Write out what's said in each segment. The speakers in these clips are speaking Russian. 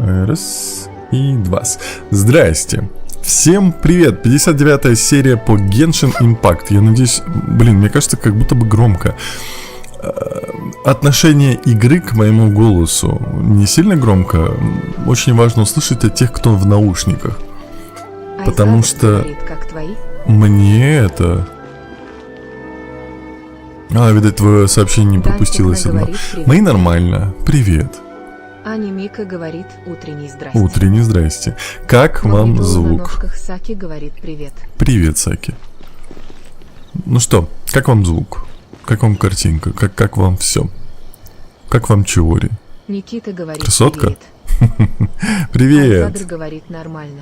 Раз и два. Здрасте. Всем привет. 59-я серия по Genshin Impact. Я надеюсь, мне кажется, как будто бы громко. Отношение игры к моему голосу не сильно громко. Очень важно услышать от тех, кто в наушниках. Потому что мне это... видать, твое сообщение не пропустилось одно. Мои нормально. Привет. Аня Мика говорит утренний здрасте. Утренний здрасте. Как вам звук? Саки говорит привет. Привет, Саки. Ну что, как вам звук? Как вам картинка? Как вам все? Как вам Чиори? Никита говорит красотка? Привет. Привет. Александр говорит нормально.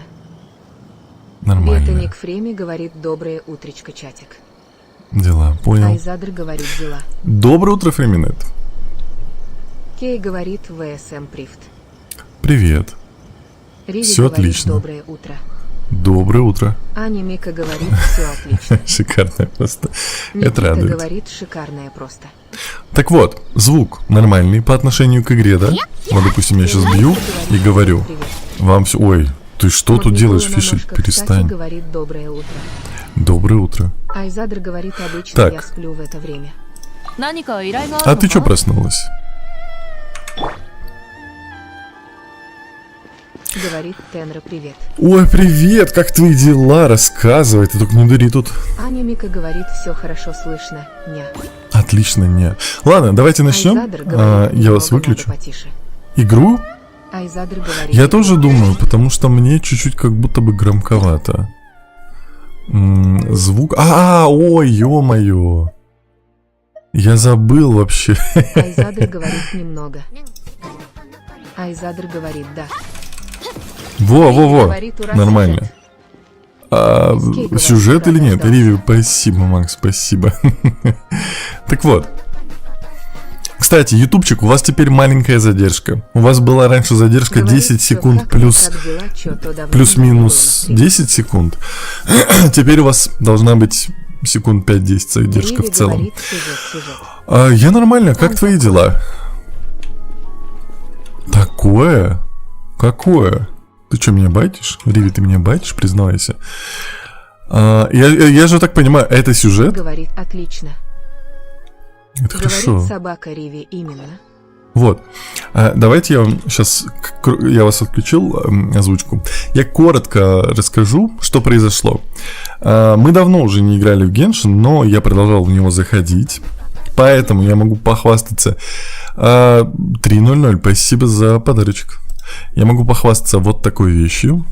Нормально. Ветаник Фреми говорит доброе утречко, чатик. Дела, понял. Айзадр говорит дела. Доброе утро, Фреминет. Кей говорит ВСМ Прифт. Привет. Риви Все говорит отлично. доброе утро. Доброе утро. Аня Мика говорит все отлично. Шикарное просто. Никита Это радует. говорит шикарное просто. Так вот, звук нормальный по отношению к игре, да? Вот, допустим, я сейчас бью и говорю. Привет. Вам все... Ой, ты что тут делаешь, Магнитола на Фишель? ножках Саки Перестань. говорит доброе утро. Доброе утро. Айзадр говорит обычно Так. я сплю в это время. А ты что проснулась? Говорит Тенра привет. Ой, привет, как твои дела? Рассказывай, ты только не дури тут. Аня Мика говорит все хорошо слышно. Ня. Отлично, не. Ладно, давайте начнем. Айзадр говорит, Я вас немного выключу. надо потише. Игру? Айзадр говорит. Я тоже думаю, потому что мне чуть-чуть как будто бы громковато. Звук... ой, ё-моё. Я забыл вообще. Айзадр говорит немного. Айзадр говорит да. Во-во-во, Говорит, ура, нормально. говорит, Сюжет или нет? раздался. Риви, спасибо, Макс, спасибо. Так вот. Кстати, ютубчик, у вас теперь маленькая задержка. У вас была раньше задержка Говорит, 10 всё секунд как плюс... дела, чё то давно Плюс-минус не было на 10 секунд. Теперь у вас должна быть секунд 5-10 задержка Риви в целом. говорит, сюжет. Я нормально, как твои дела? Такое? Какое? Ты что, меня байтишь? Риви, ты меня байтишь, признавайся. Я же так понимаю, это сюжет? Говорит отлично. Это Говорит хорошо. собака Риви именно. Вот. Давайте я вам сейчас... Я вас отключил, озвучку. Я коротко расскажу, что произошло. Мы давно уже не играли в Genshin, но я продолжал в него заходить. Поэтому я могу похвастаться. 3.00, спасибо за подарочек. Я могу похвастаться вот такой вещью.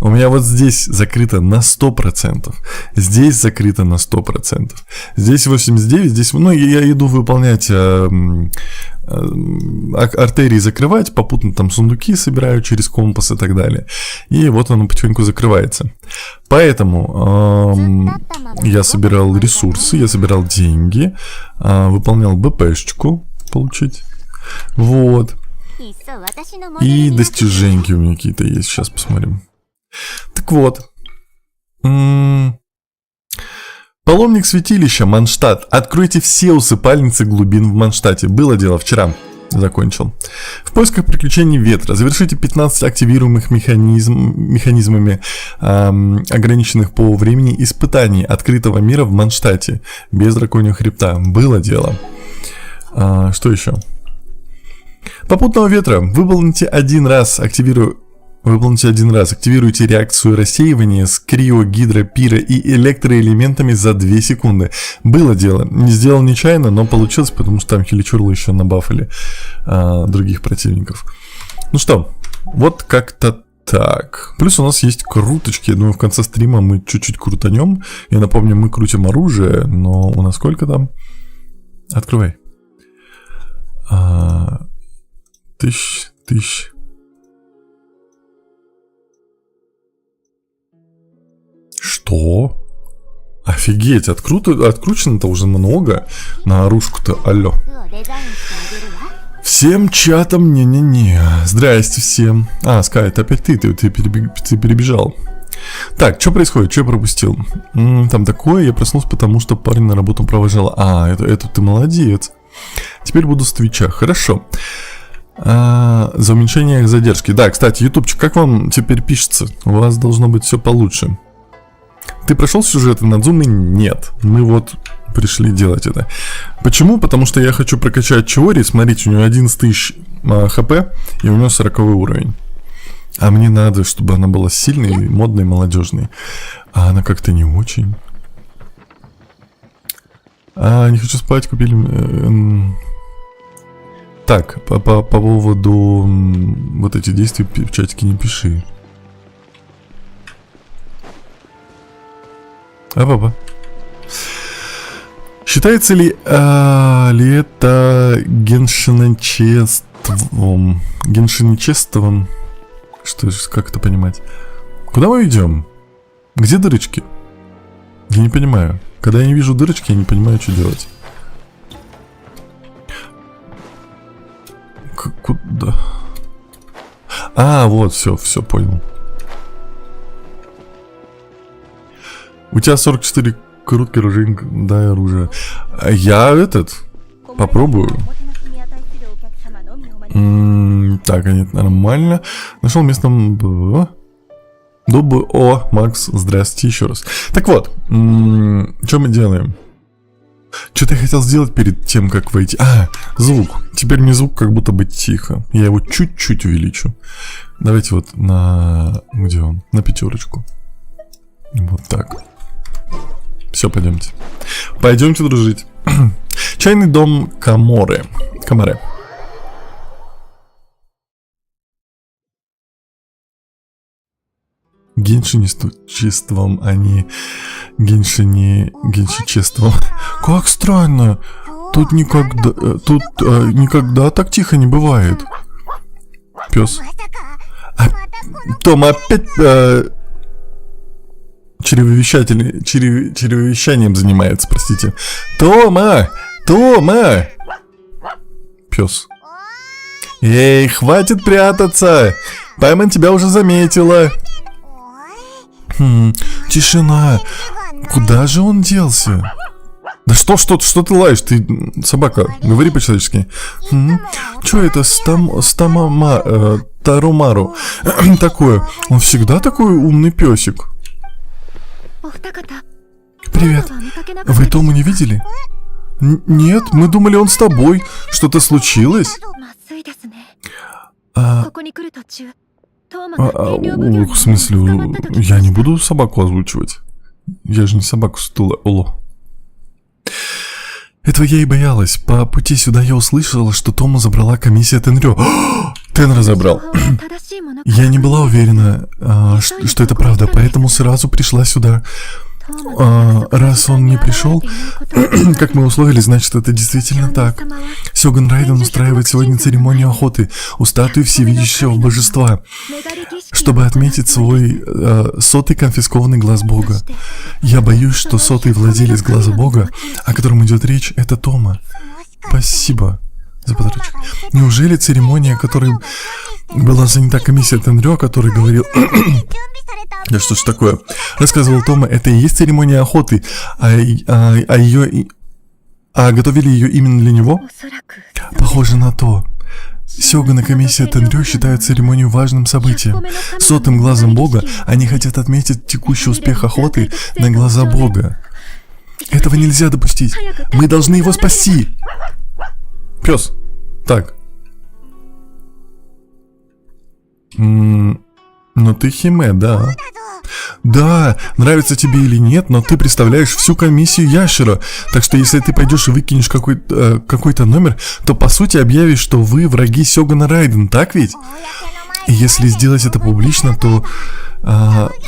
У меня вот здесь закрыто на 100%. Здесь закрыто на 100%. Здесь 89%. Здесь, я иду выполнять артерии закрывать. Попутно там сундуки собираю через компас и так далее. И вот оно потихоньку закрывается. Поэтому я собирал ресурсы, я собирал деньги. Выполнял БПшечку получить. Вот. И достижения у меня какие-то есть. Сейчас посмотрим. Так вот. Паломник святилища, Манштадт. Откройте все усыпальницы глубин в Манштадте. Было дело вчера. Закончил. В поисках приключений ветра. Завершите 15 активируемых механизмами ограниченных по времени испытаний открытого мира в Манштадте. Без драконьего хребта. Было дело. Что еще? Попутного ветра. Выполните один раз. Активируйте реакцию рассеивания с крио, гидро, пиро и электроэлементами за 2 секунды. Было дело. Не сделал нечаянно, но получилось, потому что там хиличурлы еще набафали других противников. Ну что, вот как-то так. Плюс у нас есть круточки. Я думаю, в конце стрима мы чуть-чуть крутанем. Я напомню, мы крутим оружие, но у нас сколько там? Открывай. 1000. Что? Офигеть, откручено-то уже много. На оружку-то, алло. Всем чатом, не-не-не. Здрасте всем. Скай, это опять ты перебежал. Так, что происходит? Что я пропустил? Там такое, я проснулся, потому что парень на работу провожал. Это ты молодец. Теперь буду с Твича. Хорошо. За уменьшение задержки. Да, кстати, ютубчик, как вам теперь пишется? У вас должно быть все получше. Ты прошел сюжеты Надзумы? Нет. Мы вот пришли делать это. Почему? Потому что я хочу прокачать Чиори. Смотрите, у него 11 тысяч хп, и у него 40 уровень. А мне надо, чтобы она была сильной, модной, молодежной. А она как-то не очень. Не хочу спать, купили... Так, по поводу вот этих действий в чатике не пиши. Папа. Считается ли это геншиничеством? Геншиничеством? Как это понимать? Куда мы идем? Где дырочки? Я не понимаю. Когда я не вижу дырочки, я не понимаю, что делать. Куда? Вот, все понял. У тебя 44 короткий оружейник, дай оружие. Я попробую. Так, нет, нормально. Нашел место. О, Макс, здрасте еще раз. Так вот, что мы делаем? Что-то я хотел сделать перед тем, как войти. Звук. Теперь мне звук как будто бы тихо. Я его чуть-чуть увеличу. Давайте вот на... Где он? На 5. Вот так. Все, пойдемте. Пойдемте дружить. Чайный дом Каморе. Геншиничеством, а не геншичеством. Как странно. Тут никогда так тихо не бывает. Пес. Том опять чревовещанием занимается, простите. Тома! Пес. Эй, хватит прятаться! Пайман тебя уже заметила. Тишина. Куда же он делся? Да что ты лаешь? Ты собака, говори по-человечески. Что это Тарумару такое? Он всегда такой умный песик. Привет. Вы Тому не видели? Нет, мы думали, он с тобой. Что-то случилось? В смысле, я не буду собаку озвучивать. Я же не собаку стула. Этого я и боялась. По пути сюда я услышала, что Тому забрала комиссия Тенрё. Тенра забрал. Я не была уверена, что это правда, поэтому сразу пришла сюда. Раз он не пришел, как мы условились, значит, это действительно так. Сёгун Райден устраивает сегодня церемонию охоты у статуи всевидящего божества, чтобы отметить свой 100-й конфискованный глаз бога. Я боюсь, что 100-й владелец глаза бога, о котором идет речь, это Тома. Спасибо за подарочек. Неужели церемония, которой была занята комиссия Тенрё, который говорил... Да что ж такое? Рассказывал Тома, это и есть церемония охоты, а готовили ее именно для него? Похоже на то. Сёгун и комиссия Тенрё считают церемонию важным событием. 100-м глазом бога они хотят отметить текущий успех охоты на глаза бога. Этого нельзя допустить. Мы должны его спасти. Пес. Так. Ну ты Химе, да. Да, нравится тебе или нет, но ты представляешь всю комиссию ящера. Так что если ты пойдешь и выкинешь какой-то номер, то по сути объявишь, что вы враги Сёгуна Райден, так ведь? И если сделать это публично, то...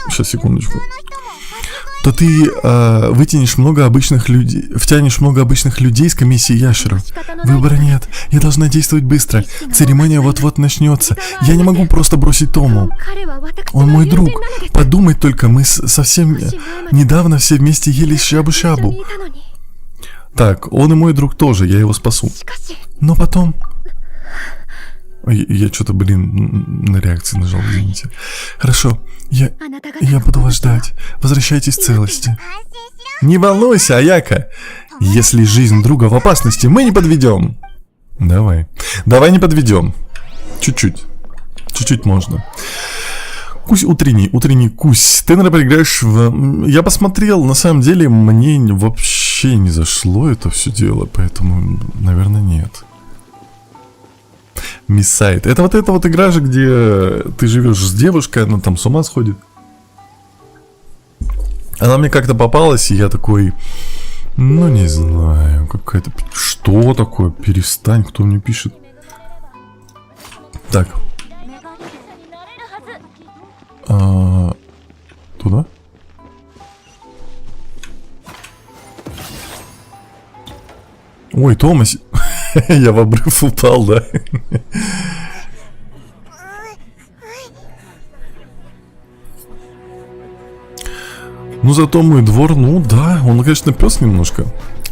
сейчас, секундочку. То ты втянешь много обычных людей из комиссии ящеров. Выбора нет. Я должна действовать быстро. Церемония вот-вот начнется. Я не могу просто бросить Тому. Он мой друг. Подумать только, мы совсем недавно все вместе ели шабу-шабу. Так, он и мой друг тоже, я его спасу. Но потом... Я что-то, на реакции нажал, извините. Хорошо, я буду вас ждать. Возвращайтесь в целости. Не волнуйся, Аяка. Если жизнь друга в опасности, мы не подведем. Давай не подведем. Чуть-чуть. Чуть-чуть можно. Кусь, утренний кусь. Ты, наверное, играешь в... Я посмотрел, на самом деле, мне вообще не зашло это все дело, поэтому, наверное, нет. Миссайт. Это вот игра же, где ты живешь с девушкой, она там с ума сходит. Она мне как-то попалась, и я такой... Ну, не знаю, какая-то... Что такое? Перестань, кто мне пишет? Так. Туда? Ой, Томас. Я в обрыв упал, да? Ну, зато мой двор, ну да, он, конечно, пес немножко.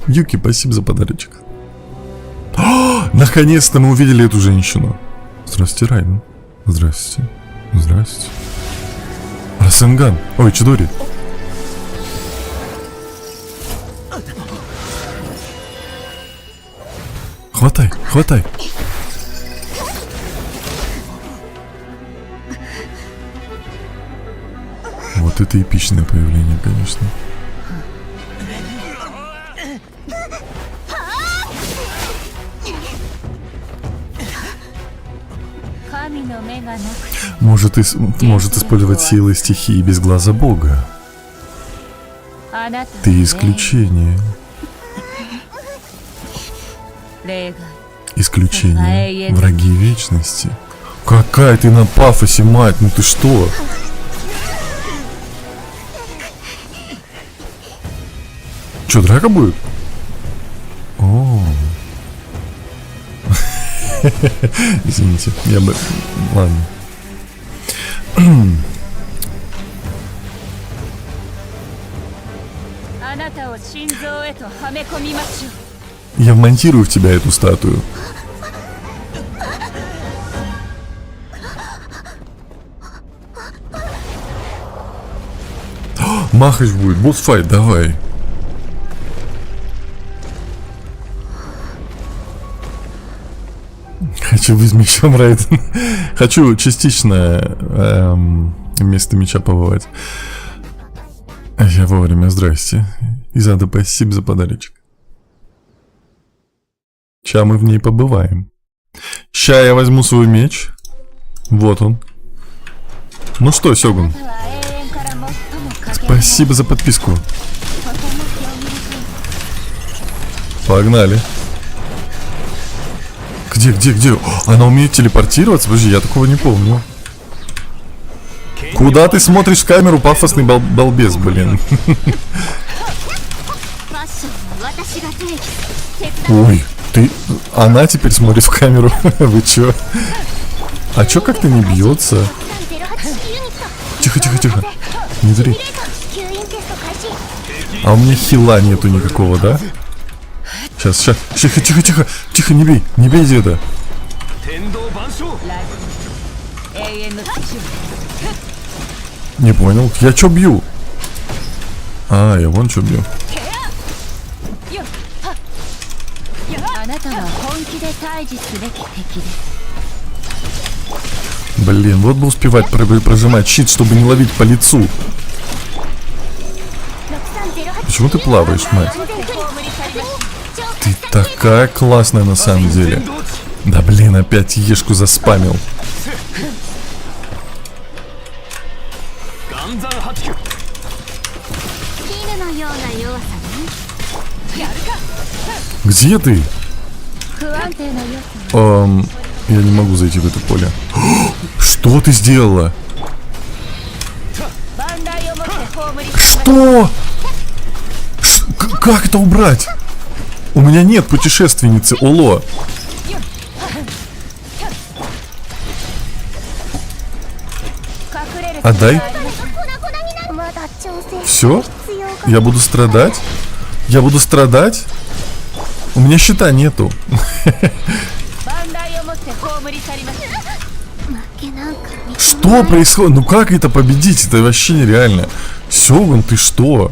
Юки, спасибо за подарочек. О, наконец-то мы увидели эту женщину. Здравствуйте, Райден. Здравствуйте. Здравствуйте. Расенган. Ой, Чидори. Хватай, хватай. Вот это эпичное появление, конечно. Может использовать силы стихии без глаза бога. Ты исключение. Исключение. Враги вечности. Какая ты на пафосе, мать, ну ты что? Че, драка будет? О. Извините, я бы... Ладно. Я вмонтирую в тебя эту статую. Махач будет, босс-файт, давай. Хочу быть мечом, Райден. Хочу частично вместо меча побывать. Я вовремя, здрасте. Изада, спасибо за подарочек. Ща мы в ней побываем. Ща я возьму свой меч. Вот он. Ну что, Сёгун? Спасибо за подписку. Погнали. Где? Она умеет телепортироваться? Подожди, я такого не помню. Куда ты смотришь в камеру, пафосный балбес, блин? Ой, ты... Она теперь смотрит в камеру. Вы чё? А чё как-то не бьется? Тихо. Не дури. А у меня хила нету никакого, да? Сейчас. Тихо, не бей деда. Не понял. Я чё бью? А, я вон чё бью. Блин, вот бы успевать прожимать щит, чтобы не ловить по лицу. Почему ты плаваешь, мать? Ты такая классная на самом деле. Да блин, опять ешку заспамил. Где ты? Я не могу зайти в это поле. Что ты сделала? Что? Как это убрать? У меня нет путешественницы, Оло. Отдай. Все? Я буду страдать? У меня щита нету. Что происходит? Ну как это победить? Это вообще нереально. Сёгун, ты что?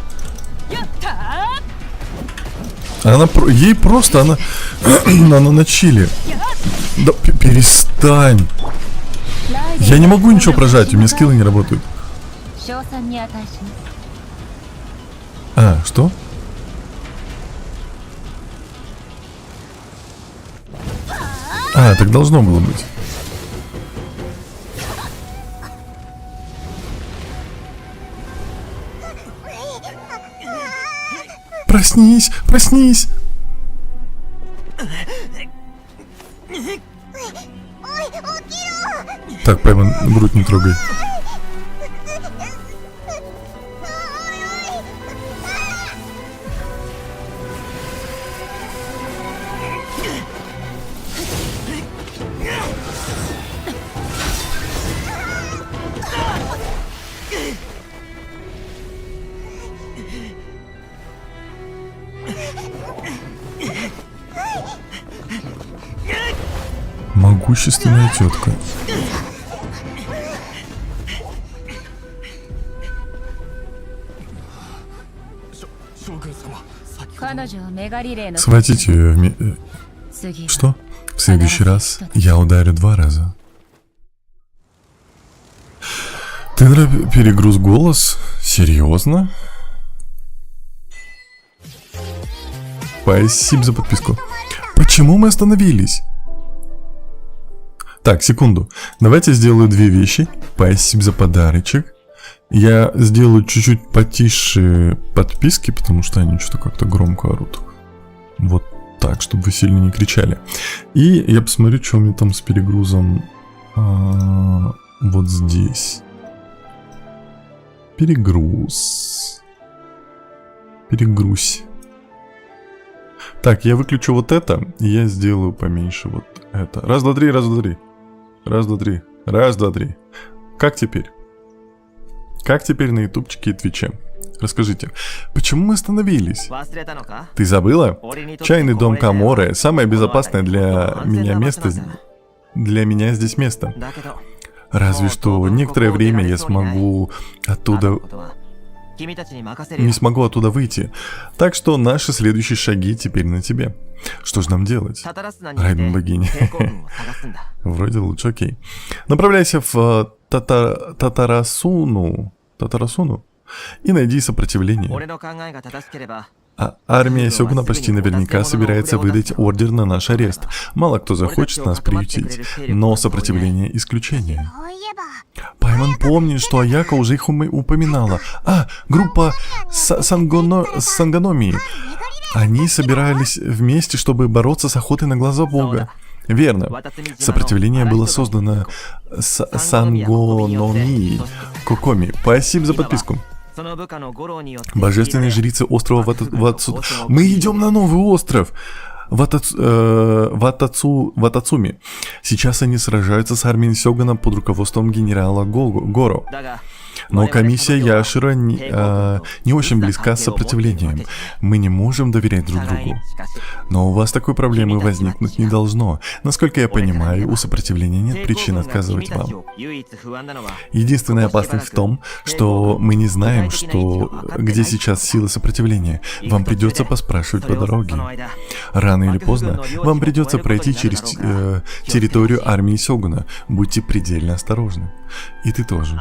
Ей просто, она на чили. Да перестань. Я не могу ничего прожать, у меня скиллы не работают. А, что? А, так должно было быть. Проснись, проснись. Так, прямо грудь не трогай. Могущественная тетка. Схватите ее. Что? В следующий раз я ударю 2 раза. Перегруз голос? Серьезно? Спасибо за подписку. Почему мы остановились? Так, секунду. Давайте сделаю 2 вещи. Спасибо за подарочек. Я сделаю чуть-чуть потише подписки, потому что они что-то как-то громко орут. Вот так, чтобы вы сильно не кричали. И я посмотрю, что у меня там с перегрузом. Вот здесь. Перегруз. Перегруз. Так, я выключу вот это, и я сделаю поменьше вот это. Раз, два, три, раз, два, три. Раз, два, три. Раз, два, три. Как теперь? Как теперь на ютубчике и твиче? Расскажите, почему мы остановились? Ты забыла? Чайный дом Каморе – самое безопасное для меня место. Для меня здесь место. Разве что некоторое время я смогу оттуда... Не смогу оттуда выйти. Так что наши следующие шаги теперь на тебе. Что же нам делать? Райден богини. Вроде лучше, окей. Направляйся в Татарасуну и найди сопротивление. Армия Сёгуна почти наверняка собирается выдать ордер на наш арест. Мало кто захочет нас приютить, но сопротивление исключение. Пайман помнит, что Аяка уже их упоминала. Группа Сангономии. Они собирались вместе, чтобы бороться с охотой на глаза бога. Верно. Сопротивление было создано Сангономией Кокоми. Спасибо за подписку. Божественные жрицы острова Ватацуми. Мы идем на новый остров. Ватацуми. Сейчас они сражаются с армией Сёгуна под руководством генерала Горо. Но комиссия Яшира не очень близка с сопротивлением. Мы не можем доверять друг другу. Но у вас такой проблемы возникнуть не должно. Насколько я понимаю, у сопротивления нет причин отказывать вам. Единственная опасность в том, что мы не знаем, где сейчас силы сопротивления. Вам придется поспрашивать по дороге. Рано или поздно вам придется пройти через территорию армии Сёгуна. Будьте предельно осторожны. И ты тоже.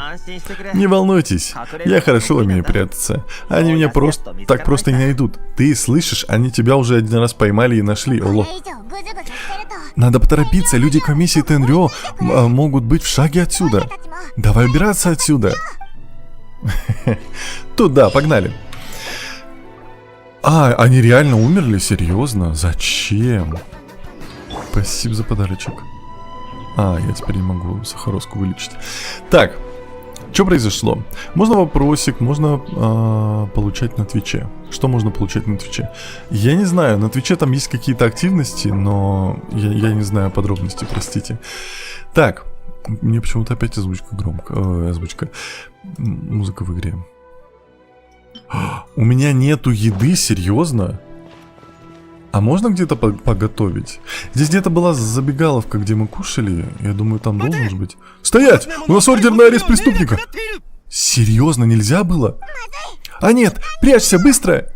Не волнуйтесь, я хорошо умею прятаться. Они меня так просто не найдут. Ты слышишь, они тебя уже 1 раз поймали и нашли, Оло. Надо поторопиться, люди комиссии Тенрё могут быть в шаге отсюда. Давай убираться отсюда. Туда, погнали. Они реально умерли? Серьезно? Зачем? Спасибо за подарочек. Я теперь не могу Сахароску вылечить. Так, что произошло? Можно вопросик, можно получать на твиче. Что можно получать на твиче? Я не знаю, на твиче там есть какие-то активности, но я не знаю подробностей, простите. Так, мне почему-то опять озвучка громко. Музыка в игре. У меня нету еды, серьезно? А можно где-то поготовить? Здесь где-то была забегаловка, где мы кушали. Я думаю, там должен быть. Стоять! У нас ордер на арест преступника. Серьезно, нельзя было? Нет! Прячься, быстро!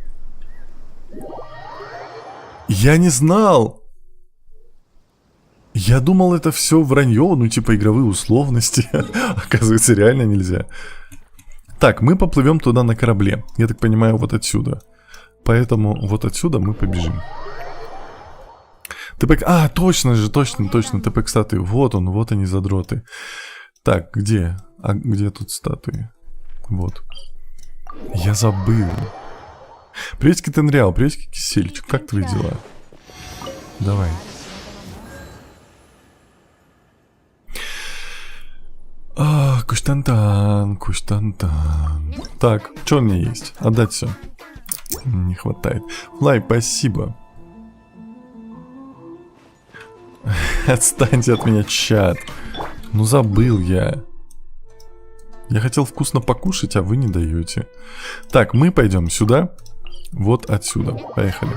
Я не знал. Я думал, это все вранье, ну типа игровые условности. Оказывается, реально нельзя. Так, мы поплывем туда на корабле. Я так понимаю, вот отсюда. Поэтому вот отсюда мы побежим. ТП... А, точно же, точно. ТП к статуи. Вот он, вот они, задроты. Так, где? А где тут статуи? Вот. Я забыл. Приветики, Тенриал, приветики, Кисельчик. Как твои дела? Давай. Куштантан. Так, что у меня есть? Отдать все. Не хватает. Флай, спасибо. Отстаньте от меня, чат. Ну забыл я. Я хотел вкусно покушать, а вы не даете. Так, мы пойдем сюда. Вот отсюда. Поехали.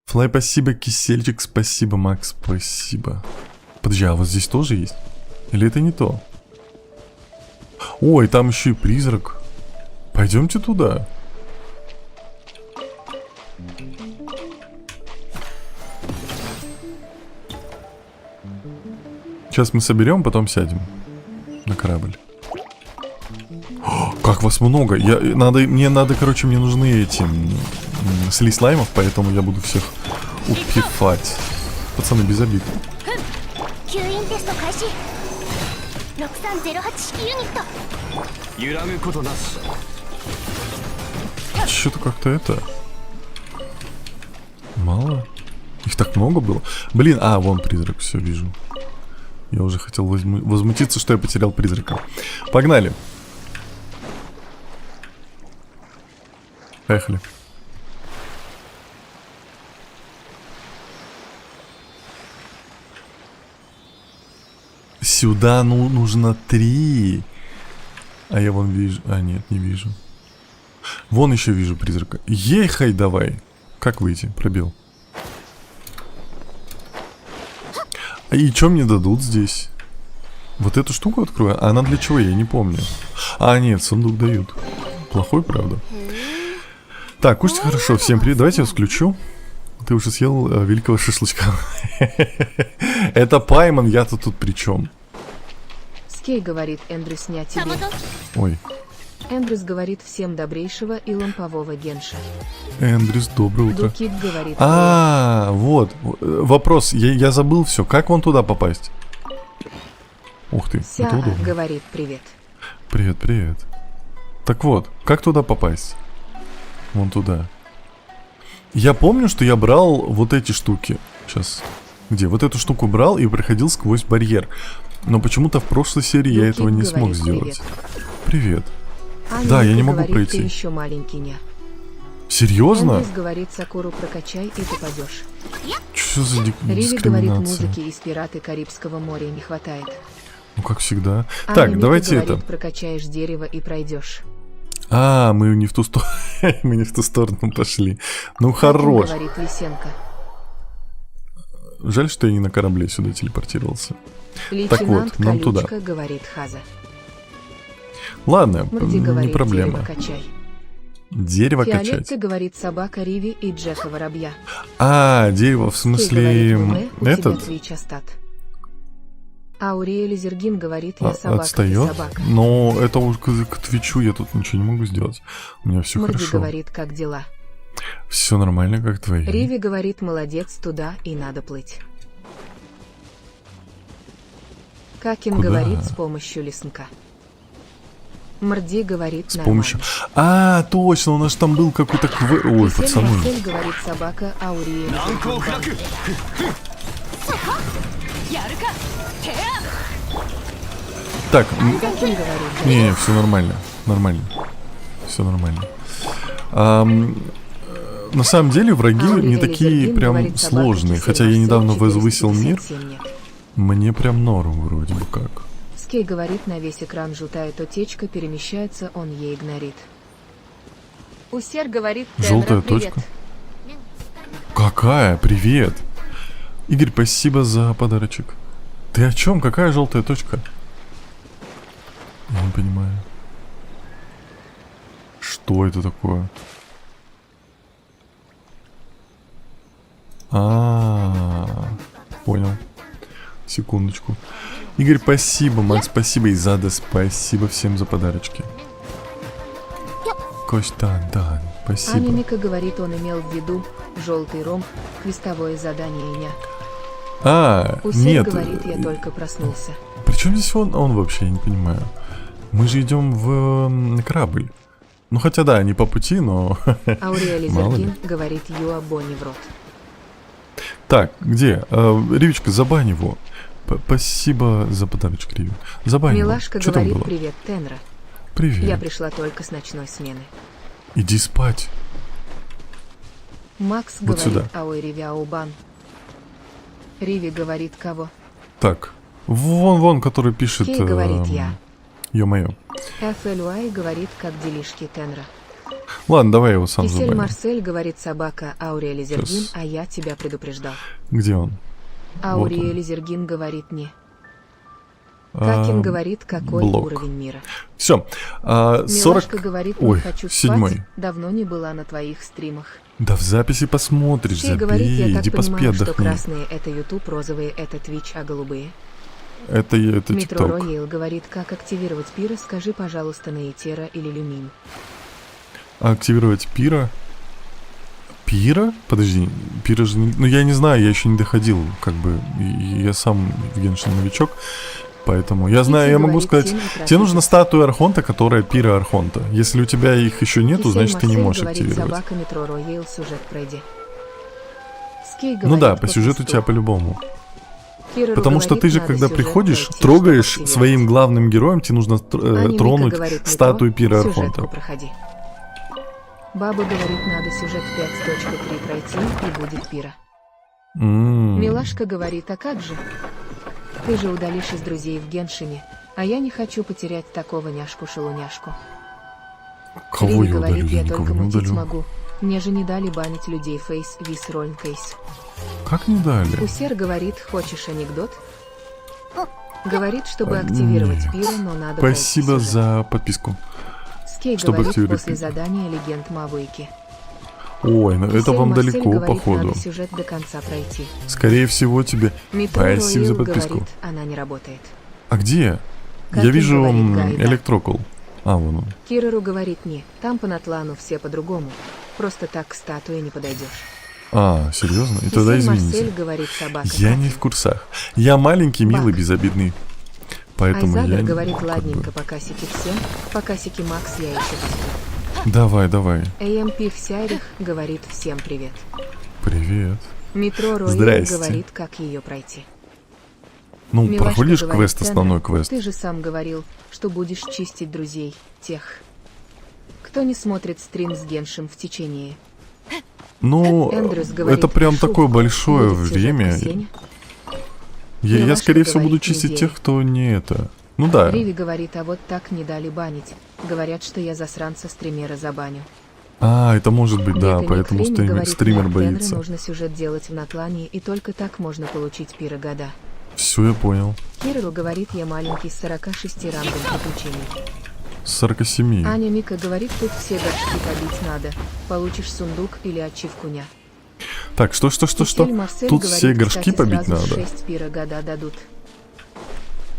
Флай, спасибо. Кисельчик, спасибо. Макс, спасибо. Подожди, а вот здесь тоже есть? Или это не то? Ой, там еще и призрак. Пойдемте туда. Сейчас мы соберем, потом сядем на корабль. О, как вас много. Мне нужны эти сли слаймов, поэтому я буду всех упивать. Пацаны, без обид. Что-то как-то это... Мало? Их так много было? Блин, вон призрак, все вижу. Я уже хотел возмутиться, что я потерял призрака. Погнали. Поехали. Сюда нужно 3. А я вон вижу. А, нет, не вижу. Вон еще вижу призрака. Ей-хай, давай. Как выйти? Пробел. И что мне дадут здесь? Вот эту штуку открою? А она для чего? Я не помню. А, нет, сундук дают. Плохой, правда. Так, кушайте хорошо. Всем привет. Давайте я вас включу. Ты уже съел великого шашлычка. Это Пайман, я-то тут при чем? Скей говорит Эндрюс не о тебе. Ой. Эндрюс говорит всем добрейшего и лампового генша. Эндрюс, доброе утро. Дукит говорит... Вот. Вопрос. Я забыл все. Как вон туда попасть? Ух ты, Ся это удобно. говорит привет. Привет. Так вот, как туда попасть? Вон туда. Я помню, что я брал вот эти штуки. Сейчас. Где? Вот эту штуку брал и проходил сквозь барьер. Но почему-то в прошлой серии я этого не смог сделать. Привет. Да, я не могу пройти. Ты еще маленький, не. Серьезно? Эндрюс говорит, Сакуру прокачай, и ты пойдешь. Что за Риви говорит, дискриминация? музыки из «Пираты Карибского моря» не хватает. Ну, как всегда. А Так, Мимика давайте говорит, это. прокачаешь дерево и пройдешь. Мы не в ту сторону. Мы не в ту сторону пошли. Ну, хорош. Говорит Лисенко. Жаль, что я не на корабле сюда телепортировался. Лейтенант Так вот, нам туда. Колючка говорит Хаза. Ладно, Мурди не говорит, проблема. дерево качай. Дерево качать. Фиолетта говорит собака Риви и Джека Воробья. Дерево, в смысле... у этот? тебя Твич остат. Ауриэль Зергин говорит, я собака, Отстает? ты собака. Но это уж к Твичу я тут ничего не могу сделать. У меня все Мурди хорошо. говорит, как дела. Все нормально, как твои. Риви говорит, молодец, туда и надо плыть. Какин Куда? говорит, с помощью леснка. Мрди говорит, С нормально. помощью... точно, у нас там был какой-то Ой, Кисель пацаны. Марсель говорит, собака Ауриэль Зергин. Так, Какин говорит, не, все нормально. Все нормально. На самом деле враги не Ауриэль такие Зергин прям говорит, собака сложные. Кисель Хотя я Марсель недавно 457 возвысил мир. нет. Мне прям норм вроде бы как. Скей говорит, на весь экран желтая точка перемещается, он ей игнорит. Усер говорит, Желтая привет. точка? Какая? Привет. Игорь, спасибо за подарочек. Ты о чем? Какая желтая точка? Я не понимаю. Что это такое? Понял. Секундочку. Игорь, спасибо. Макс, спасибо. И Зада, спасибо всем за подарочки. Костян, да, спасибо. Аня Мика говорит, он имел в виду желтый ромб, квестовое задание Иня. Усель Нет. говорит, я только проснулся. Причем здесь он вообще, я не понимаю. Мы же идем в корабль. Ну хотя да, не по пути, но... Аурелий Мало ли. Зергин говорит, Юа Бонни в рот. Так, где? Ривичка, забань его. Спасибо за подарочек, Риви. Забань его. Милашка Что там говорит, было? привет, Тенра. Привет. Я пришла только с ночной смены. Иди спать. Макс Вот говорит, сюда. ауэ Ривяубан. Риви говорит, кого? Так, вон, который пишет... Кей говорит, я. Ё-моё. FLY говорит, как делишки, Тенра. Ладно, давай его сам Кисель забаню. Марсель говорит, собака Аурелий Зергин, Сейчас. а я тебя предупреждал. Где он? Аурелий Зергин говорит, не. Какин говорит, какой блок. уровень мира. Все. 40... Милашка говорит, не Ой, хочу спать, 7. давно не была на твоих стримах. Да в записи посмотришь, Кей говорит, я забей, так иди поспи, понимаю, что отдохни. красные это YouTube, розовые это Twitch, а голубые? Это Метро ТикТок. Роял говорит, как активировать пира, скажи, пожалуйста, на Этера или Люмин. Активировать пира? Пира? Подожди, пира же не... Ну я не знаю, я еще не доходил, как бы, я сам в Геншин новичок, поэтому я знаю, я могу говорит, сказать, Тим, тебе нужна статуя Архонта, которая пира Архонта. Если у тебя их еще нету, Кисель значит ты не Марсель можешь говорит, активировать. собака Метро Роял, сюжет пройди. Скей Ну говорит, да, по сюжету у пусту. тебя по-любому. Кирору Потому что говорит, ты же, надо когда сюжет приходишь, пройти, трогаешь чтобы своим активировать. главным героем, тебе нужно Аня Мика тронуть говорит, Метро, статую пира сюжетку Архонта. проходи. Баба говорит, надо сюжет 5.3 пройти, и будет пира. Милашка говорит, а как же? Ты же удалишь из друзей в Геншине, а я не хочу потерять такого няшку-шалуняшку. Кого Риви я удалю? говорит, Я я никого только не мутить удалю. могу. Мне же не дали банить людей фейс, вис роль кейс. Как не дали? Усер говорит, хочешь анекдот? Говорит, чтобы активировать нет. пира, но надо Спасибо пройти сюжет. за подписку. Скей чтобы говорит, активировать после пир. задания легенд Мавыки. Ой, ну это Кисель вам Марсель далеко, говорит, походу. надо сюжет до конца пройти. Скорее всего, тебе... Метро Спасибо за Роял подписку. говорит, она не работает. А где? Как Я им вижу говорит Гайда. электрокул. А, вон он. Кирору говорит, не, там по Натлану все по-другому. Просто так к статуе не подойдешь. А, серьезно? И тогда Кисель Марсель извините. говорит, собака. Я не Катя. в курсах. Я маленький, милый, Бак. безобидный. Поэтому Айзадер я... говорит, как бы- ладненько, покасики всем, покасики Макс, я еще посплю. Давай. AMP Всярих говорит, всем привет. Привет. Метро Роял Здрасте. говорит, как ее пройти. Ну, Милашка проходишь говорит, квест, «Тенра, основной квест. Ты же сам говорил, что будешь чистить друзей, тех, кто не смотрит стрим с Геншем в течение. Ну, Эндрюс говорит, это прям «Шутка, такое большое будет сюжет время. по Сене?» Я, Милашка скорее всего, буду говорит, чистить неделю. тех, кто не это. Ну да. Риви говорит, а вот так не дали банить. Говорят, что я засранца стримера забаню. А, это может быть, да, Бега поэтому Ник Хрень говорит, стример «Нет, Тенре боится. нужно сюжет делать в Натлане, и только так можно получить пира года. Все, я понял. Кирилл говорит, я маленький с 46 рангом приключений. С 47. Аня Мика говорит, тут все горшки побить надо. Получишь сундук или ачивку ня. Так, что? Кисель Марсель Тут говорит, все горшки кстати, побить сразу надо. 6 пира года дадут.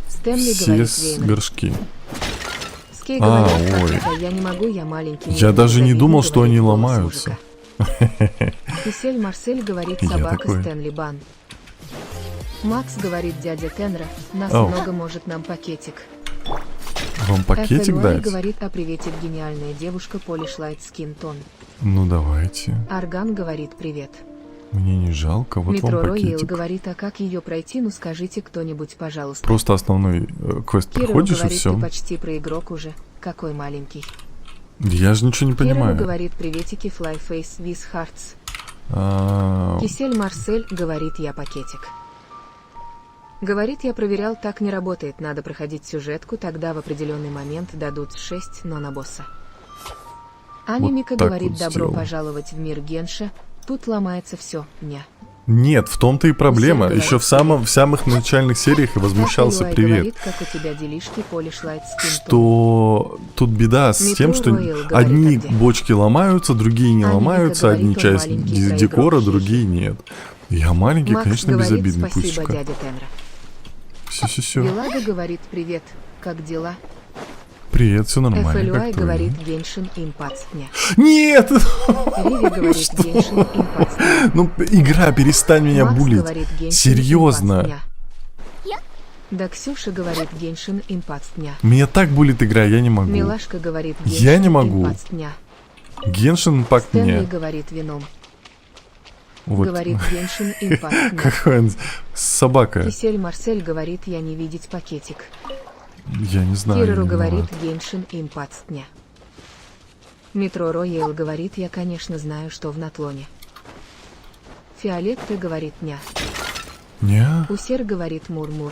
Стэнли Все говорит, с Вейнер. горшки. Скей А, говорит, как ой. это, я не могу, я маленький. Я мне даже не завидно, думал, что говорит они голос ломаются. мужика. Кисель Марсель говорит, Я собака такой. Стэнли Бан. Макс говорит, дядя Тенра, нас Ау. много, может нам пакетик. Вам пакетик FLY дать? говорит, а приветик, гениальная девушка Polish Light Skin Tone. Ну давайте. Арган говорит, привет. Мне не жалко, вот Метро вам Роял пакетик. говорит, а как ее пройти, ну скажите кто-нибудь, пожалуйста. Просто основной квест Кирилл проходишь и говорит, все. ты почти про игрок уже, какой маленький. Я же ничего не Кирилл понимаю. говорит, приветики, Flyface, with hearts. А, Кисель Марсель говорит, я пакетик. Говорит, я проверял, так не работает, надо проходить сюжетку, тогда в определенный момент дадут 6, но на босса. Аня Вот Мика так говорит, вот добро сделал. пожаловать в мир Генша, тут ломается все, ня. Нет, в том-то и проблема. Усер Еще в говорит, самых начальных сериях я возмущался, FLY привет. говорит, как у тебя делишки, Polish Light Skin Tone. Что тут беда с Метро тем, что Роял говорит, одни а где? бочки ломаются, другие не Аня Мика ломаются, говорит, одни он часть маленький декора, проигрок, другие нет. Я маленький, Макс конечно, говорит безобидный, спасибо, пусечка. дядя Тенра. Все. Вилага говорит привет, как дела? Привет, все нормально. FLUI как твои? говорит Геншин импац дня. Нет! Риви говорит Геншин импац дня. Ну, игра, перестань меня Макс булить. говорит Геншин Серьезно. импац дня. Да Ксюша говорит Геншин импац дня. Меня так булит игра, я не могу. Милашка говорит Геншин Я не могу. импац дня. Геншин Импакт Стэнли мне. говорит вином. Вот. Говорит Геншин импац дня. Какой он собака. Кисель Марсель говорит я не видеть пакетик. Я не знаю. Кирору не говорит виноват. Геншин импац дня. Метро Роял говорит я конечно знаю что в натлоне. Фиолетта говорит ня. Не, Усер говорит мур-мур.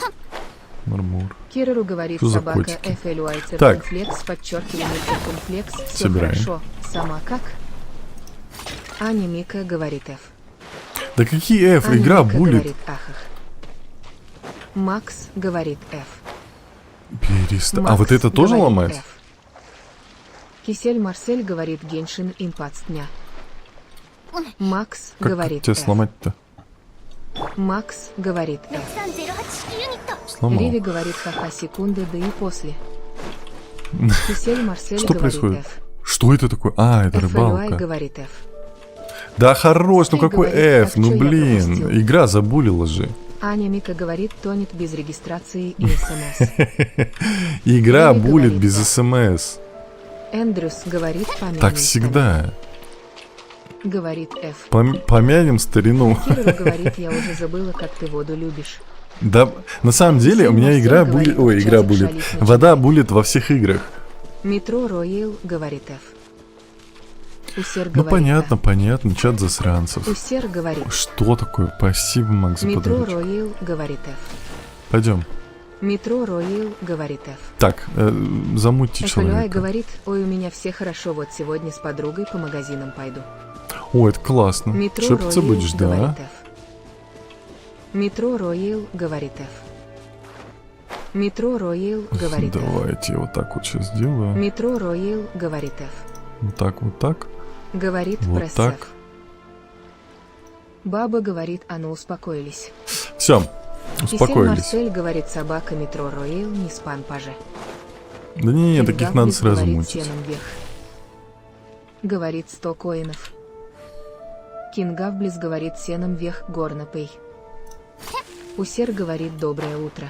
мурмур. Кирору говорит Что за собака котики? FLUI Так. циркумфлекс, подчеркивание циркумфлекс, все Собираем. хорошо, сама как? Аня Мика говорит F. Да какие F? Аня Игра Мика булит. говорит ахах. Макс говорит F. Перестань. А Макс вот это тоже говорит ломать? F. Кисель Марсель говорит Геншин импац дня. Макс Как говорит тебя F. сломать-то? Макс говорит F. 6308 ユニット Сломал. Риви говорит ха-ха секунды, да и после. Кисель Марсель Что говорит происходит? F. Что это такое? А, это FLUI рыбалка. говорит F. Да хорош, ну Ты какой говоришь, F? так Ну чё я блин, пропустил? игра забулила же. Аня Мика говорит тонет без регистрации и СМС. Игра Риви булит говорит, без да. СМС. Эндрюс говорит помянем. Так всегда. Говорит F. Помянем старину. Кирилл говорит я уже забыла как ты воду любишь. Да, на самом деле у меня Марсель игра говорит, булит. Ой, игра чатик булит. шалит начинает. Вода булит во всех играх. Метро Роял говорит F. Усер Ну говорит понятно, F. понятно, чат засранцев. Усер говорит. Что такое? Спасибо, Макс, за Метро подарочек. Роял говорит F. Пойдем. Метро Роял говорит F. Так, замутьте FLUI человека. говорит, ой, у меня все хорошо, вот сегодня с подругой по магазинам пойду. О, это классно. Метро Шепиться Роял будешь, говорит да? F. Метро Роял говорит F. Метро Роял говорит F. Давайте я вот так вот сейчас сделаю. Метро Роял говорит F. Вот так, вот так. Говорит Вот пресс так. F. Баба говорит, а ну успокоились. Все, Кисель успокоились. Марсель говорит собака Метро Роял не спан паже. Да не, таких надо Кингаблис сразу говорит мутить. сеном вверх. Говорит 100 коинов. Кингавблис говорит сеном вверх горнопей. Усер говорит доброе утро.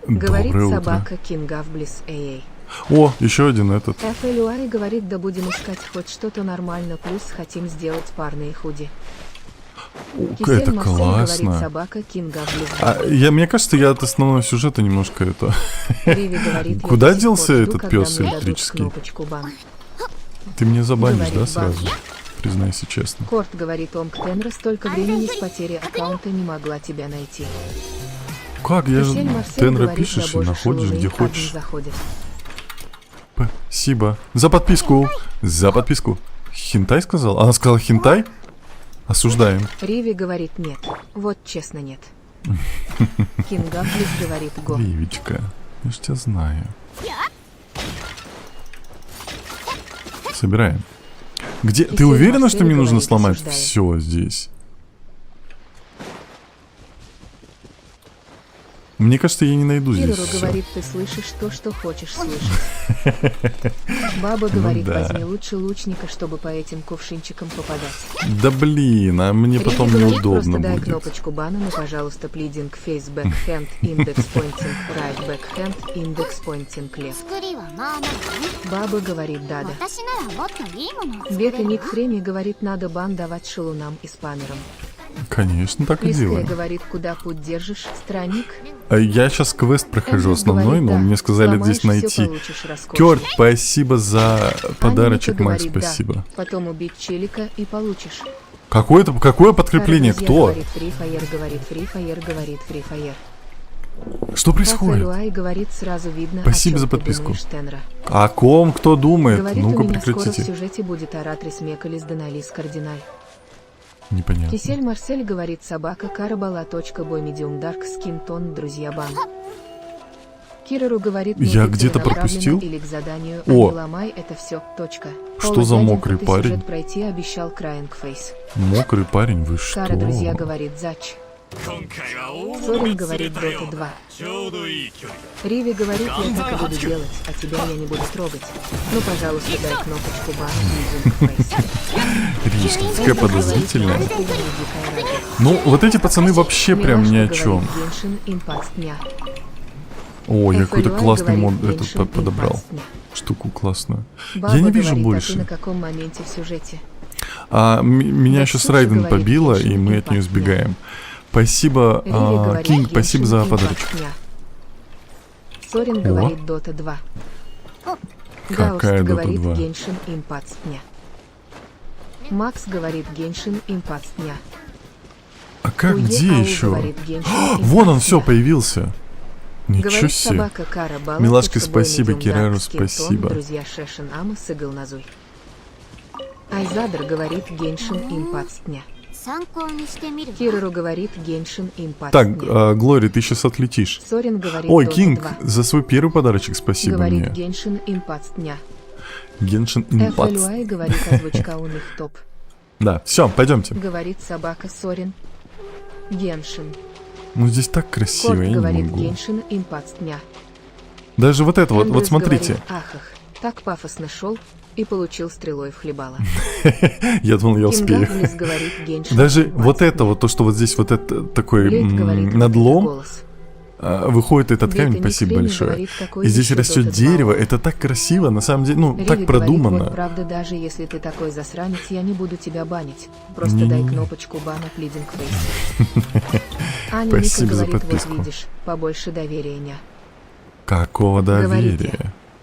Говорит Доброе утро. собака Кингавблис эй. О, еще один этот. FLUI говорит, да будем искать хоть что-то нормально, плюс хотим сделать парные худи. О, Кисель это Марсель говорит классно. собака Кингавблис. Мне кажется, я от основного сюжета немножко это... Риви говорит, я Куда до сих делся пор жду, этот когда пес мне дадут электрический? кнопочку бан. Ты мне забанишь, Говорит да, бан. сразу? Признайся честно. Корт говорит, Омк Тенра столько времени с потери аккаунта не могла тебя найти. Как? Я же Кисель Марсель Тенра говорит, пишешь да и боже, находишь, шелуны где один хочешь. заходит. Спасибо. За подписку. За подписку. Хинтай сказал? Она сказала хинтай? Осуждаем. Риви говорит нет. Вот честно нет. Кингавблис говорит го. Ривичка, я ж тебя знаю. Собираем. Где? Ты Кисель уверена, что Марсель мне нужно говорит, сломать осуждаю. все здесь? Мне кажется, я не найду здесь Кирилл все. говорит, ты слышишь то, что хочешь слышать. Баба говорит, да. возьми лучше лучника, чтобы по этим кувшинчикам попадать. Да блин, а мне Риви потом говорит, неудобно просто дай будет. кнопочку бана, ну пожалуйста, плидинг, face, backhand, index pointing, right, backhand, index pointing, left. 作りはまあまあね Баба говорит, да-да. 私ならもっといいものを作れ Бека る Ник わ Фреми говорит, надо бан давать шелунам и спамерам. Конечно, так и Иская делаем. говорит, куда путь держишь, странник. Я сейчас квест прохожу Эндрюс основной, говорит, но да, мне сказали сломаешь, здесь всё найти. получишь роскошно. Кёрт, спасибо за подарочек, Анника Макс, говорит, да. спасибо. Потом убить челика и получишь. Какое подкрепление? Друзья Кто? говорит, Free Fire говорит, Free Fire говорит, Free Fire. Что происходит? FLUI говорит, сразу видно, Спасибо о чём за ты подписку. думаешь, Тенра. О ком кто думает? Говорит, у Ну-ка меня скоро в прекратите. сюжете будет Аратрис Мекалис Деналис Кардиналь. Непонятно. Кисель Марсель говорит, собака Карабала. Бой Медиум Дарк Скин Тон, друзья бан. Кирору говорит, Я ты где-то целенаправленно пропустил? или к заданию, О! не ломай это все. Точка. Что за мокрый ты парень? сюжет пройти обещал Crying Face. Мокрый парень, вы что? Кара, друзья, говорит Зач. Сорин говорит Dota 2. Риви говорит, я так и буду делать, а тебя я не буду трогать. Ну, пожалуйста, дай кнопочку бана Crying Face. Рис, такая подозрительная. Говорит Дикая Ради. Ну, вот эти пацаны вообще прям ни о Милашка чем. говорит Genshin Impact дня. О, я какой-то FLY классный говорит мод этот Genshin подобрал. Impact дня. Штуку классную. Баба Я не вижу говорит, а ты больше. на каком моменте в сюжете? Меня Да, сейчас Ксюша Райден говорит, побила, Genshin и мы от нее Impact сбегаем. Спасибо, Риви говорит Кинг, спасибо Genshin за Impact подарочек. дня. Сорин говорит Dota 2. Какая Гауст Dota говорит 2? Genshin Impact дня. Макс говорит Genshin Impact дня. А как, Уе где Ау еще? говорит Genshin Вон он Impact все дня. появился. Ничего Говорит себе. собака Кара Бала, Милашка, под собой спасибо, Medium Кирару, Dark Skin Tone, спасибо. Друзья Шешин Ама Сыгал Назуй. Айзадр говорит Genshin Impact дня. 参考にしてみるわ Кирору говорит Genshin Impact Так, дня. Глори, ты сейчас отлетишь. Сорин говорит Ой, Dota Кинг, 2. за свой первый подарочек спасибо Говорит мне. Genshin Impact дня. Геншин Импакт. FLY говорит озвучка у них топ. Да, все, пойдемте. Говорит собака Сорин. Геншин. Ну здесь так красиво, Корт я не говорит могу. Геншин Импакт дня. Даже вот это вот, Эндрюс вот смотрите. говорит, ахах, так пафосно шел и получил стрелой в хлебало. Я думал, я успею. Кингаблис говорит Геншин Даже Импакт вот это дня. вот, то, что вот здесь вот это такой Блейд говорит, надлом, голос. выходит этот Бета камень, спасибо Никрин большое. говорит, какой И здесь еще растет Dota 2 дерево, он. это так красиво, на самом деле, ну, Риви так говорит, продуманно. вот правда, даже если ты такой засранец, я не буду тебя банить. Просто Не-не-не. дай кнопочку бана Pleading Face. Аня Мика Спасибо за говорит, вот подписку. видишь, побольше доверия ня. Какого Говорите.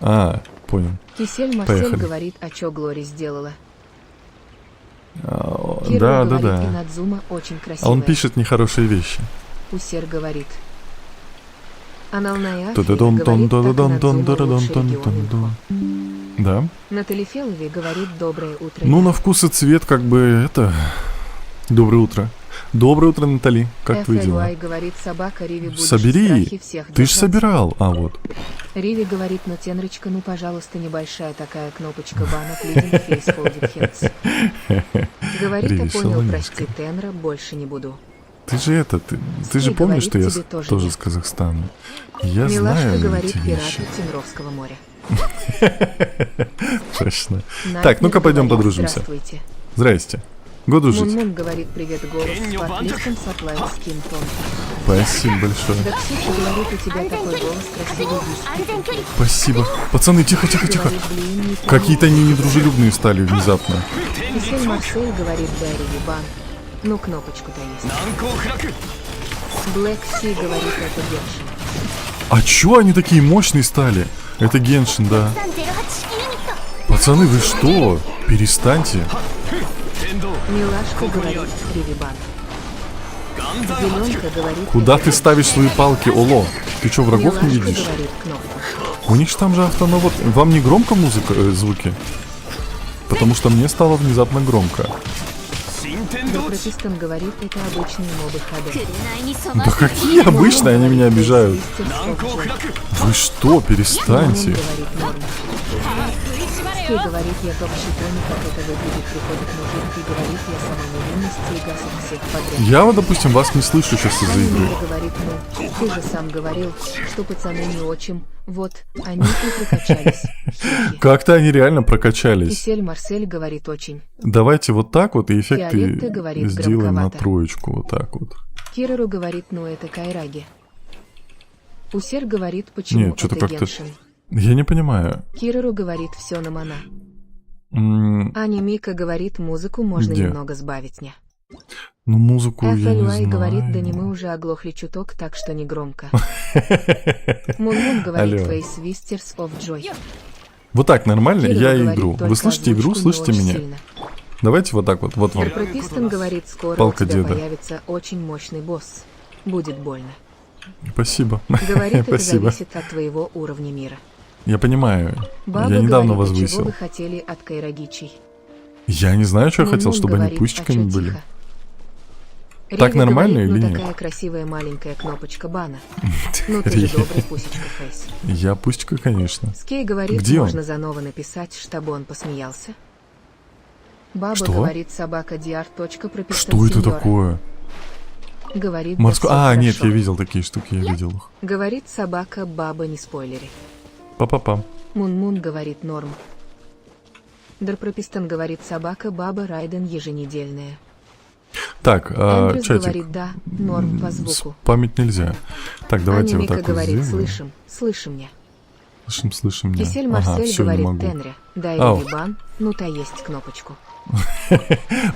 доверия? Понял. Кисель Марсель Поехали. говорит, а чё Глори сделала? Да, Кирилл да, говорит, да. Инадзума очень красивая. А он пишет нехорошие вещи. Усер говорит. Аналная Ту-ду-дун, говорит, так тун-ду-дун, Инадзума тун-ду-дун, лучший регион тун-ду-дун. инфо. Да. Натали Фелови говорит, доброе утро. Ну, ня. на вкус и цвет, как бы, это... Доброе утро. Доброе утро, Натали. Как твои дела? FLY говорит, собака Риви будешь Собери. в страхе всех Ты ж держать. собирал. А, вот. Риви говорит, ну Тенрочка, ну пожалуйста, небольшая такая кнопочка бана Pleading Face Folded Hands. Говорит, Риви, а понял, солонечка. прости, Тенра, больше не буду. Ты же это, ты же Ски помнишь, говорит, что я тебе тоже тоже нет. с Казахстана? Я Милашка знаю говорит, эти пираты вещи. Тимровского моря. Точно. Найтмер Так, ну-ка пойдем говорит, подружимся. Здравствуйте. Здрасте. Год дружить. Мун-Мун говорит, привет, голос с подписком Сатлайн Скинтон. Спасибо большое. Да Ксюша говорит, у тебя такой голос красивый виски. Спасибо. Пацаны, тихо, тихо, тихо. Говорит, блин, не помню. Какие-то они недружелюбные стали внезапно. Кисель Марсель говорит, Дарья Ебан. Ну, кнопочку-то есть. Блэк Си говорит, это Геншин. А чё они такие мощные стали? Это Геншин, да. 08式ユニット Пацаны, вы что? Перестаньте. Милашка говорит, Ривибан. Зеленка говорит, Куда это ты ставишь свои палки, Оло? Ты чё, врагов не Милашка видишь? говорит, кнопка. У них ж там же автонавод. Вам не громко музыка, звуки? Потому что мне стало внезапно громко. Протестан говорит, это обычные мобы ХД. 紅に染ま Да る какие обычные, они меня обижают. Мун Вы что, перестаньте. говорит, норм. Ски говорит, я топ-щит, как это выглядит, приходит мужик и говорит, я сама невинность и гасит всех подряд. Я вот, допустим, вас не слышу сейчас из-за игры. Аня говорит, ну, ты же сам говорил, что пацаны не отчим. Вот, они и прокачались. Хихи. Как-то они реально прокачались. Кисель Марсель говорит очень. Давайте вот так вот и эффекты Фиолетта говорит сделаем на громковато. троечку. Вот так вот. Кирору говорит, ну это Кайраги. Усер говорит, почему Нет, что-то это как-то... Геншин. Я не понимаю. Кирору говорит, все на мана. М, Аня Мика говорит, музыку можно Где? немного сбавить, ня. Ну, музыку я не FLY знаю. говорит, да не мы уже оглохли чуток, так что не громко. Мун говорит, Алло. Face Wisters of Joy. Вот так нормально? Кирилл Я говорит, игру. Вы только слышите игру, озвучку не слышите очень меня? сильно. Давайте вот так вот. Вот вам. Пропистон говорит, скоро Палка у тебя деда. появится очень мощный босс. Будет больно. Спасибо. Говорит, это Спасибо. зависит от твоего уровня мира. Я понимаю. Баба Я недавно говорит, а чего возвысил. вы хотели от Кайрагичей? Я не знаю, что я хотел, Мун-Мун чтобы они говорит, пусечками а чё были. тихо? Так нормально говорит, или ну нет? такая красивая маленькая кнопочка бана. Ну ты же добрый пусечка Фейс. Я пустика, конечно. Скей говорит, Где он? можно заново написать, чтобы он посмеялся. Баба Что? говорит, собака Диар. Прописан Что это такое? Говорит, Морской... да всё нет, хорошо. я видел такие штуки, я видел их. Говорит собака, баба, не спойлери. Па-па-па. Мун-Мун говорит норм. Дарпропистан говорит собака, баба, Райден еженедельная. Так, Эндрюс чатик. говорит да, норм по звуку. Память нельзя. Так, давайте Аня вот Мика так вот говорит, сделаем. слышим меня. Слышим меня. Кисель Ага, Марсель все, не говорит могу. Тенре, дай Ау. ревибан, ну та есть кнопочку.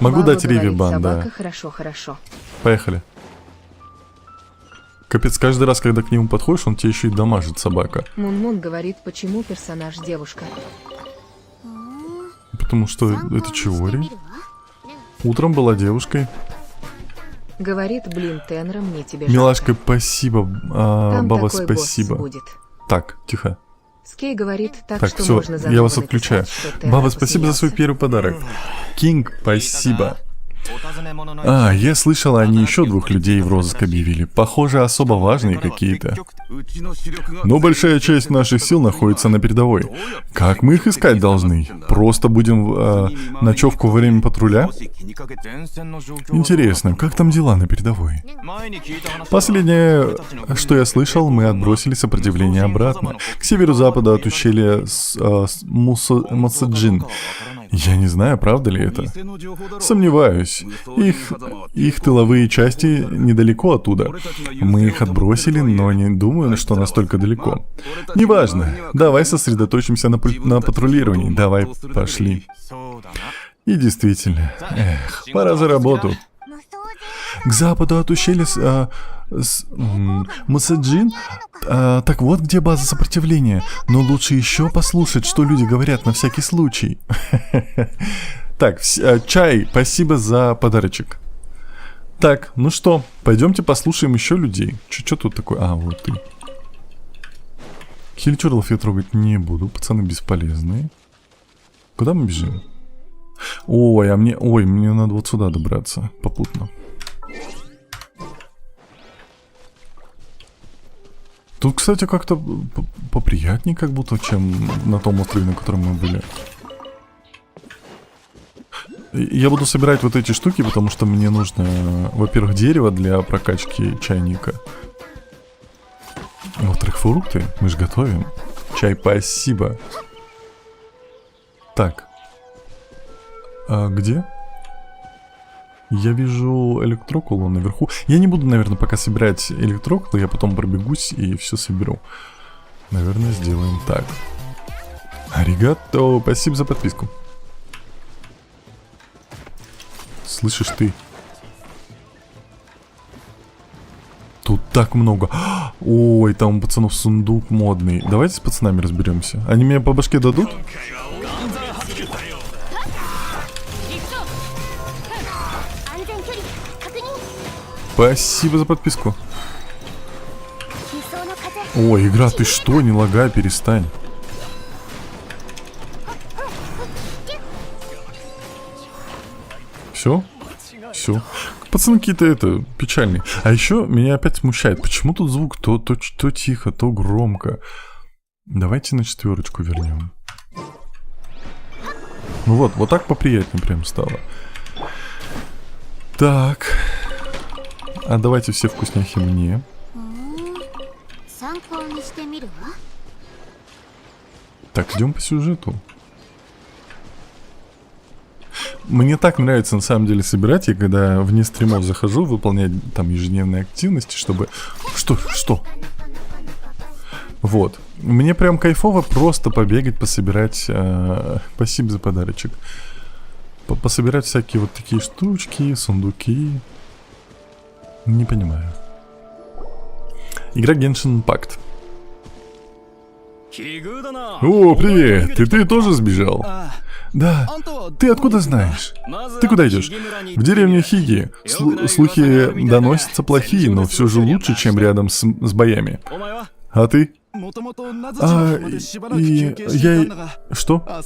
Могу Баба дать говорит, ревибан, собака, да. хорошо. Поехали. Капец, каждый раз, когда к нему подходишь, он тебе еще и дамажит, собака. Мун-Мун говорит, почему персонаж девушка. Потому что это Чиори. Утром была девушкой. Говорит, блин, Тенра, мне тебе Милашка, жалко. спасибо. Там Баба, такой босс спасибо. будет. Так, тихо. Скей говорит, так Так, что все, можно заново я вас написать, отключаю. что Тенра Баба, спасибо за свой посмеялся. первый подарок. Кинг, спасибо. Я слышала, они еще 2 людей в розыск объявили. Похоже, особо важные какие-то. Но большая часть наших сил находится на передовой. Как мы их искать должны? Просто будем ночевку во время патруля? Интересно, как там дела на передовой? Последнее, что я слышал, мы отбросили сопротивление обратно, к северо-западу от ущелья Мусаджин. Я не знаю, правда ли это. Сомневаюсь. Их тыловые части недалеко оттуда. Мы их отбросили, но не думаю, что настолько далеко. Неважно. Давай сосредоточимся на патрулировании. Давай, пошли. И действительно, пора за работу. К западу от ущелья Мусаджин. Так вот, где база сопротивления. Но лучше еще послушать, что люди говорят на всякий случай. Так, чай, спасибо за подарочек. Так, ну что, пойдемте послушаем еще людей. Что тут такое? Вот ты. Хильчурлов я трогать не буду, пацаны бесполезные. Куда мы бежим? Мне надо вот сюда добраться, попутно. Тут, кстати, как-то поприятнее, как будто, чем на том острове, на котором мы были. Я буду собирать вот эти штуки, потому что мне нужно, во-первых, дерево для прокачки чайника. Во-вторых, фрукты. Мы же готовим. Чай, спасибо. Так. Где? Я вижу электрокулу наверху. Я не буду, наверное, пока собирать электрокулу. Я потом пробегусь и все соберу. Наверное, сделаем так. Аригато. Спасибо за подписку. Слышишь ты? Тут так много. Ой, там у пацанов сундук модный. Давайте с пацанами разберемся. Они меня по башке дадут? Спасибо за подписку. Ой, игра, ты что? Не лагай, перестань. Все? Все. Пацаны какие-то печальные. А еще меня опять смущает. Почему тут звук то тихо, то громко? Давайте на 4 вернем. Ну вот так поприятнее прям стало. Так. А давайте все вкусняхи мне. Так, идем по сюжету. Мне так нравится на самом деле собирать. Я когда вне стримов захожу, выполнять там ежедневные активности, чтобы... Что? Вот. Мне прям кайфово просто побегать, пособирать... Спасибо за подарочек. Пособирать всякие вот такие штучки, сундуки. Не понимаю. Игра Genshin Impact. О, привет! Ты тоже сбежал? Да. Ты откуда знаешь? Ты куда идешь? В деревню Хиги. Слухи доносятся плохие, но все же лучше, чем рядом с боями. А ты? Что?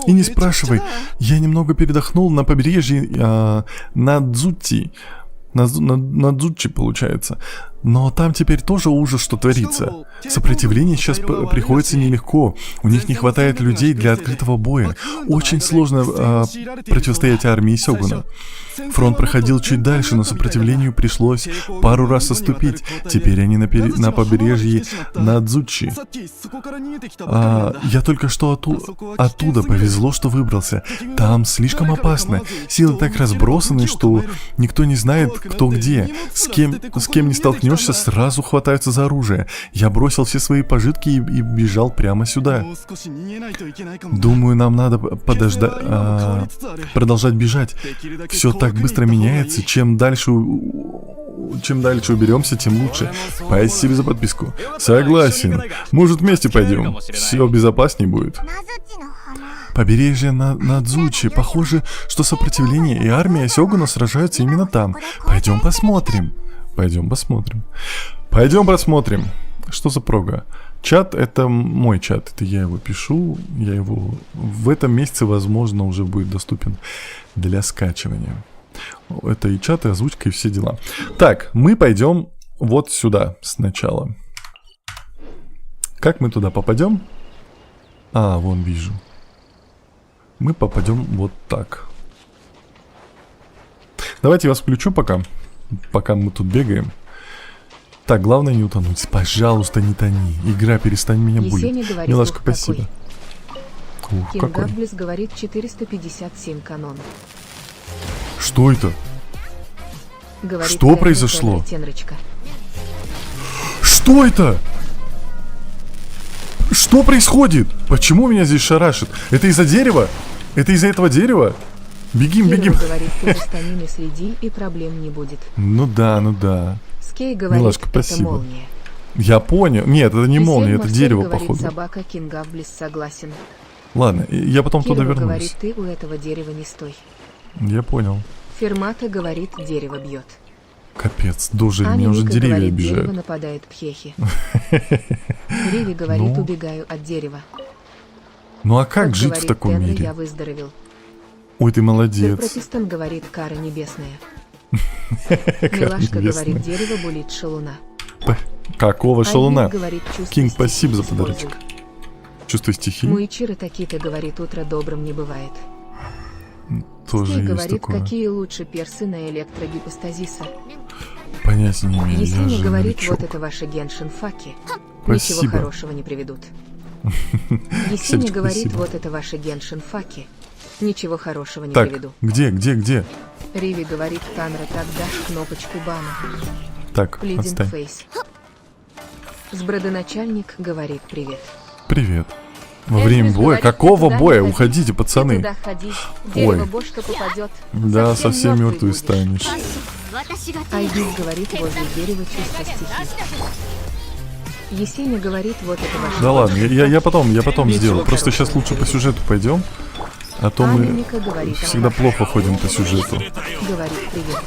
И не спрашивай. Я немного передохнул на побережье Надзути. Надзучи, получается. Но там теперь тоже ужас, что творится. Сопротивление сейчас приходится нелегко. У них не хватает людей для открытого боя. Очень сложно противостоять армии Сёгуна. Фронт проходил чуть дальше, но сопротивлению пришлось пару раз отступить. Теперь они на побережье Надзучи. Я только что оттуда повезло, что выбрался. Там слишком опасно. Силы так разбросаны, что никто не знает, кто где. С кем не столкнешься, сразу хватаются за оружие. Я бросил все свои пожитки и бежал прямо сюда. Думаю, нам надо продолжать бежать. Все так быстро меняется. Чем дальше уберемся, тем лучше. Спасибо за подписку. Согласен. Может, вместе пойдем? Все безопаснее будет. Побережье Надзучи. Похоже, что сопротивление и армия Сёгуна сражаются именно там. Пойдем посмотрим. Пойдем посмотрим. Что за прога? Чат — это мой чат. Это я его пишу. Я его в этом месяце, возможно, уже будет доступен для скачивания. Это и чат, и озвучка, и все дела. Так, мы пойдем вот сюда сначала. Как мы туда попадем? А, вон вижу. Мы попадем вот так. Давайте я вас включу пока мы тут бегаем. Так, главное не утонуть. Пожалуйста, не тони. Игра, перестань меня булить. Милашка, спасибо. Кингаблис говорит 457 канон. Что это? Говорит, что произошло? Тенрочка. Что это? Что происходит? Почему меня здесь шарашит? Это из-за дерева? Это из-за этого дерева? Бегим. Говорит, ты за станиной следи, и проблем не будет. Ну да. Скей говорит, Милашка, это спасибо. молния. Я понял. Нет, это не молния, это Марсель дерево, говорит, походу. Собака Кингаблис согласен. Ладно, я потом туда Кирова вернусь. говорит, ты у этого дерева не стой. Я понял. Фермата говорит, дерево бьет. Капец, дожили, мне уже Вика деревья говорит, обижают. дерево нападает пхехи. Риви говорит, убегаю от дерева. Ну а как жить в говорит таком Тенри, мире? я выздоровел. Ой, ты молодец. Пропистон говорит, кара небесная. Милашка говорит, дерево булит шалуна. Какого шалуна? Айвик говорит, чувствуй Кинг, стихи, спасибо за используй. подарочек. Чувствуй стихи. Муичира Такита говорит, утро добрым не бывает. Тоже Скей есть говорит, такое. какие лучше персы на электрогипостазиса. Понятия не имею, я Есения же говорит, новичок. вот это ваши геншин факи. Спасибо. Ничего хорошего не приведут. Есения Сельчик, говорит, спасибо. вот это ваши геншин факи. Ничего хорошего не Так, приведу. где? Риви говорит, Танра, так дашь кнопочку бана. Так, Плидинг отстань. фейс. Сбродоначальник говорит, привет. Привет. Во время боя? Какого боя? Уходите, Ты пацаны. туда ходи, Ой. дерево бошка попадет. Да, совсем мертвый будешь. станешь. Айдис говорит, возле дерева чувство стихи. Есения говорит, вот это ваше. Да ладно, я потом Ничего сделаю. Просто сейчас хорошего лучше не по сюжету пойдем. А то мы Анника говорит, всегда плохо ходим по сюжету. говорит, привет.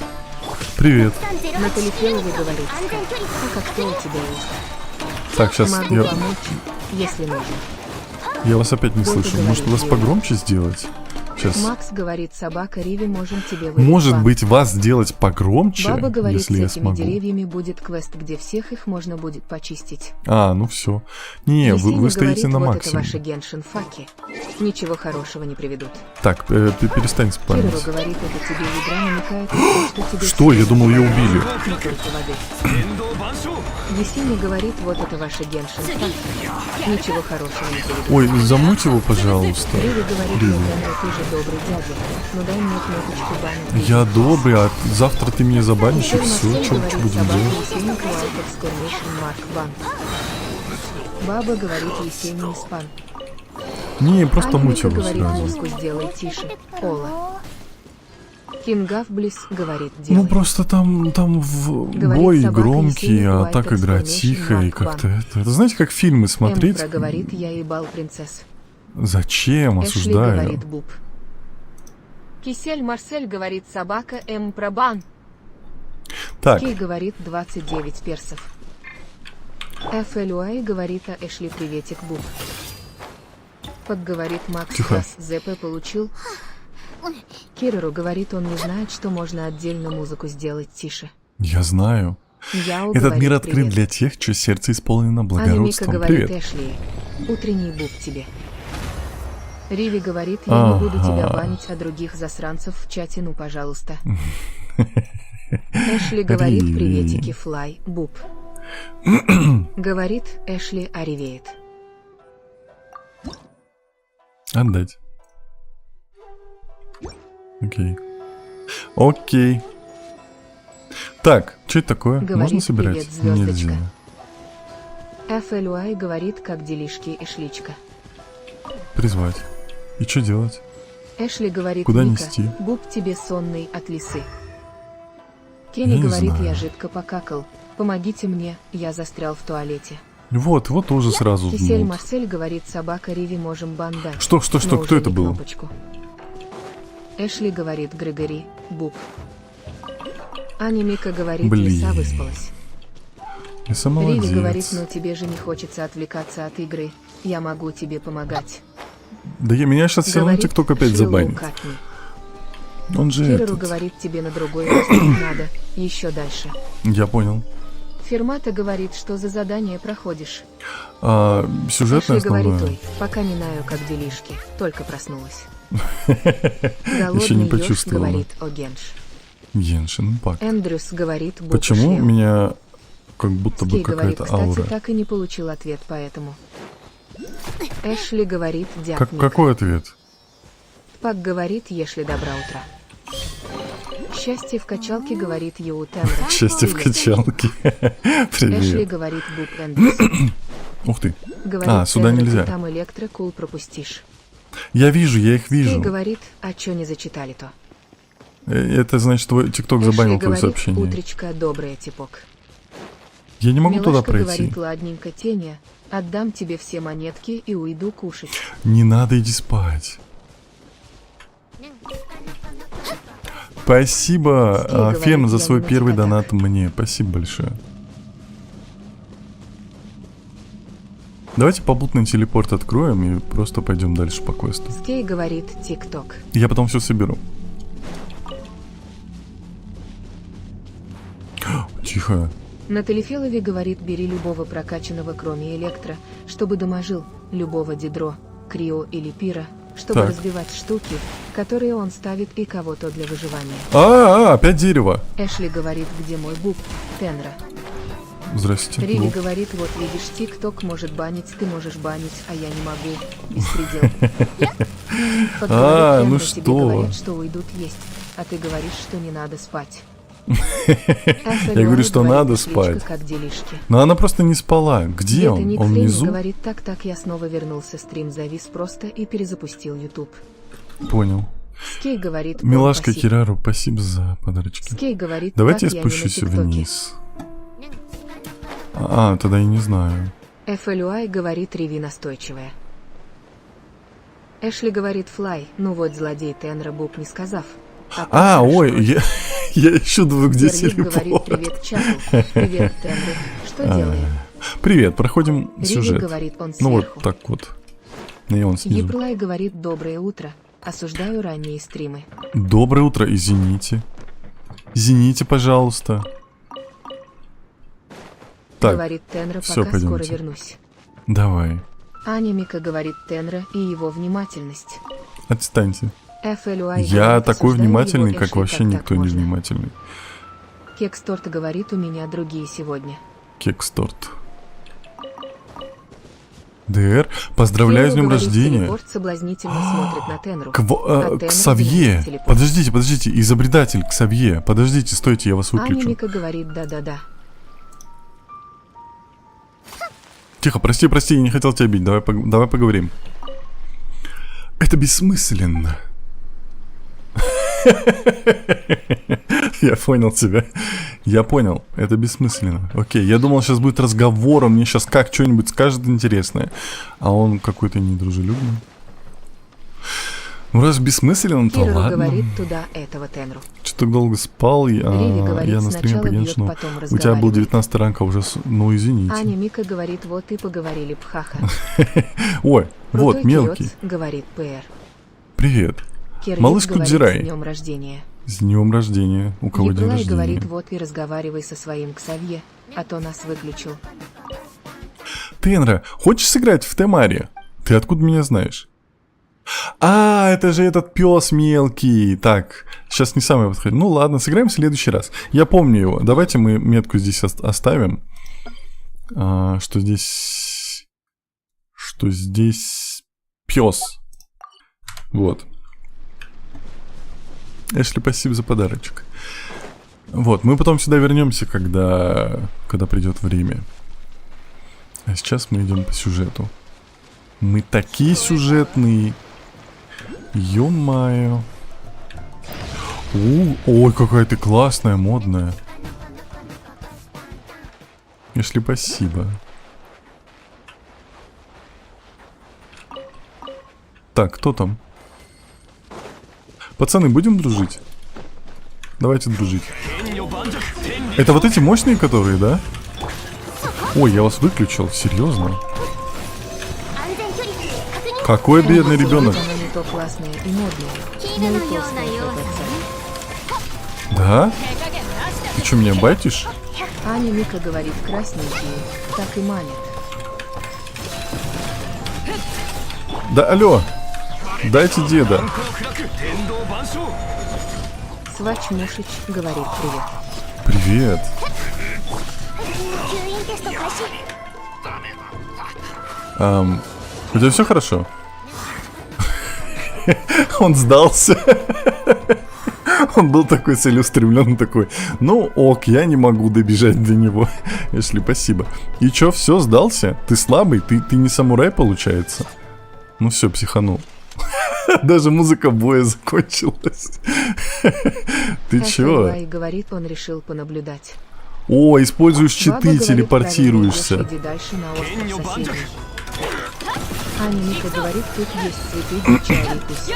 Привет. Натали Пеловой говорит, а как кто у тебя есть? Так, сейчас Могу я помочь, если нужно. вас опять не слышу. Может, вас погромче сделать? Сейчас. Макс говорит, собака Риви, можем тебе выйти. Может быть, вас сделать погромче, Баба говорит, если с я этими смогу. деревьями будет квест, где всех их можно будет почистить. А, ну все. Не, вы Есения стоите говорит, на вот максимуме. это ваши геншин факи. Ничего хорошего не приведут. Так, перестань Кирова спамить. говорит, это тебе игра намекает на то, что тебе... Что? Я думал, ее убили. Не только воды. Есения говорит, вот это ваши геншин факи. Ничего хорошего не приведут. Ой, замнуть его, пожалуйста. Риви говорит, Риви. Легенда, ты же добрый дядя. Ну дай мне кнопочку бана. Я добрый, а завтра ты меня забанишь, и Теперь все, Марсель что говорит, будем собака делать? Есения Клауд Exclamation Mark Бан. Баба говорит, Есения спан. Не, просто Анника муть его говорит, сразу. музыку сделай тише. Ола. Кингавблис говорит, Ну делай. просто там Говорит бой собака громкий, Есения а так White игра Exclamation тихая, и Mark как-то Ban. это знаете, как фильмы смотреть? Эмпра говорит, я ебал принцесс. Зачем? Эшли Осуждаю. говорит, Буб. Кисель Марсель говорит, собака Эмпрабан. Так, Кей говорит, 29 персов. FLUI говорит, а Эшли приветик, Буб. Как говорит Макс Тихо. Гасс, ЗП получил. Кирору говорит, он не знает, что можно отдельно музыку сделать тише. Я знаю. Яо Этот говорит мир открыт привет. для тех, чье сердце исполнено Анимика благородством. говорит Привет. Эшли. Утренний бук тебе. Риви говорит, я не буду тебя банить, а других засранцев в чате, ну пожалуйста. Эшли говорит, Риви. приветики, Флай, Буб. Говорит, Эшли оревеет. Отдать. Окей. Окей. Так, что это такое? Говорит, Можно собирать? привет, звездочка. Нельзя. FLY говорит, как делишки, Эшличка. Призвать. И что делать? Эшли говорит, Куда Ника, нести? Буб тебе сонный от лисы. Я Кенни не говорит, знаю. я жидко покакал. Помогите мне, я застрял в туалете. Вот, вот тоже сразу Кисель жмут. Марсель говорит, собака Риви можем бандать. Что, но кто уже это не был? кнопочку. Эшли говорит, Грегори, Буб. Аня Мика говорит, Блин. лиса выспалась. Лиса молодец. Риви говорит, ну тебе же не хочется отвлекаться от игры. Я могу тебе помогать. Да меня сейчас все равно Говорит, ТикТок опять Шилу забанит. катни. Он же Кирору этот. говорит, тебе на другой остров надо. Еще дальше. Я понял. Фермата говорит, что за задание проходишь. Сюжетное Эшли говорит, основное. ой, пока не знаю, как делишки. Только проснулась. Еще Голодный не ёж почувствовала. говорит, о Генш. Геншин Импакт. Эндрюс говорит, Буб Почему у шлем. меня как будто бы Скей говорит, какая-то кстати, аура? так и не получил ответ поэтому. Эшли говорит, дядь Какой ответ? Пак говорит, ешли добра утра. Счастье в качалке говорит Ю Тенра. Счастье в Привет. качалке. Эшли Привет. говорит, Буб Эндрюс. Ух ты. Говорит, сюда Тенра, нельзя. ты там электрокул пропустишь. Я вижу, я их Скей вижу. говорит, а чё не зачитали-то? Это значит, твой ТикТок Эшли забанил твое говорит, сообщение. утречка, доброе, типок. Я не могу туда Милашка пройти. говорит, ладненько, Теня, отдам тебе все монетки и уйду кушать. Не надо, иди спать. Спасибо, Скей говорит, Ферм, за я свой не на первый тебя донат так. мне. Спасибо большое. Давайте попутный телепорт откроем и просто пойдем дальше по квесту. Скей говорит, тик-ток. Я потом все соберу. Тихо. На Телефелове говорит, бери любого прокачанного, кроме Электро, чтобы доможил, любого Дидро, Крио или Пира, чтобы Так. разбивать штуки, которые он ставит и кого-то для выживания. Опять дерево. Эшли говорит, где мой Буб, Тенра. Здрасте. Риви Боб. говорит, вот видишь, ТикТок может банить, ты можешь банить, а я не могу. Беспредел. Ну Тебе что? говорят, что уйдут есть, а ты говоришь, что не надо спать. Я говорю, что надо спать. Как делишки. Но она просто не спала. Где Это он? Ник Он Фрейм внизу? говорит, так, я снова вернулся, стрим завис просто и перезапустил YouTube. Понял. Скей говорит, Милашка спасибо. Кирару, спасибо за подарочки. Скей говорит, Давайте я так, не на спущусь ТикТоке. вниз. Тогда я не знаю. FLY говорит, Риви настойчивая. Эшли говорит, Флай, ну вот злодей Тенра Буб не сказав. Ой, я еще думаю, где Сергей говорит, телепорт. привет, Чапл, привет, Тенры, что делаем? Привет, проходим Риви сюжет. говорит, он Ну сверху. вот так вот. И он снизу. Еплай говорит, доброе утро, осуждаю ранние стримы. Доброе утро, извините. Извините, пожалуйста. Так, Говорит Тенра, всё, пока скоро пойдёмте. вернусь. давай. Аня Мика говорит Тенра и его внимательность. Отстаньте. FLY Я говорит, такой осуждаю внимательный, его, как Эшли, вообще так никто не можно. внимательный. Кексторт говорит, у меня другие сегодня. Кексторт. ДР, поздравляю с Фео днем говорит, рождения. телепорт соблазнительно смотрит на Тенру. Тенра Ксавье. занимает телепорт. Подождите, изобретатель Ксавье. Подождите, стойте, я вас Аня выключу. Мика говорит, да-да-да. Тихо, прости, я не хотел тебя бить. Давай поговорим. Это бессмысленно. Я понял тебя. Я понял. Это бессмысленно. Окей, я думал, сейчас будет разговор, он мне сейчас как что-нибудь скажет интересное. А он какой-то недружелюбный. Ну, раз бессмысленно, то Кирилл ладно. говорит туда этого Тенру. Что-то долго спал, Риви говорит, я на стриме сначала по бьет, Геншину. потом У тебя был разговаривает. 19 ранка уже, ну извините. Аня Мика говорит, вот и поговорили, пхаха. Ой, вот, Крутой мелкий. киёц, говорит ПР. Привет. Кирилл Малышку говорит, Дзирай. с днем рождения. С днем рождения. У кого день Еблай рождения? говорит, вот и разговаривай со своим Ксавье, а то нас выключил. Тенра, хочешь сыграть в Темаре? Ты откуда меня знаешь? А, это же этот пес мелкий. Так, сейчас не самый подходящий. Ну ладно, сыграем в следующий раз. Я помню его. Давайте мы метку здесь оставим. Что здесь пес. Вот. Эшли, спасибо за подарочек. Вот, мы потом сюда вернемся, когда придет время. А сейчас мы идем по сюжету. Мы такие сюжетные. Ё-моё. Ой, какая ты классная, модная. Эшли, спасибо. Так, кто там? Пацаны, будем дружить? Давайте дружить. Это вот эти мощные, которые, да? Ой, я вас выключил, серьезно? Какой бедный ребенок. Она не то классная и модная, но и толстая ППЦ. Да? Ты что, меня байтишь? Аня Мика говорит, красненькие, так и манят. Да алло, дайте деда. Свач Мушич говорит привет. Привет. 吸引テスト開始 У тебя все хорошо? Он сдался. Он был такой целеустремленный, такой, ну ок, я не могу добежать до него. Эшли, спасибо. И чё, все, сдался? Ты слабый? Ты не самурай, получается? Ну все, психанул. Даже музыка боя закончилась. Ты чё? Лай говорит, он решил понаблюдать. О, используешь Баба читы, говорит, телепортируешься. правильно, иди дальше на остров соседей. Аня Мика говорит, тут есть цветы для чая и куси.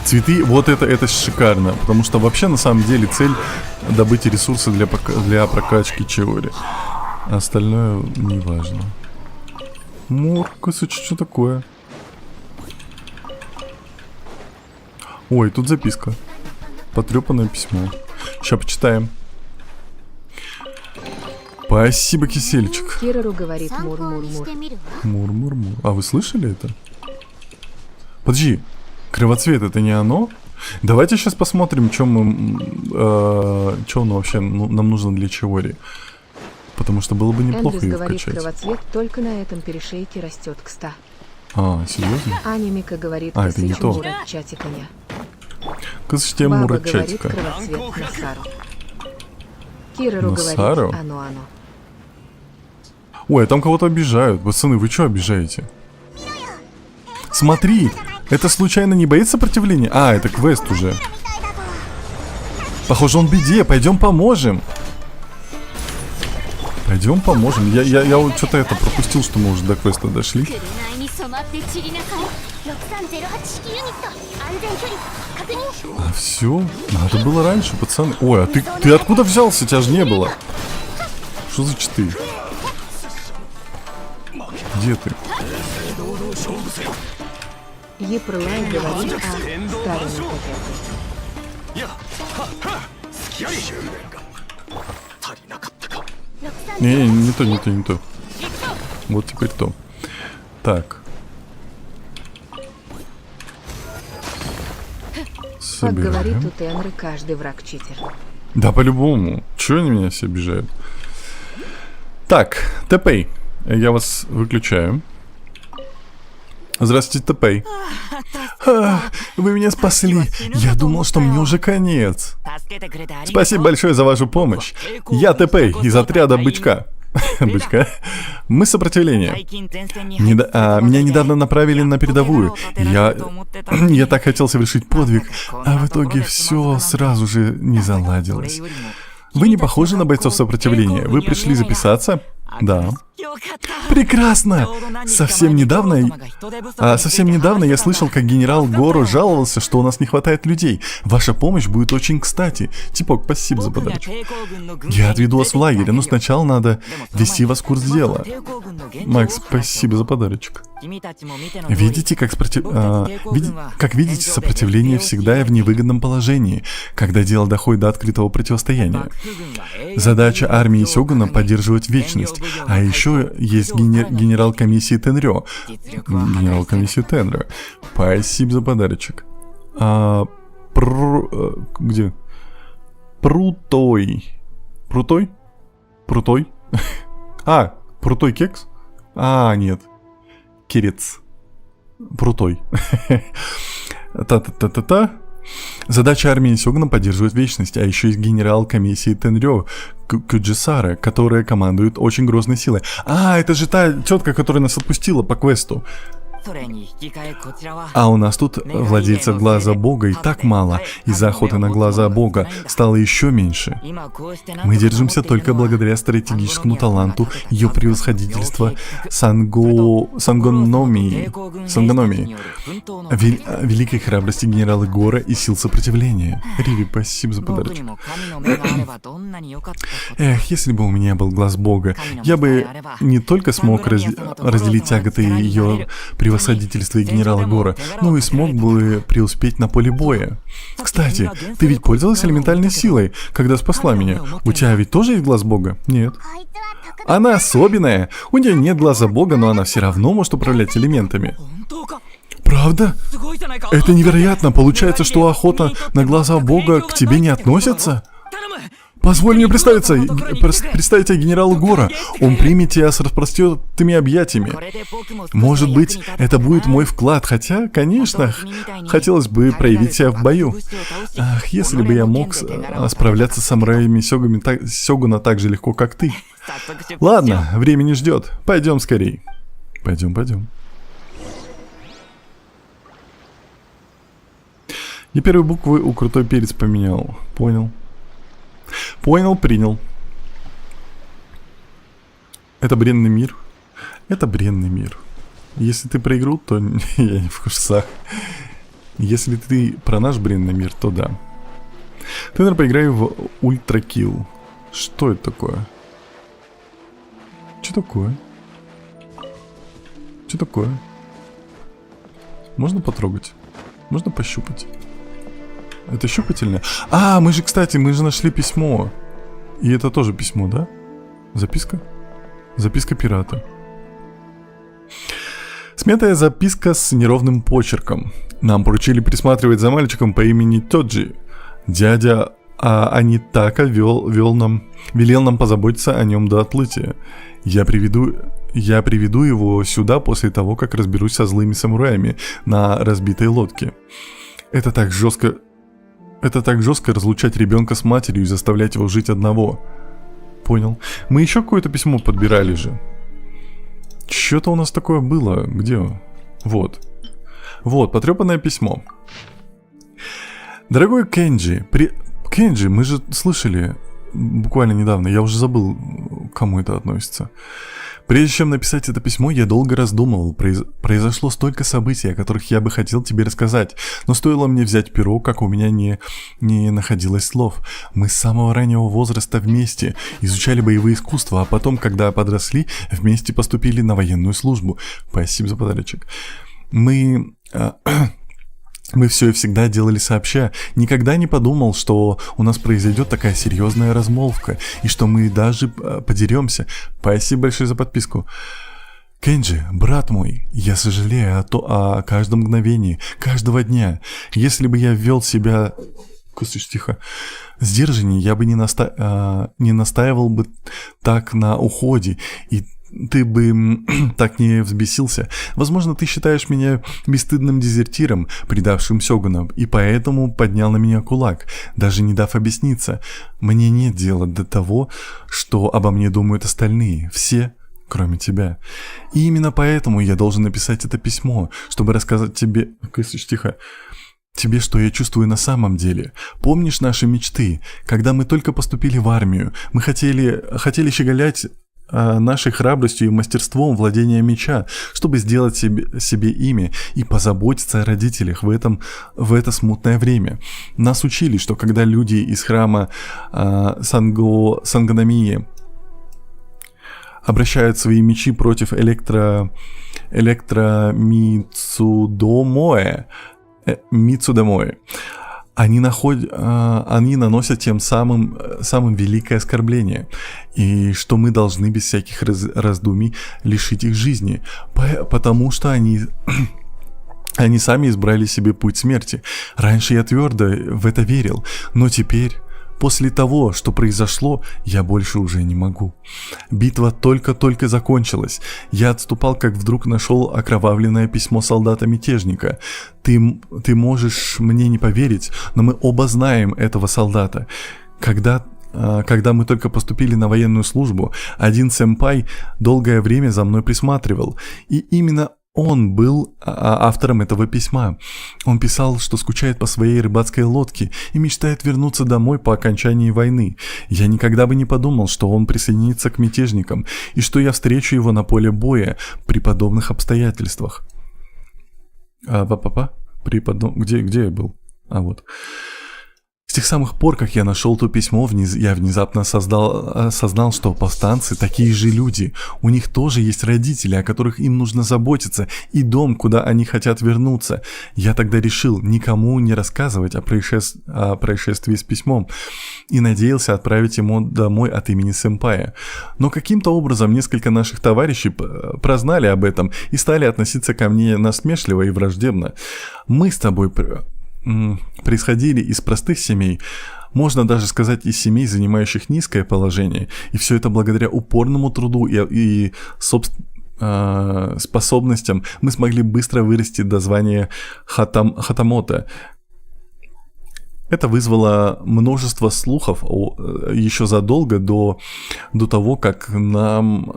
Цветы, вот это шикарно. Потому что вообще на самом деле цель добыть ресурсы для прокачки Чиори. А остальное не важно. Моркосыч, что такое? Ой, тут записка. Потрепанное письмо. Сейчас почитаем. Спасибо, кисельчик. Кирару говорит 参考に мур-мур-мур.してみるわ Мур-мур-мур. А вы слышали это? Подожди, кровоцвет это не оно? Давайте сейчас посмотрим, что вообще нам нужно для Чиори. Потому что было бы неплохо Эндрюс ее говорит, вкачать. кровоцвет только на этом перешейке растет к 100. А, серьезно? Аня Мика говорит, А, это не косыч то. Мура чатиканя. Косочте Баба Мура говорит, чатика. кровоцвет Насару. Кирару Насару? говорит, оно. Ой, а там кого-то обижают. Пацаны, вы что обижаете? Смотри, это случайно не боится сопротивления? А, это квест уже. Похоже, он в беде. Пойдем поможем. Пойдем поможем. Я вот что-то это пропустил, что мы уже до квеста дошли. 紅に染まって散りなさい6308式ユニット安全距離確認 А все, надо было раньше, пацаны. Ой, а ты откуда взялся? Тебя же не было. Что за читы? Где ты? Епролай говорит о старом ППЦ. Не то. Вот теперь то. Так. Как говорит Собираем. у Тенры, каждый враг читер. Да, по-любому. Чего они меня все обижают? Так, Тэпэй. Я вас выключаю. Здравствуйте, Тэпэй. Вы меня спасли. Я думал, что мне уже конец. Спасибо большое за вашу помощь. Я Тэпэй из отряда Бычка. Бычка? Мы сопротивление. Меня недавно направили на передовую. Я так хотел совершить подвиг, а в итоге все сразу же не заладилось. Вы не похожи на бойцов сопротивления. Вы пришли записаться? Да. Прекрасно! Совсем недавно я слышал, как генерал Горо жаловался, что у нас не хватает людей. Ваша помощь будет очень кстати. Типок, спасибо за подарочек. Я отведу вас в лагерь, но сначала надо ввести вас в курс дела. Макс, спасибо за подарочек. Видите, как видите, сопротивление всегда в невыгодном положении, когда дело доходит до открытого противостояния. Задача армии Сёгуна — поддерживать вечность, а еще есть генерал комиссии Тенрё. Генерал комиссии Тенрё. Спасибо за подарочек. Где? Прутой. Прутой? Прутой? Прутой кекс? Нет. Кирец. Прутой. Та-та-та-та-та. Задача армии Сёгуна — поддерживать вечность, а еще есть генерал комиссии Тенрё Куджисара, которая командует очень грозной силой. Это же та тетка, которая нас отпустила по квесту. А у нас тут владельцев глаза бога и так мало, из-за охоты на глаза бога стало еще меньше. Мы держимся только благодаря стратегическому таланту ее превосходительства Сангономии, великой храбрости генерала Гора и сил сопротивления. Риви, спасибо за подарочек. Если бы у меня был глаз бога, я бы не только смог разделить тяготы ее превосходительства и генерала Гора, но и смог бы преуспеть на поле боя. Кстати, ты ведь пользовалась элементальной силой, когда спасла меня. У тебя ведь тоже есть глаз бога? Нет. Она особенная. У нее нет глаза бога, но она все равно может управлять элементами. Правда? Это невероятно. Получается, что охота на глаза бога к тебе не относится? Позволь мне представить тебя генералу Гора. Он примет тебя с распростертыми объятиями. Может быть, это будет мой вклад, хотя, конечно, хотелось бы проявить себя в бою. Если бы я мог справляться с самураями Сёгуна так же легко, как ты. Ладно, время не ждет. Пойдем скорей. Пойдем. Я первые буквы у крутой перец поменял. Понял, принял. Это бренный мир. Если ты про игру, то я не в курсах. Если ты про наш бренный мир, то да. Ты, наверное, поиграй в Ультра Килл. Что это такое? Что такое? Можно потрогать? Можно пощупать? Это щупательное? Мы же нашли письмо. И это тоже письмо, да? Записка? Записка пирата. Смятая записка с неровным почерком. Нам поручили присматривать за мальчиком по имени Тоджи. Дядя Анитака велел нам позаботиться о нем до отплытия. Я приведу его сюда после того, как разберусь со злыми самураями на разбитой лодке. Это так жестко разлучать ребенка с матерью и заставлять его жить одного. Понял. Мы еще какое-то письмо подбирали же. Что-то у нас такое было. Где? Вот, потрепанное письмо. Дорогой Кенджи, Кенджи, мы же слышали буквально недавно, я уже забыл, к кому это относится. Прежде чем написать это письмо, я долго раздумывал. Произошло столько событий, о которых я бы хотел тебе рассказать. Но стоило мне взять перо, как у меня не находилось слов. Мы с самого раннего возраста вместе изучали боевые искусства, а потом, когда подросли, вместе поступили на военную службу. Спасибо за подарочек. Мы все и всегда делали сообща. Никогда не подумал, что у нас произойдет такая серьезная размолвка, и что мы даже подеремся. Спасибо большое за подписку. Кенджи, брат мой, я сожалею о каждом мгновении, каждого дня. Если бы я вел себя... сдержаннее, я бы не настаивал бы так на уходе, и ты бы так не взбесился. Возможно, ты считаешь меня бесстыдным дезертиром, предавшим Сёгуна, и поэтому поднял на меня кулак, даже не дав объясниться. Мне нет дела до того, что обо мне думают остальные, все, кроме тебя. И именно поэтому я должен написать это письмо, чтобы рассказать тебе... Тебе, что я чувствую на самом деле. Помнишь наши мечты? Когда мы только поступили в армию, мы хотели щеголять нашей храбростью и мастерством владения меча, чтобы сделать себе имя и позаботиться о родителях в это смутное время. Нас учили, что когда люди из храма Сангономии обращают свои мечи против Мицудомоэ, они наносят тем самым великое оскорбление, и что мы должны без всяких раздумий лишить их жизни, потому что они сами избрали себе путь смерти. Раньше я твердо в это верил, но теперь, после того, что произошло, я больше уже не могу. Битва только-только закончилась. Я отступал, как вдруг нашел окровавленное письмо солдата-мятежника. Ты можешь мне не поверить, но мы оба знаем этого солдата. Когда мы только поступили на военную службу, один сэмпай долгое время за мной присматривал, и именно он был автором этого письма. Он писал, что скучает по своей рыбацкой лодке и мечтает вернуться домой по окончании войны. Я никогда бы не подумал, что он присоединится к мятежникам и что я встречу его на поле боя при подобных обстоятельствах. Где я был? Вот. С тех самых пор, как я нашел то письмо, я внезапно осознал, что повстанцы такие же люди. У них тоже есть родители, о которых им нужно заботиться, и дом, куда они хотят вернуться. Я тогда решил никому не рассказывать о происшествии с письмом и надеялся отправить ему домой от имени сэмпая. Но каким-то образом несколько наших товарищей прознали об этом и стали относиться ко мне насмешливо и враждебно. Мы с тобой происходили из простых семей, можно даже сказать, из семей, занимающих низкое положение, и все это благодаря упорному труду и способностям мы смогли быстро вырасти до звания хатамота. Это вызвало множество слухов еще задолго до того, как нам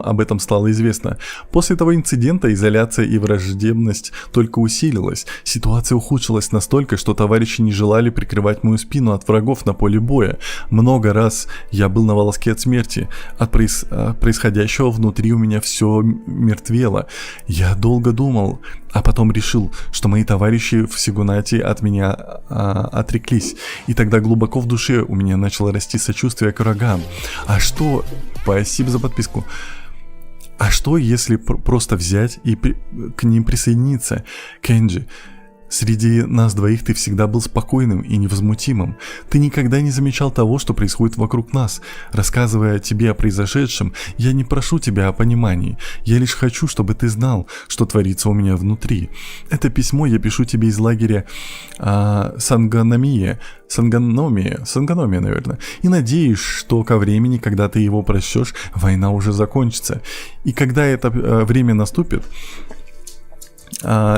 об этом стало известно. После того инцидента изоляция и враждебность только усилилась. Ситуация ухудшилась настолько, что товарищи не желали прикрывать мою спину от врагов на поле боя. Много раз я был на волоске от смерти. От происходящего внутри у меня все мертвело. Я долго думал, а потом решил, что мои товарищи в Сигунате от меня отреклись. И тогда глубоко в душе у меня начало расти сочувствие к врагам. Спасибо за подписку. А что, если просто взять и к ним присоединиться? Кенджи, среди нас двоих ты всегда был спокойным и невозмутимым. Ты никогда не замечал того, что происходит вокруг нас. Рассказывая тебе о произошедшем, я не прошу тебя о понимании. Я лишь хочу, чтобы ты знал, что творится у меня внутри. Это письмо я пишу тебе из лагеря Сангономия, наверное. И надеюсь, что ко времени, когда ты его прочтешь, война уже закончится. И когда это время наступит,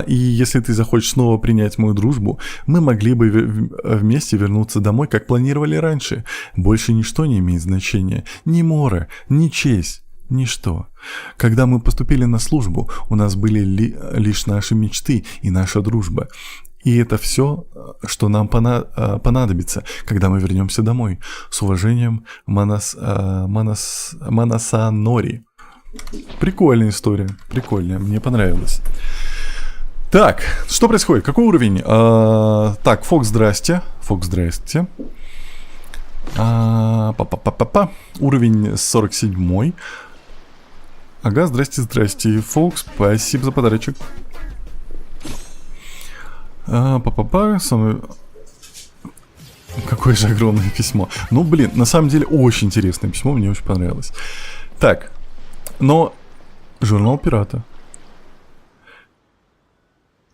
и если ты захочешь снова принять мою дружбу, мы могли бы вместе вернуться домой, как планировали раньше. Больше ничто не имеет значения. Ни мора, ни честь, ничто. Когда мы поступили на службу, у нас были лишь наши мечты и наша дружба. И это все, что нам понадобится, когда мы вернемся домой. С уважением, Манасанори. Прикольная история, прикольная, мне понравилось. Так, что происходит? Какой уровень? Так, Фокс, здрасте. Уровень 47. Ага, здрасте. Фокс, спасибо за подарочек. Какое же огромное письмо. Ну, блин, на самом деле очень интересное письмо, мне очень понравилось. Так, но журнал пирата.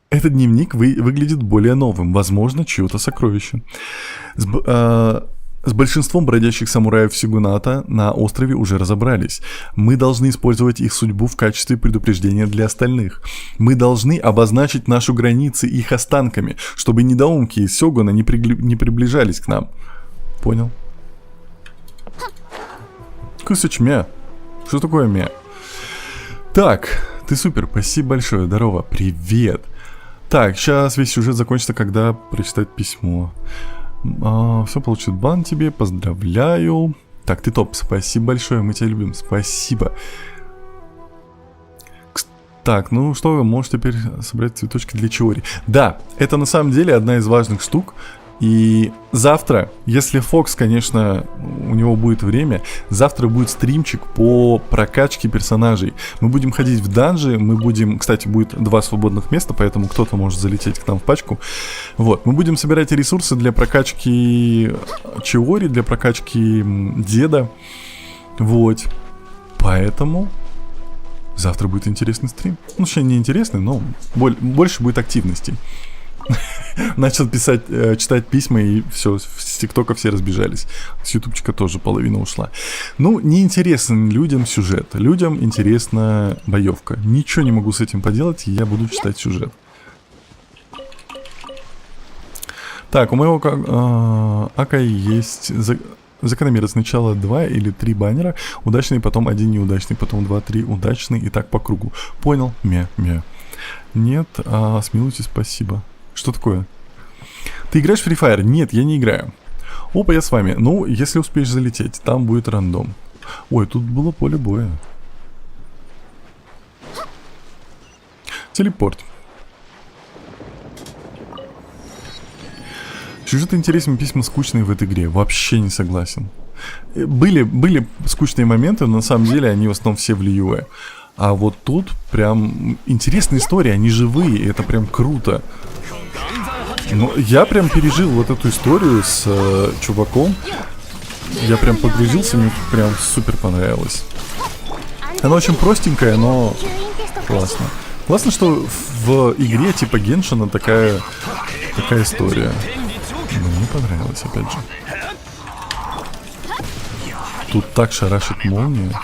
Этот дневник выглядит более новым, возможно, чье-то сокровище. С большинством бродящих самураев Сигуната на острове уже разобрались. Мы должны использовать их судьбу в качестве предупреждения для остальных. Мы должны обозначить нашу границы их останками, чтобы недоумки из Сёгуна не приближались к нам. Понял? Кусач мя. Что такое мя? Так, ты супер, спасибо большое, здорово, привет. Так, сейчас весь сюжет закончится, когда прочитать письмо. Все, получит бан тебе, поздравляю. Так, ты топ. Спасибо большое, мы тебя любим. Спасибо. Так, ну что, вы можете теперь собрать цветочки для Чиори. Да, это на самом деле одна из важных штук. И завтра, если Фокс, конечно, у него будет время, завтра будет стримчик по прокачке персонажей. Мы будем ходить в данжи, мы будем, кстати, будет 2 свободных места, поэтому кто-то может залететь к нам в пачку. Вот, мы будем собирать ресурсы для прокачки Чиори, для прокачки деда. Вот, поэтому завтра будет интересный стрим. Ну, вообще не интересный, но больше будет активностей. Начал писать, читать письма, и все, с ТикТока все разбежались. С Ютубчика тоже половина ушла. Ну, не интересен людям сюжет. Людям интересна боевка. Ничего не могу с этим поделать, я буду читать сюжет. Так, у моего Ака есть закономерно сначала 2 или 3 баннера. Удачный, потом 1 неудачный, потом 2-3 удачный, и так по кругу. Понял? Мя. Нет, смилуйте, спасибо. Что такое? Ты играешь в Free Fire? Нет, я не играю. Опа, я с вами. Ну, если успеешь залететь, там будет рандом. Ой, тут было поле боя. Телепорт. Сюжет интересен, письма скучные в этой игре. Вообще не согласен. Были скучные моменты, но на самом деле они в основном все в Лиюэ. А вот тут прям интересная история, они живые, и это прям круто. Ну, я прям пережил вот эту историю с чуваком. Я прям погрузился, мне прям супер понравилось. Она очень простенькая, но классно. Классно, что в игре типа Геншина такая история. Мне понравилось, опять же. Тут так шарашит молния.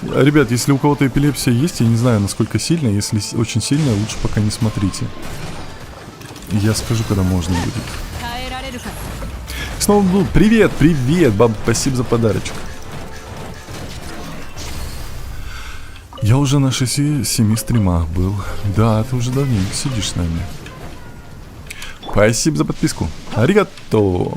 Ребят, если у кого-то эпилепсия есть, я не знаю, насколько сильно. Если очень сильно, лучше пока не смотрите. Я скажу, когда можно будет. Снова был. Привет, баба, спасибо за подарочек. Я уже на 6-7 стримах был. Да, ты уже давненько сидишь с нами. Спасибо за подписку. Аригато.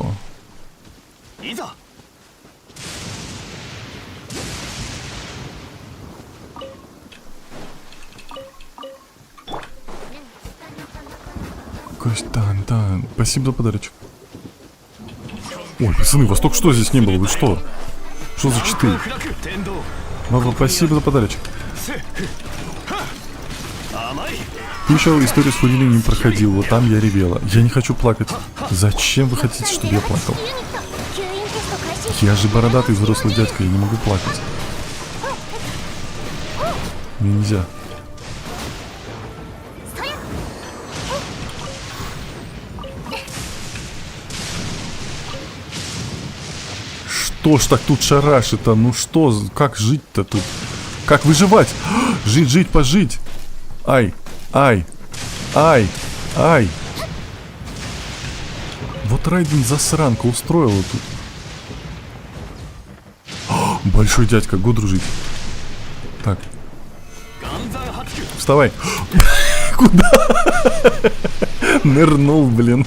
Тан. Спасибо за подарочек. Ой, пацаны, вас только что здесь не было, вы что? Что за читы? Баба, спасибо за подарочек. Ты еще историю с Фурилией не проходил, вот там я ревела. Я не хочу плакать. Зачем вы хотите, чтобы я плакал? Я же бородатый взрослый дядька, я не могу плакать. Мне нельзя. Что ж так тут шарашит-то? Ну что, как жить-то тут? Как выживать? Жить, пожить. Ай. Вот Райден засранка устроила тут. Большой дядька, го дружить. Так. Вставай. Куда? Нырнул, блин.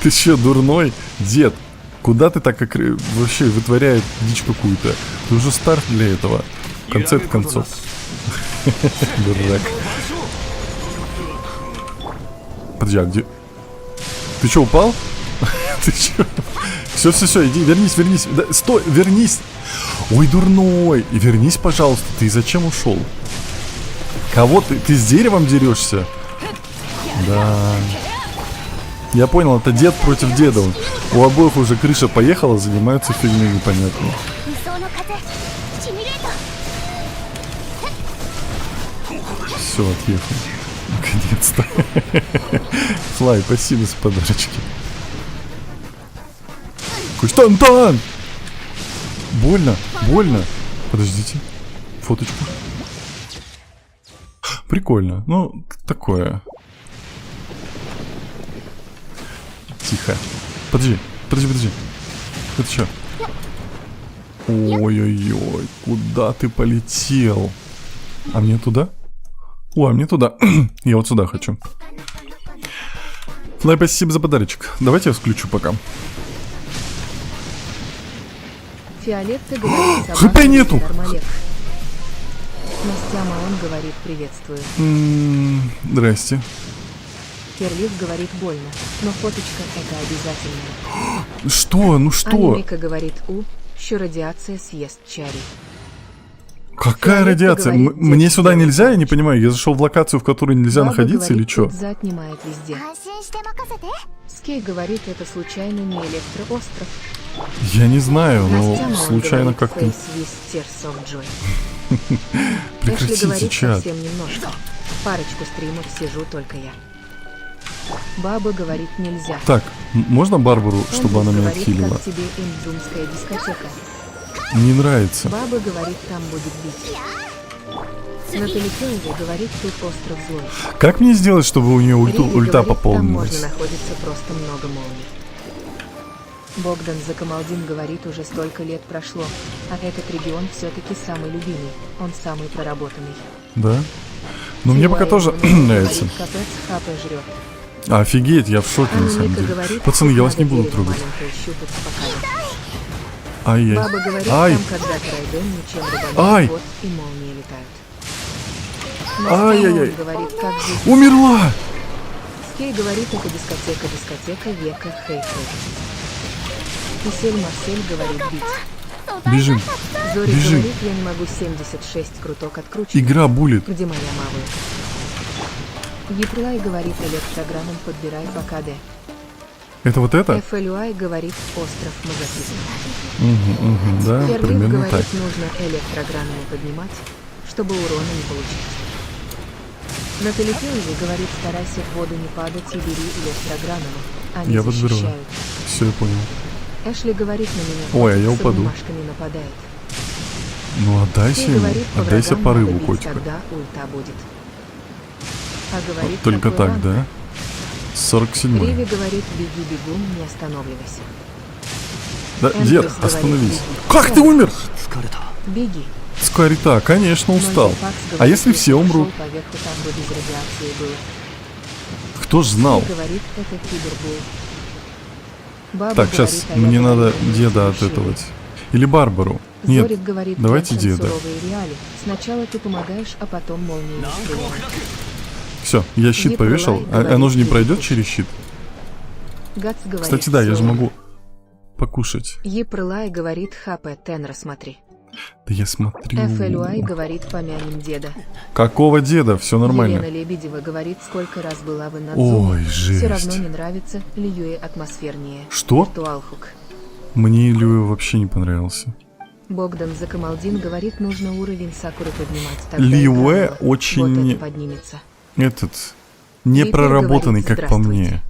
Ты че, дурной? Дед. Куда ты так как вообще вытворяет дичь какую-то? Ты уже стар для этого. В конце концов. Дурак. Подожди, а где? Ты что, упал? Ты что? Все, иди, вернись. Да, стой, вернись. Ой, дурной. И вернись, пожалуйста. Ты зачем ушел? Кого ты? Ты с деревом дерешься? Да. Я понял, это дед против деда. У обоих уже крыша поехала, занимаются фигней непонятной. Все, отъехал. Наконец-то. Флай, спасибо за подарочки. Куштан-тан! Больно. Подождите. Фоточку. Прикольно. Ну, такое. Тихо. Подожди. Это что? Ой-ой-ой, куда ты полетел? А мне туда? О, а мне туда. Я вот сюда хочу. Флай, спасибо за подарочек. Давайте я включу пока. Фиолетта говорит ХП собака нету. Нормалек. Настя Маон говорит приветствую. Здрасте. Керлив говорит больно, но фоточка это обязательно. Что? Ну что? Анимика говорит что радиация съест Чари. Какая Фиолетта радиация? говорит, Мне детский сюда нельзя? Я не Павлович. понимаю. Я зашел в локацию, в которой нельзя Баба находиться говорит, или что? пицца отнимает везде. 安心して任せて。 Скей говорит, это случайно не электроостров. Я не знаю, Настя но Маон случайно говорит, как-то... Face with tears of joy. Эшли Прекратите, говорит чат. совсем немножко. Парочку стримов сижу только я. Баба говорит нельзя. Так, можно Барбару, чтобы она Эндрюс меня говорит, отхилила? как тебе индзумская дискотека. Не нравится. Баба говорит, там будет бить. Натали Келли говорит, тут остров злой. Как мне сделать, чтобы у нее Риви ульта говорит, там можно пополнилась? находится просто много молний. Богдан Закамалдин говорит, уже столько лет прошло, а этот регион все-таки самый любимый, он самый проработанный. Да? Ну мне пока тоже нравится. Капец хапы жрет. Офигеть, я в шоке на самом Анника деле. говорит, Пацаны, я вас не надо буду дерево трогать. маленькое щупать спокойно. Ай-яй. Баба говорит, Ай. там когда-то Райден ничем Ай. рубанет, вот и молнии летают. Ай-яй-яй. Настя говорит, как здесь. Умерла! Скей говорит, это дискотека века хей-хей. Кисель Марсель говорит бить. Бежим. Зори Бежим. говорит, я не могу 76 круток откручивать. Игра булит. Где моя мавы? Еплай говорит, электрограммом подбирай по КД. Это вот это? ФЛЮАЙ говорит, остров магазин. Да, Ферлип примерно говорит, так. нужно электрограмму поднимать, чтобы урона не получить. Натали Келли говорит, старайся в воду не падать и бери электрограмму. Они Я подберу. защищают. Все, я понял. Эшли говорит на меня, Ой, а я котик с упаду. обнимашками нападает. Ну отдайся Скей ему, говорит, по отдайся врагам порыву, надо бить, котика. тогда ульта будет. А говорит, Только какой так, ранг? да? 47. Риви говорит, беги, бегу, не останавливайся. Да, Эндрюс дед, говорит, остановись. беги. Как ты умер? Беги. Скорита, конечно, Но устал. Зефакс А говорит, если все умрут? шел поверху, там бы без радиации было. Кто ж знал? Скей говорит, это кибербул. Баба Так, говорит, сейчас а я мне говорю, надо не деда смеши. отэтовать. Или Барбару. Нет, Зорик говорит, давайте Джексон, деда. суровые реалии. Сначала ты помогаешь, а потом молнией стреляешь. Все, я щит Еплай повешал. говорит, Оно же не беги, пройдет пусть. через щит. Гац говорит, Кстати, да, я же «Всё». могу покушать. Еплай говорит, хп, тенра смотри. Да я смотрю. ФЛЮАЙ говорит, помянем деда. Какого деда? Все нормально. Елена Лебедева говорит, сколько раз была вы на Ой, Все равно жесть. не нравится, Льюи атмосфернее. Что? Туалхук. Мне Илью вообще не понравился. Богдан Закамалдин говорит, нужно уровень Сакуры поднимать. Тогда Льюэ игра очень- Вот это поднимется. Этот непроработанный, говорит, как по мне.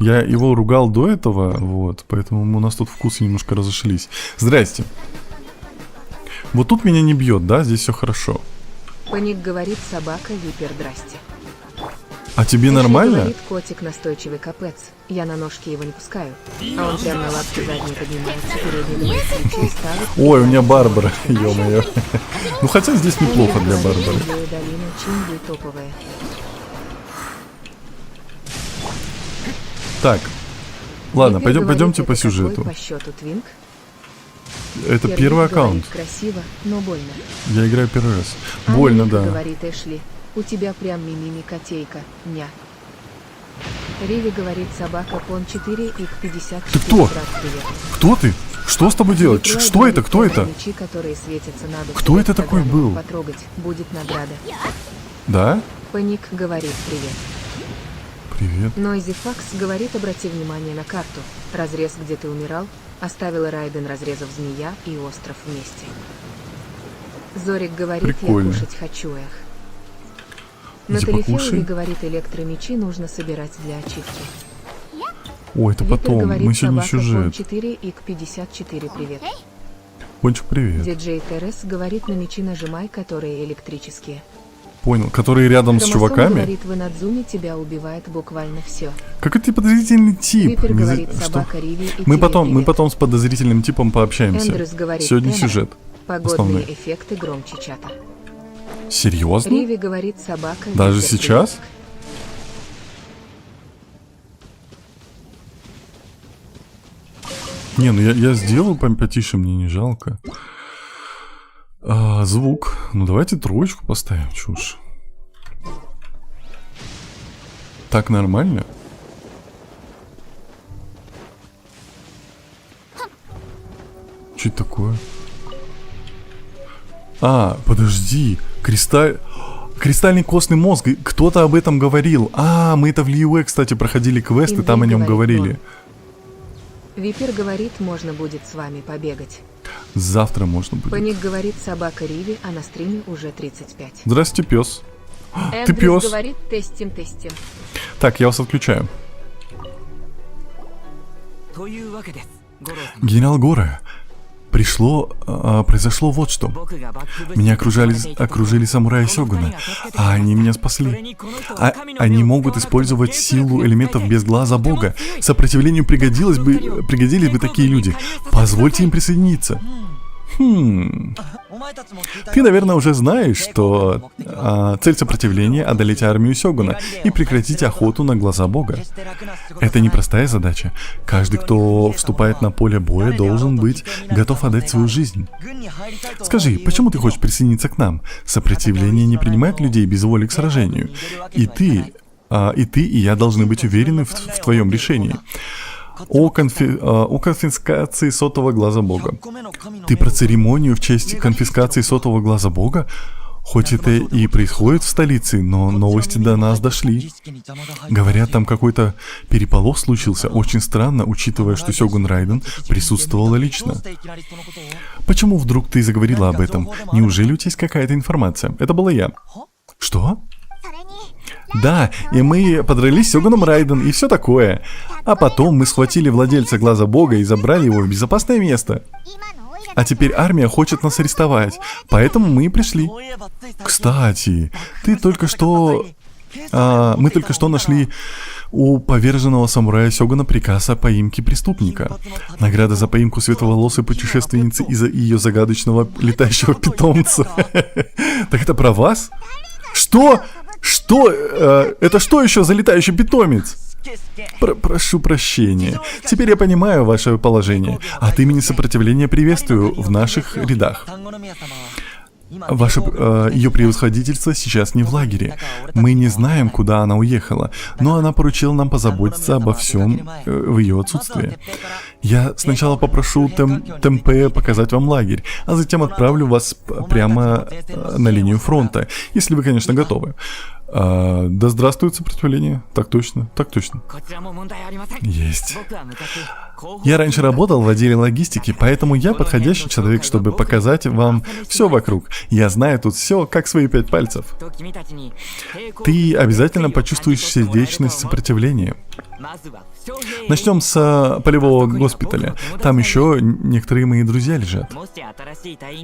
Я его ругал до этого, вот, поэтому у нас тут вкусы немножко разошлись. Здрасте. Вот тут меня не бьет, да? Здесь все хорошо. Паник говорит, собака, Випер, здрасте. А тебе Эшли нормально? говорит, котик настойчивый капец. Я на ножки его не пускаю. А он прям на лапки задние поднимается, передний моих плечей ставит. Ой, у меня Барбара, ё-моё. Ну хотя здесь неплохо для Барбары. Льюи долина, Чингу топовая. Так, ладно, Випер говорит, пойдемте это по какой сюжету. по счету твинк? Это Ферлип первый говорит, аккаунт. Красиво, но больно. Я играю первый раз. Больно, Анника да. говорит Эшли, у тебя прям мимими котейка, ня. Риви говорит, собака пон 4 и к 54 Ты кто? брат, привет. Кто ты? Что с тобой делать? Еплай Что говорит, это? Кто это? Мечи, которые светятся надо. Кто это такой был? Потрогать, будет награда. Да? Паник говорит, привет. Привет. Нойзи Факс говорит, обрати внимание на карту. Разрез, где ты умирал, оставила Райден разрезав змея и остров вместе. Зорик говорит, Прикольно. я кушать хочу, эх. Иди Натали покушай. Фелли говорит, электромечи нужно собирать для ачивки. О, это Випер потом. говорит, Мы сегодня собака сюжет. Пон 4 и к 54 привет. Пончик, привет. Диджей Терес говорит, на мечи нажимай, которые электрические. Понял. Которые рядом с Хромосом чуваками? говорит, в Инадзуме тебя убивает буквально все. Какой ты подозрительный тип. Випер Не за- говорит, что? собака Риви и Мы тебе потом привет. с подозрительным типом пообщаемся. Эндрюс говорит, Сегодня Тенор, сюжет. Погодные основной. эффекты громче чата. Серьезно? Риви говорит, собака. Даже Випер, сейчас? привет. Не, ну я сделаю потише, мне не жалко. Звук. Ну давайте 3 поставим, чушь. Так нормально? Что это такое? Подожди. Кристальный костный мозг. Кто-то об этом говорил. Мы это в Лиюэ, кстати, проходили квест, и там о нем говорили. Випер говорит, можно будет с вами побегать. Завтра можно будет. Паник говорит, собака Риви, а на стриме уже 35. Здрасте, пес. Ты Эндрюс пес. говорит, тестим. Так, я вас отключаю. Генерал Гора, произошло вот что. Меня окружили самураи Сёгуна, а они меня спасли. Они могут использовать силу элементов без глаза бога. Сопротивлению пригодились бы такие люди. Позвольте им присоединиться. Ты, наверное, уже знаешь, что цель сопротивления — одолеть армию Сёгуна и прекратить охоту на глаза бога. Это непростая задача. Каждый, кто вступает на поле боя, должен быть готов отдать свою жизнь. Скажи, почему ты хочешь присоединиться к нам? Сопротивление не принимает людей без воли к сражению. И ты, и я должны быть уверены в твоем решении. О конфискации 100-го глаза бога. Ты про церемонию в честь конфискации 100-го глаза бога? Хоть это и происходит в столице, но новости до нас дошли. Говорят, там какой-то переполох случился. Очень странно, учитывая, что Сёгун Райден присутствовала лично. Почему вдруг ты заговорила об этом? Неужели у тебя есть какая-то информация? Это была я. Что? Да, и мы подрались с Сёгуном Райден и все такое. А потом мы схватили владельца глаза бога и забрали его в безопасное место. А теперь армия хочет нас арестовать, поэтому мы и пришли. Кстати, мы только что нашли у поверженного самурая Сёгуна приказ о поимке преступника. Награда за поимку светловолосой путешественницы из-за ее загадочного летающего питомца. Так это про вас? Что? Это что еще за летающий питомец? Прошу прощения. Теперь я понимаю ваше положение. От имени сопротивления приветствую в наших рядах. Ее превосходительство сейчас не в лагере. Мы не знаем, куда она уехала, но она поручила нам позаботиться обо всем в ее отсутствии. Я сначала попрошу Темпе показать вам лагерь, а затем отправлю вас прямо на линию фронта, если вы, конечно, готовы. Да здравствует сопротивление. Так точно, так точно. Есть. Я раньше работал в отделе логистики, поэтому я подходящий человек, чтобы показать вам все вокруг. Я знаю тут все, как свои 5 пальцев. Ты обязательно почувствуешь сердечность сопротивления. Начнем с полевого госпиталя. Там еще некоторые мои друзья лежат.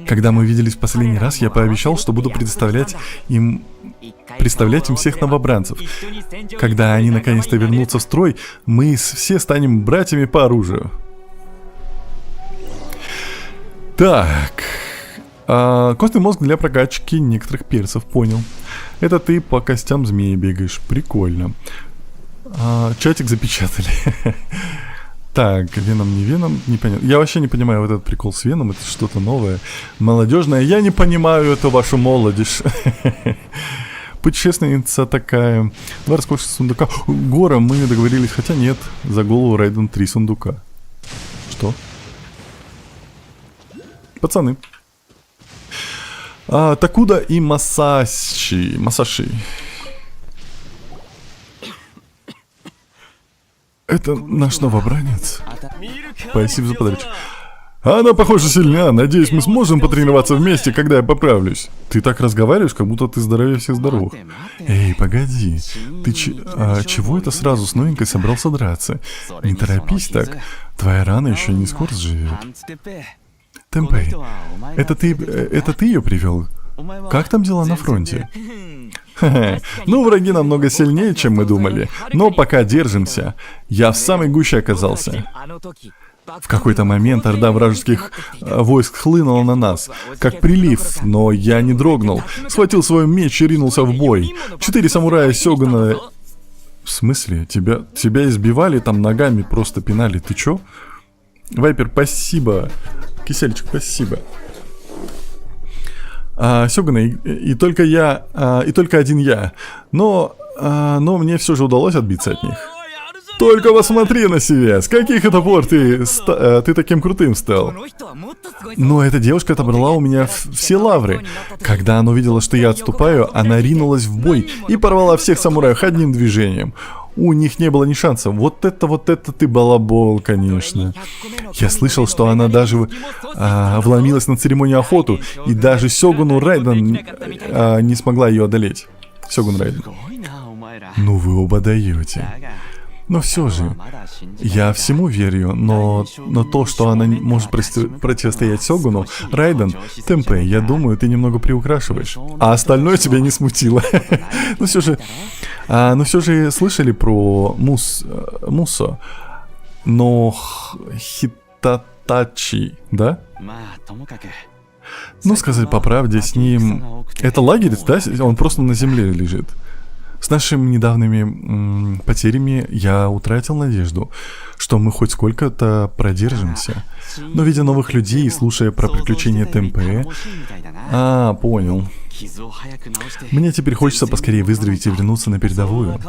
Когда мы виделись в последний раз, я пообещал, что буду представлять им всех новобранцев. Когда они наконец-то вернутся в строй, мы все станем братьями по оружию. Так. Костный мозг для прокачки некоторых персов, понял. Это ты по костям змеи бегаешь. Прикольно. Чатик запечатали. Так, Веном, не Веном, непонятно. Я вообще не понимаю вот этот прикол с Веном, это что-то новое, молодежное. Я не понимаю эту вашу молодежь. Путешественница такая. 2 роскошных сундука. Гора, мы договорились, хотя нет. За голову Райден 3 сундука. Что? Пацаны. Такуда и Масаши. Это наш новобранец. Спасибо за подарочек. Она, похоже, сильна. Надеюсь, мы сможем потренироваться вместе, когда я поправлюсь. Ты так разговариваешь, как будто ты здоровее всех здоровых. Эй, погоди. Ты чего это сразу с новенькой собрался драться? Не торопись так. Твоя рана еще не скоро заживет. Темпей, это ты ее привел? Как там дела на фронте? Ну, враги намного сильнее, чем мы думали. Но пока держимся. Я в самой гуще оказался. В какой-то момент орда вражеских войск хлынула на нас, как прилив, но я не дрогнул. Схватил свой меч и ринулся в бой. 4 самурая Сёгуна... В смысле? Тебя избивали там ногами, просто пинали? Ты чё? Вайпер, спасибо. Кисельчик, спасибо. Сёгуна, и только я, и только один я. Но мне все же удалось отбиться от них. Только посмотри на себя, с каких это пор ты таким крутым стал. Но эта девушка отобрала у меня все лавры. Когда она увидела, что я отступаю, она ринулась в бой и порвала всех самураев одним движением. У них не было ни шанса. Вот это ты балабол, конечно. Я слышал, что она даже вломилась на церемонию охоту, и даже Сёгуну Райден не смогла ее одолеть. Сёгун Райден. Ну вы оба даете. Но все же, я всему верю, но то, что она может противостоять Сёгуну, Райден, Темпей, я думаю, ты немного приукрашиваешь. А остальное тебя не смутило. Но все же слышали про Мусо, но Хитатачи, да? Ну, сказать по правде, с ним... Это лагерь, да? Он просто на земле лежит. С нашими недавними потерями я утратил надежду, что мы хоть сколько-то продержимся. Но видя новых людей и слушая про приключения Темпе... понял. Мне теперь хочется поскорее выздороветь и вернуться на передовую.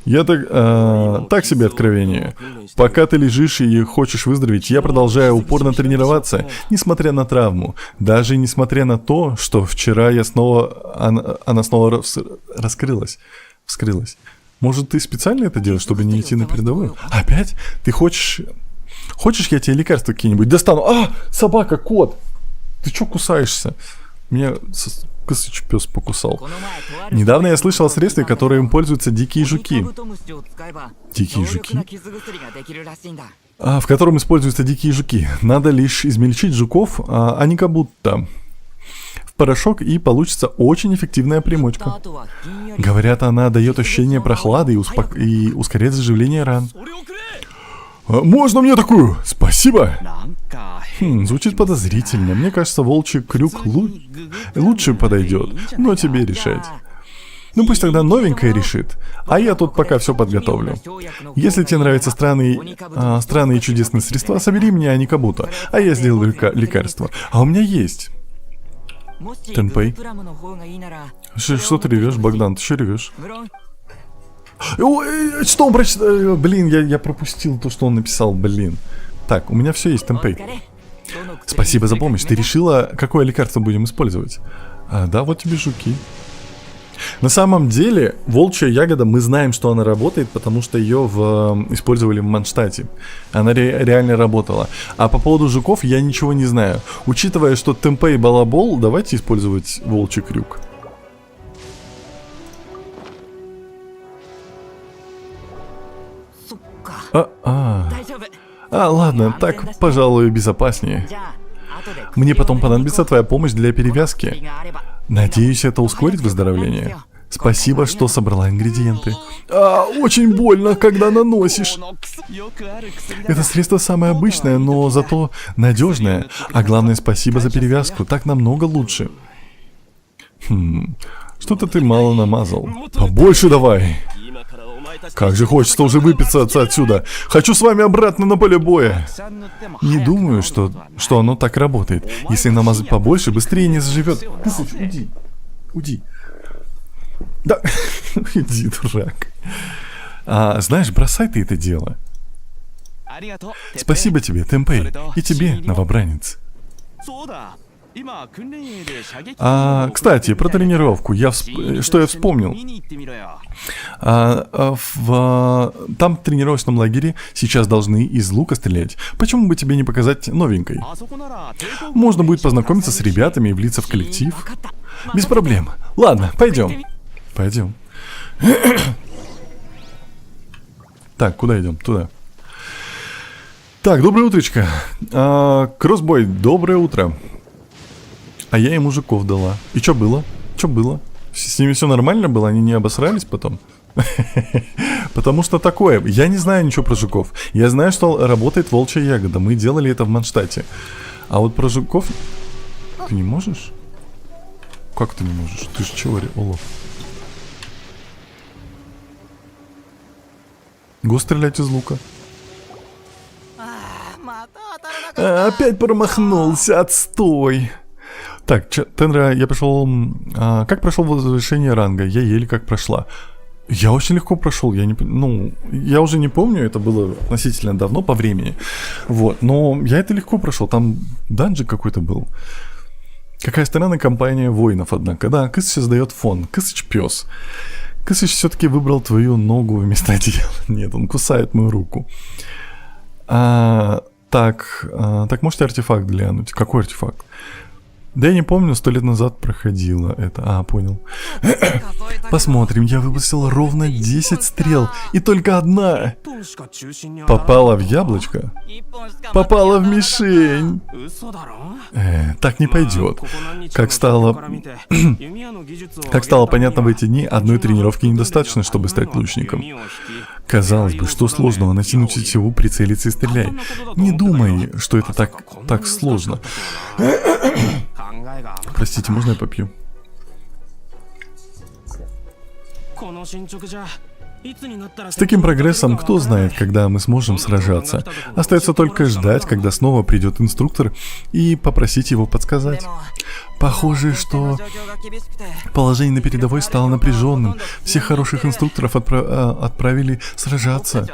Я так себе откровение. Пока ты лежишь и хочешь выздороветь, я продолжаю упорно тренироваться, несмотря на травму. Даже несмотря на то, что вчера она снова вскрылась. Может, ты специально это делаешь, чтобы не идти на передовую? Опять? Ты хочешь, я тебе лекарства какие-нибудь достану? Собака, кот! Ты чё кусаешься? Меня... Косыч пес покусал. Недавно я слышал о средстве, которым пользуются дикие жуки. Дикие жуки? В котором используются дикие жуки. Надо лишь измельчить жуков, а не как будто в порошок, и получится очень эффективная примочка. Говорят, она дает ощущение прохлады и ускоряет заживление ран. Можно мне такую? Спасибо. Звучит подозрительно. Мне кажется, волчий крюк лучше подойдет. Но тебе решать. Ну пусть тогда новенькая решит. А я тут пока все подготовлю. Если тебе нравятся странные и чудесные средства, собери мне аникабуто. А я сделаю лекарство. А у меня есть. Тенпей. Что ты ревешь, Богдан? Ты что ревешь? Что он прочитал? Блин, я пропустил то, что он написал, блин. Так, у меня все есть, Темпей. Спасибо за помощь. Ты решила, какое лекарство будем использовать? Да, вот тебе жуки. На самом деле, волчья ягода, мы знаем, что она работает, потому что ее использовали в Манштате. Она реально работала. А по поводу жуков я ничего не знаю. Учитывая, что Темпей балабол, давайте использовать волчий крюк. Ладно, так, пожалуй, безопаснее. Мне потом понадобится твоя помощь для перевязки. Надеюсь, это ускорит выздоровление. Спасибо, что собрала ингредиенты. Очень больно, когда наносишь. Это средство самое обычное, но зато надежное. А главное, спасибо за перевязку. Так намного лучше. Что-то ты мало намазал. Побольше давай. Как же хочется уже выпиться отсюда. Хочу с вами обратно на поле боя. Не думаю, что оно так работает. Если намазать побольше, быстрее не заживет. Уйди. Да, иди, дурак. Знаешь, бросай ты это дело. Спасибо тебе, Темпей. И тебе, новобранец. Кстати, про тренировку. Что я вспомнил? Там в тренировочном лагере сейчас должны из лука стрелять. Почему бы тебе не показать новенькой? Можно будет познакомиться с ребятами и влиться в коллектив. Без проблем. Ладно, пойдем. Так, куда идем? Туда. Так, доброе утречко. Кроссбой, доброе утро. А я им мужиков дала. И что было? С ними все нормально было? Они не обосрались потом? Потому что такое. Я не знаю ничего про жуков. Я знаю, что работает волчья ягода. Мы делали это в Манштате. А вот про жуков... Ты не можешь? Как ты не можешь? Ты же чего, Олаф? Го стрелять из лука. Опять промахнулся, отстой. Так, Тенра, я прошел... как прошел возвышение ранга? Я еле как прошла. Я очень легко прошел, я уже не помню, это было относительно давно по времени. Вот, но я это легко прошел, там данжик какой-то был. Какая странная компания воинов, однако. Да, Кысыч создает фон. Кысыч пес. Кысыч все-таки выбрал твою ногу вместо одеяла. Нет, он кусает мою руку. Так, можете артефакт глянуть? Какой артефакт? Да я не помню, 100 лет назад проходило это. Понял. Посмотрим, я выпустил ровно 10 стрел, и только одна попала в яблочко. Попала в мишень. Так не пойдет. Как стало понятно в эти дни, одной тренировки недостаточно, чтобы стать лучником. Казалось бы, что сложного натянуть тетиву, прицелиться и стрелять. Не думай, что это так сложно. Простите, можно я попью? С таким прогрессом, кто знает, когда мы сможем сражаться. Остается только ждать, когда снова придет инструктор, и попросить его подсказать. Похоже, что положение на передовой стало напряженным. Всех хороших инструкторов отправили сражаться.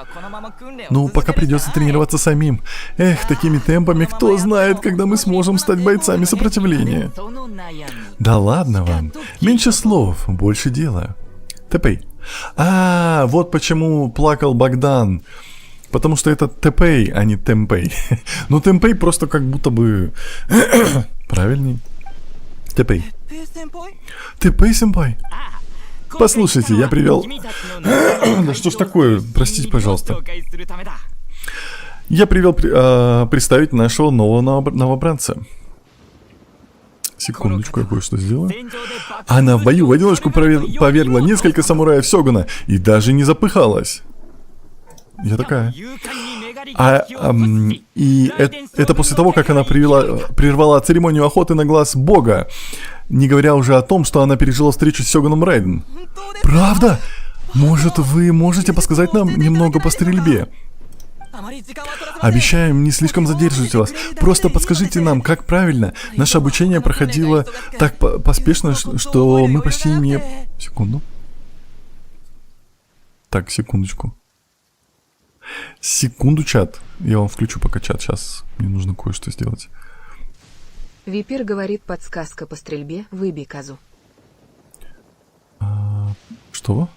Ну, пока придется тренироваться самим. Эх, такими темпами, кто знает, когда мы сможем стать бойцами сопротивления. Да ладно вам. Меньше слов, больше дела. Тэпэй. Вот почему плакал Богдан. Потому что это Тэпэй, а не Темпэй. Но Темпэй просто как будто бы правильней. Тэпэй. Тэпэй, сэмпай. Послушайте, я привел... Да что ж такое, простите, пожалуйста. Я привел представить нашего нового новобранца. Секундочку, я кое-что сделаю. Она в бою в одиночку повергла несколько самураев Сёгуна и даже не запыхалась. Я такая. И это после того, как она прервала церемонию охоты на глаз бога, не говоря уже о том, что она пережила встречу с Сёгуном Райден. Правда? Может, вы можете подсказать нам немного по стрельбе? Обещаем не слишком задерживать вас. Просто подскажите нам, как правильно. Наше обучение проходило так поспешно, что мы почти не... Секунду. Так, секундочку. Секунду, чат. Я вам включу пока чат. Сейчас мне нужно кое-что сделать. Випир говорит, подсказка по стрельбе, выбей козу. Что?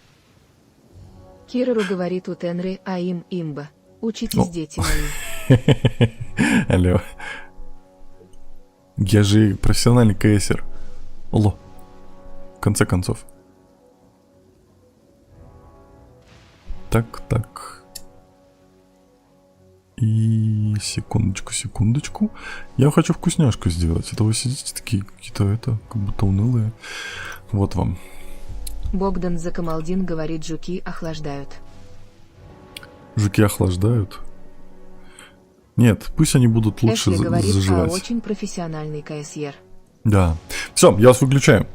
Кирору говорит у Тенры, им имба. Учитесь, дети мои. Алло. Я же профессиональный КСер. Алло. В конце концов. Так. И секундочку. Я хочу вкусняшку сделать. Это вы сидите такие какие-то как будто унылые. Вот вам. Богдан Закамалдин говорит, жуки охлаждают. Жуки охлаждают? Нет, пусть они будут лучше Эшли говорит, заживать. очень профессиональный КСР. Да. Все, я вас выключаю.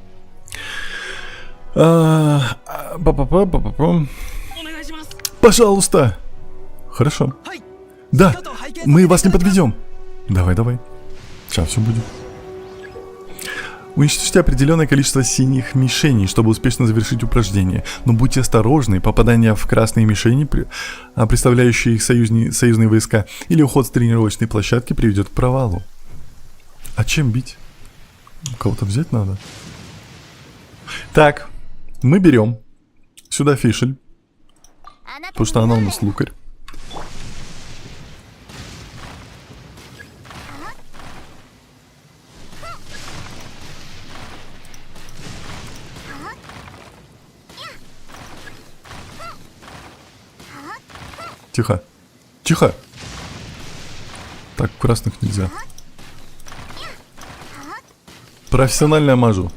Пожалуйста. Хорошо. Да, мы вас не подведем. Давай. Сейчас все будет. Уничтожьте определенное количество синих мишеней, чтобы успешно завершить упражнение. Но будьте осторожны, попадание в красные мишени, представляющие их союзные войска, или уход с тренировочной площадки приведет к провалу. А чем бить? Кого-то взять надо. Так, мы берем сюда Фишель, потому что она у нас лукарь. Тихо. Так, красных нельзя. Профессионально мажу.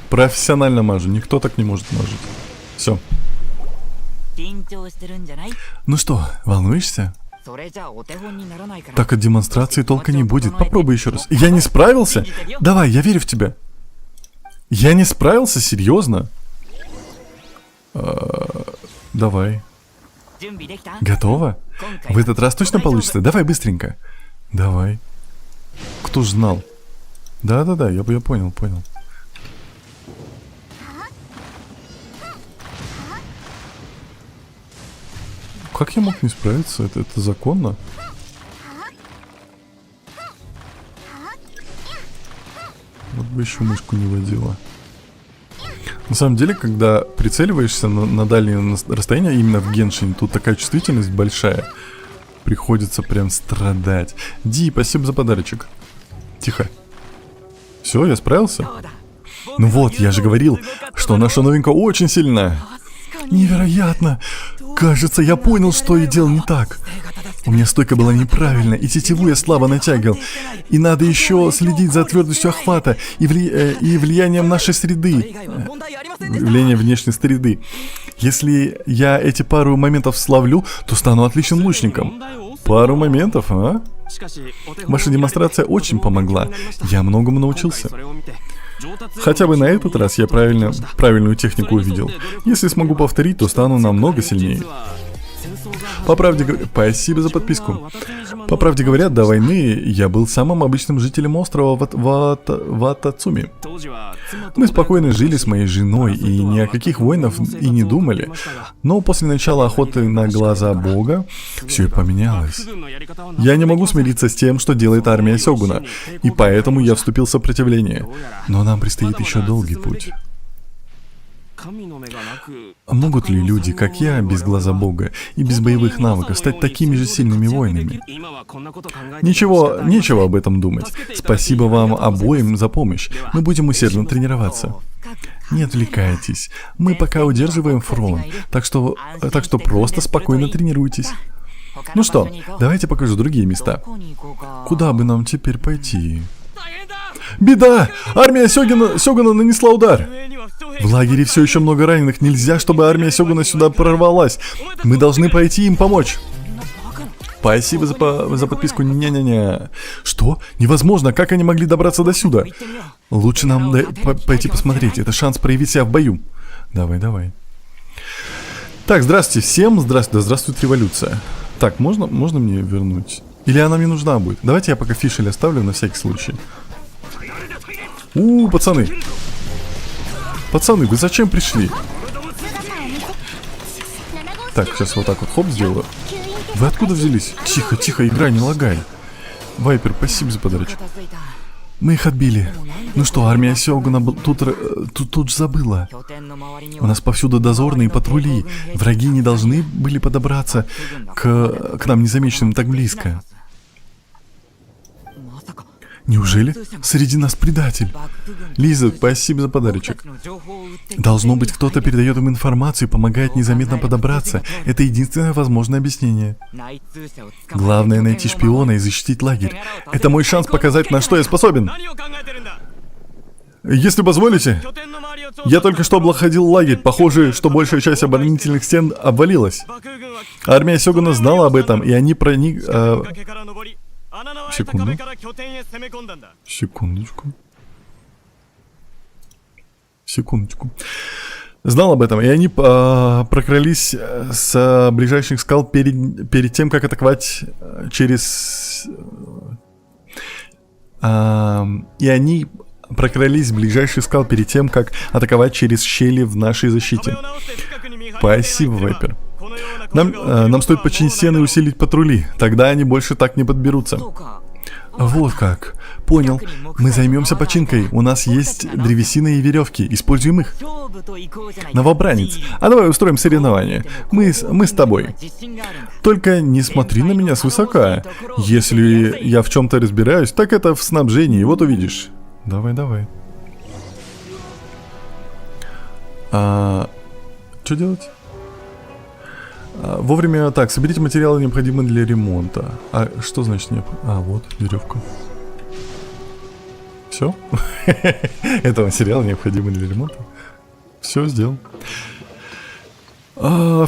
Никто так не может мажить. Все. Ну что, волнуешься? Так от демонстрации толка не будет. Попробуй еще раз. Я не справился? Давай, я верю в тебя. Я не справился? Серьезно? Давай. Готово? В этот раз точно получится? Давай быстренько. Давай. кто ж знал? Да-да-да, я понял. Как я мог не справиться? Это законно? Вот бы еще мышку не водила. На самом деле, когда прицеливаешься на дальние расстояния, именно в Геншине, тут такая чувствительность большая. Приходится прям страдать. Ди, спасибо за подарочек. Тихо. Все, я справился? Ну вот, я же говорил, что наша новинка очень сильна. Невероятно! Кажется, я понял, что я делал не так. У меня стойка была неправильная, и тетиву я слабо натягивал. И надо еще следить за твердостью охвата и влиянием нашей среды. Влияние внешней среды. Если я эти пару моментов словлю, то стану отличным лучником. Пару моментов, а? Ваша демонстрация очень помогла. Я многому научился. Хотя бы на этот раз я правильную технику увидел. Если смогу повторить, то стану намного сильнее. По правде говоря, спасибо за подписку. По правде говоря, до войны я был самым обычным жителем острова Ватацуми. Мы спокойно жили с моей женой и ни о каких войнах и не думали. Но после начала охоты на глаза бога все поменялось. Я не могу смириться с тем, что делает армия Сёгуна, и поэтому я вступил в сопротивление. Но нам предстоит еще долгий путь. Могут ли люди, как я, без глаза бога и без боевых навыков, стать такими же сильными воинами? Нечего об этом думать. Спасибо вам обоим за помощь. Мы будем усердно тренироваться. Не отвлекайтесь. Мы пока удерживаем фронт, так что просто спокойно тренируйтесь. Ну что, давайте покажу другие места. Куда бы нам теперь пойти? Беда! Армия Сёгуна нанесла удар. В лагере все еще много раненых. Нельзя, чтобы армия Сёгуна сюда прорвалась. Мы должны пойти им помочь. Спасибо за подписку. Не-не-не. Что? Невозможно. Как они могли добраться до сюда? Лучше нам пойти посмотреть. Это шанс проявить себя в бою. Давай. Так, здравствуйте всем. Здравствуйте, революция. Так, можно мне вернуть? Или она мне нужна будет? Давайте я пока фишель оставлю на всякий случай. Пацаны. Пацаны, вы зачем пришли? Так, сейчас вот так вот хоп сделаю. Вы откуда взялись? Тихо, игра, не лагай. Вайпер, спасибо за подарочек. Мы их отбили. Ну что, армия Сёгуна тут же забыла. У нас повсюду дозорные патрули. Враги не должны были подобраться к нам незамеченным так близко. Неужели среди нас предатель? Лиза, спасибо за подарочек. Должно быть, кто-то передает им информацию и помогает незаметно подобраться. Это единственное возможное объяснение. Главное найти шпиона и защитить лагерь. Это мой шанс показать, на что я способен. Если позволите, я только что обходил лагерь. Похоже, что большая часть оборонительных стен обвалилась. Армия Сёгуна знала об этом, и они Секундочку. Знал об этом, и они прокрались с ближайших скал перед тем, как атаковать через... И они прокрались в ближайших скал перед тем, как атаковать через щели в нашей защите. Спасибо, Вайпер. Нам стоит починить стены и усилить патрули. Тогда они больше так не подберутся. Вот как. Понял. Мы займемся починкой. У нас есть древесина и веревки. Используем их. Новобранец. А давай устроим соревнование. Мы с тобой. Только не смотри на меня свысока. Если я в чем-то разбираюсь, так это в снабжении. Вот увидишь. Давай. Что делать? Вовремя, так, соберите материалы, необходимые для ремонта. А что значит необходимо? Вот, веревка. Все? Это материал, необходимый для ремонта. Все, сделал.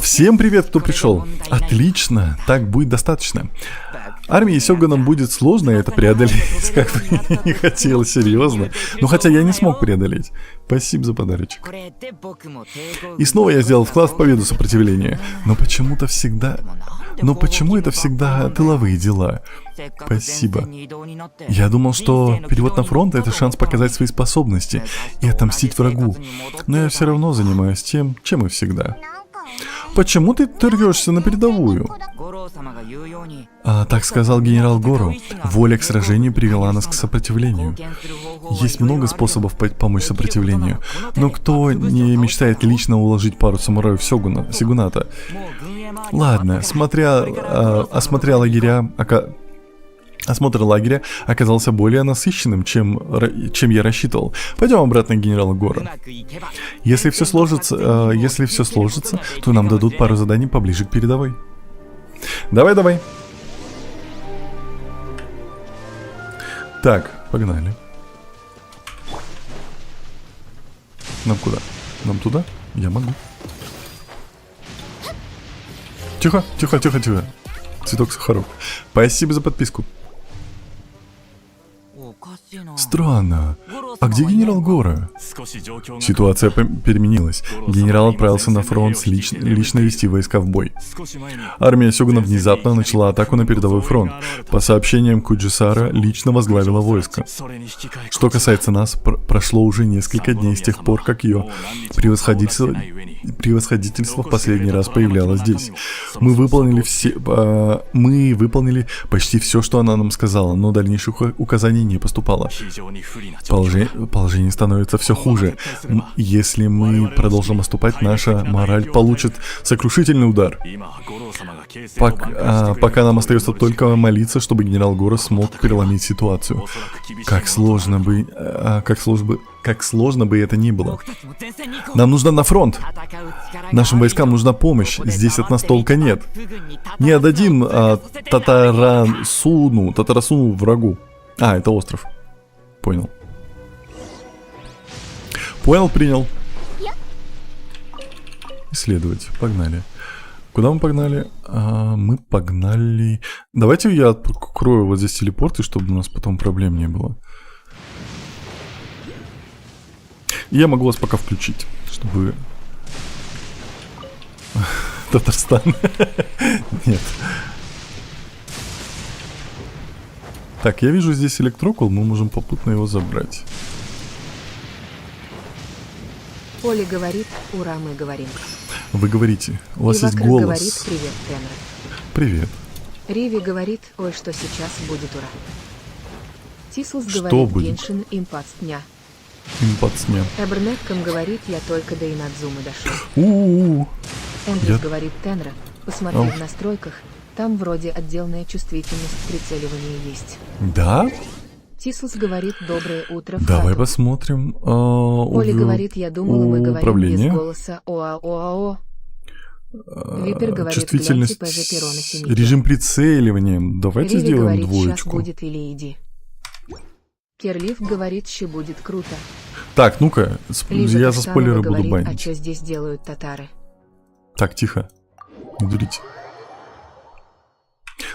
Всем привет, кто пришел. Отлично, так будет достаточно. Армии Сёгуна будет сложно это преодолеть, как бы не хотел, серьезно. Ну хотя я не смог преодолеть. Спасибо за подарочек. И снова я сделал вклад в победу сопротивления. Но почему это всегда тыловые дела? Спасибо. Я думал, что перевод на фронт — это шанс показать свои способности и отомстить врагу. Но я все равно занимаюсь тем, чем и всегда. Почему ты рвешься на передовую? Так сказал генерал Гору. Воля к сражению привела нас к сопротивлению. Есть много способов помочь сопротивлению. Но кто не мечтает лично уложить пару самураев Сёгуната? Ладно, осмотр лагеря оказался более насыщенным, чем я рассчитывал. Пойдем обратно к генералу Гору. Если все сложится, то нам дадут пару заданий поближе к передовой. Давай. Так, погнали. Нам куда? Нам туда? Я могу. Тихо. Цветок Сахаров. Спасибо за подписку. Странно. А где генерал Гора? Ситуация переменилась. Генерал отправился на фронт лично вести войска в бой. Армия Сёгуна внезапно начала атаку на передовой фронт. По сообщениям, Куджисара лично возглавила войско. Что касается нас, прошло уже несколько дней с тех пор, как ее превосходительство в последний раз появлялось здесь. Мы выполнили почти все, что она нам сказала, но дальнейших указаний не поступало. Положение становится все хуже. Если мы продолжим отступать, наша мораль получит сокрушительный удар. Пока нам остается только молиться, чтобы генерал Гора смог переломить ситуацию. Как сложно бы это ни было. Нам нужно на фронт. Нашим войскам нужна помощь. Здесь от нас толка нет. Не отдадим Татарасуну врагу. Это остров. Понял. Принял. Исследовать. Погнали. Куда мы погнали? Мы погнали... Давайте я открою вот здесь телепорты, чтобы у нас потом проблем не было. Я могу вас пока включить, чтобы... Татарстан. Нет. Так, я вижу здесь электрокул, мы можем попутно его забрать. Оля говорит, ура, мы говорим. Вы говорите, у вас есть Ивакра голос. Говорит, привет, Тенра. Привет. Риви говорит, ой, что сейчас будет ура. Тислус Что говорит, будет? Геншин импаст дня. Импацня. Эбернетком говорит, я только до Инадзумы дошел. Эндрюс Я- говорит, Тенра, посмотри в настройках, там вроде отдельная чувствительность прицеливания есть. Да? Тислус говорит, доброе утро, в Давай хату. посмотрим. Оля говорит, я думала, мы говорим управление. без голоса ОАОАО. Випер говорит, Чувствительность. гляньте ПЖ Перона синий. Режим прицеливания. Давайте Риви сделаем говорит, сейчас двоечку. будет или иди. Керлиф говорит, щи будет круто. Так, ну-ка, Лиза я за Каштанова спойлеры буду говорит, а банить. что здесь делают татары? Так, тихо. Не дурите.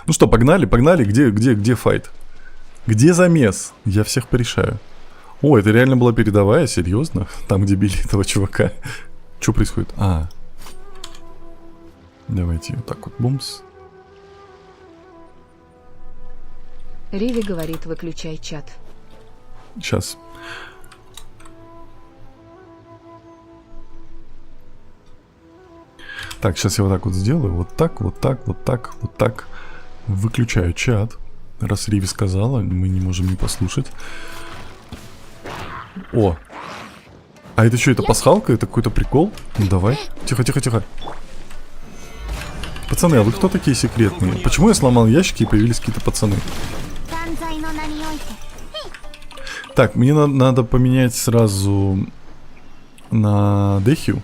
Ну что, погнали? Где файт? Где замес? Я всех порешаю. О, это реально была передовая? Серьезно? Там, где били этого чувака. Что происходит? Давайте вот так вот. Бумс. Риви говорит, выключай чат. Сейчас. Так, сейчас я вот так вот сделаю. Вот так. Выключаю чат. Раз Риви сказала, мы не можем не послушать. О! А это что, это пасхалка? Это какой-то прикол? Ну давай. Тихо. Пацаны, а вы кто такие секретные? Почему я сломал ящики и появились какие-то пацаны? Так, мне надо поменять сразу на Дехью,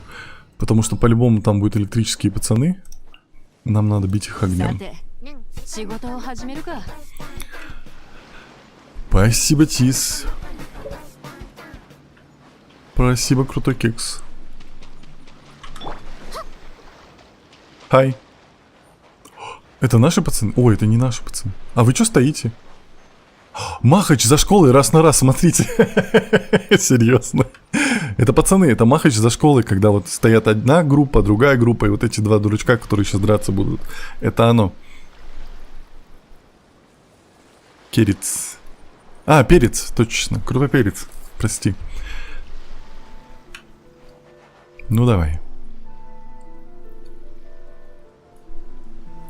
потому что по-любому там будут электрические пацаны. Нам надо бить их огнем. Спасибо, Тис. Спасибо, крутой кекс. Хай. Это наши пацаны? Ой, это не наши пацаны. А вы что стоите? Махач за школой раз на раз, смотрите. Серьезно. Это пацаны, это Махач за школой, когда вот стоят одна группа, другая группа, и вот эти два дурачка, которые сейчас драться будут. Это оно. Керец. А, перец, точно. Крутой перец. Прости. Ну давай.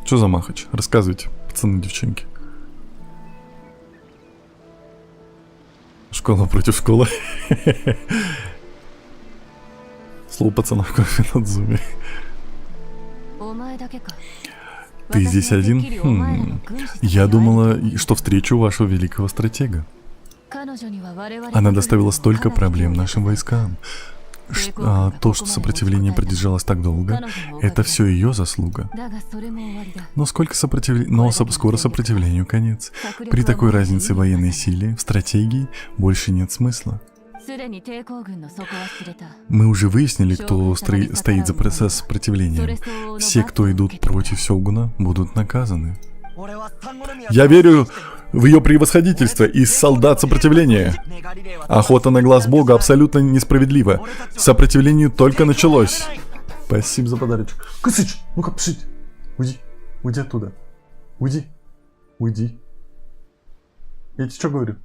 Что за Махач? Рассказывайте, пацаны, девчонки. Школа против школы. Слово пацана в кофе над зуме. Ты здесь один? Я думала, что встречу вашего великого стратега. Она доставила столько проблем нашим войскам. То, что сопротивление продержалось так долго, это все ее заслуга. Но сколько скоро сопротивлению конец. При такой разнице в военной силе, в стратегии, больше нет смысла. Мы уже выяснили, кто стоит за процесс сопротивления. Все, кто идут против Сёгуна, будут наказаны. Я верю в ее превосходительство из солдат сопротивления. Охота на глаз Бога абсолютно несправедлива. Сопротивлению только началось. Спасибо за подарочек. Кысыч, ну-ка, пшить. Уйди. Уйди оттуда. Уйди. Уйди. Я тебе что говорю?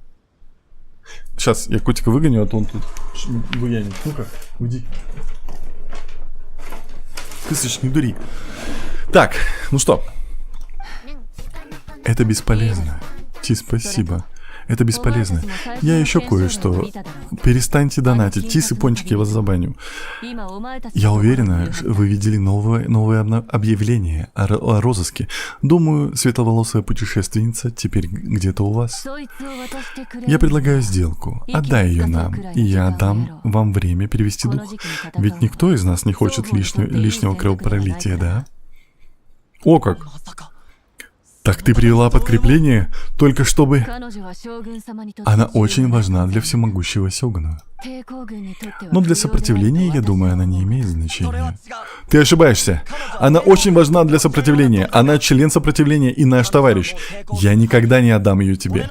Сейчас я котика выгоню, а то он тут буянит. Ну-ка, уйди. Кысыч, не дури. Так, ну что? Это бесполезно. Ти, спасибо. Это бесполезно. Я еще кое-что. Перестаньте донатить. Тис и пончики, я вас забаню. Я уверена, вы видели новое объявление о розыске. Думаю, светловолосая путешественница теперь где-то у вас. Я предлагаю сделку. Отдай ее нам, и я дам вам время перевести дух. Ведь никто из нас не хочет лишнего кровопролития, да? О как! Так ты привела подкрепление, только чтобы... Она очень важна для всемогущего Сёгуна. Но для сопротивления, я думаю, она не имеет значения. Ты ошибаешься. Она очень важна для сопротивления. Она член сопротивления и наш товарищ. Я никогда не отдам ее тебе.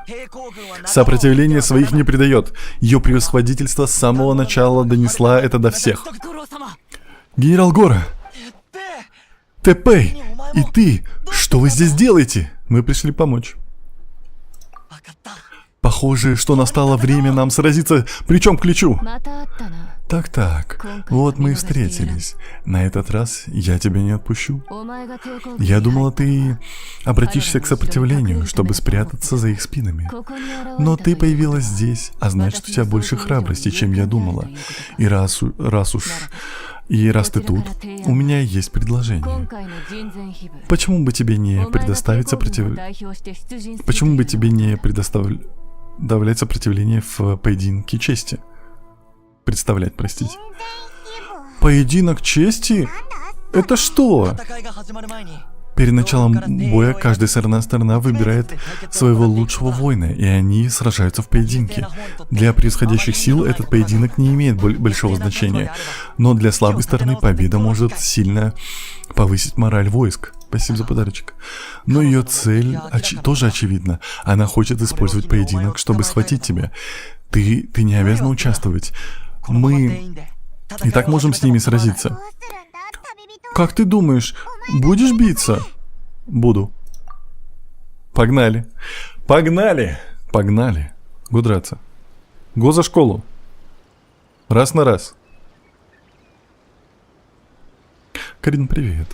Сопротивление своих не предает. Ее превосходительство с самого начала донесла это до всех. Генерал Гора! Тэпэй! И ты! Что вы здесь делаете? Мы пришли помочь. Похоже, что настало время нам сразиться плечом к плечу. Так, вот мы и встретились. На этот раз я тебя не отпущу. Я думала, ты обратишься к сопротивлению, чтобы спрятаться за их спинами. Но ты появилась здесь, а значит, у тебя больше храбрости, чем я думала. И раз ты тут, у меня есть предложение. Почему бы тебе не предоставить предоставлять сопротивление в поединке чести? Представлять, простите. Поединок чести? Это что? Перед началом боя каждая сторона выбирает своего лучшего воина, и они сражаются в поединке. Для превосходящих сил этот поединок не имеет большого значения, но для слабой стороны победа может сильно повысить мораль войск. Спасибо за подарочек. Но ее цель тоже очевидна. Она хочет использовать поединок, чтобы схватить тебя. Ты не обязана участвовать. Мы и так можем с ними сразиться. Как ты думаешь, будешь биться? Буду. Погнали. Погнали. Го драться. Го за школу. Раз на раз. Карин, привет.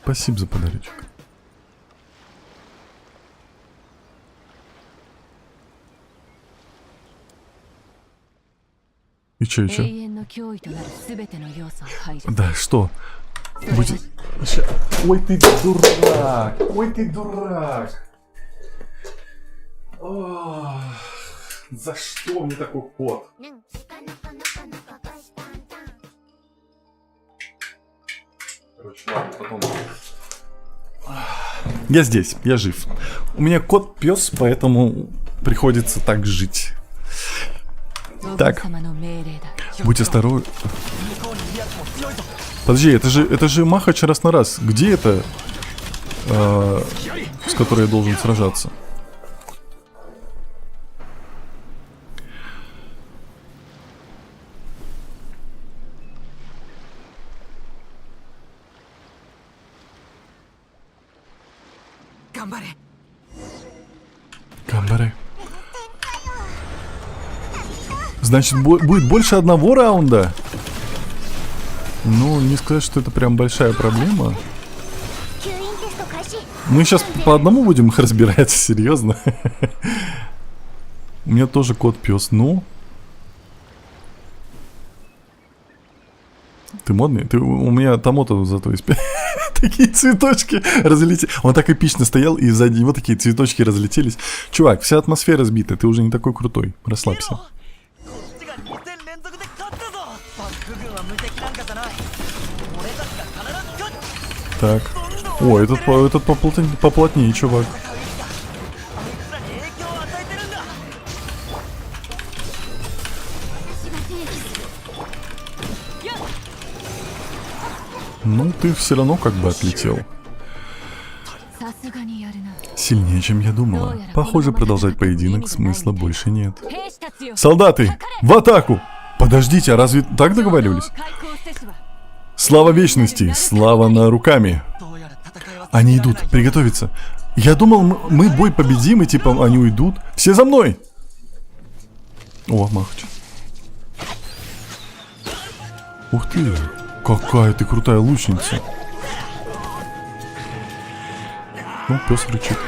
Спасибо за подарочек. И чё? Да, что? Будет... Ой, ты дурак! Ох, за что мне такой ход? Короче, ладно, потом... Я здесь, я жив. У меня кот-пес, поэтому приходится так жить. Так, будь осторожен. Подожди, это же Махач раз на раз. Где это, с которой я должен сражаться? Гамбаре. Значит, будет больше одного раунда? Ну, не сказать, что это прям большая проблема. Мы сейчас по одному будем их разбирать, серьезно. У меня тоже кот-пес, ну. Ты модный? У меня Томото зато есть. Такие цветочки разлетелись. Он так эпично стоял, и сзади него такие цветочки разлетелись. Чувак, вся атмосфера сбита, ты уже не такой крутой. Расслабься. Так. О, этот поплотнее, чувак. Ну, ты все равно как бы отлетел. Сильнее, чем я думала. Похоже, продолжать поединок смысла больше нет. Солдаты, в атаку! Подождите, а разве так договаривались? Слава вечности, слава на руками. Они идут, приготовиться. Я думал, мы бой победим, и типа они уйдут. Все за мной! О, Махач. Ух ты, какая ты крутая лучница. Ну, пес рычит.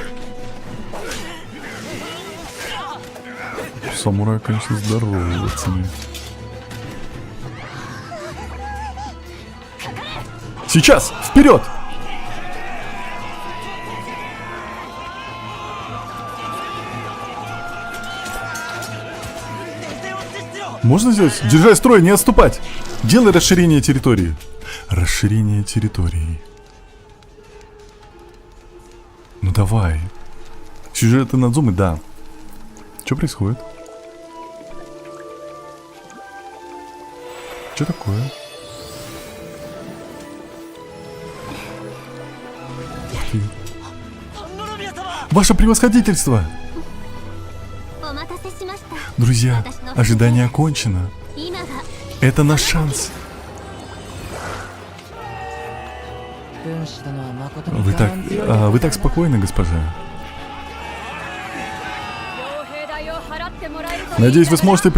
Самурай, конечно, здоровый, пацаны. Сейчас! Вперед! Можно сделать? Держать строй, не отступать! Делай расширение территории. Расширение территории. Ну давай. Сюжеты Надзумы, да. Что происходит? Что такое? Ух ты. Ваше превосходительство! Друзья, ожидание окончено. Это наш шанс. Вы так спокойны, госпожа. Надеюсь, вы сможете...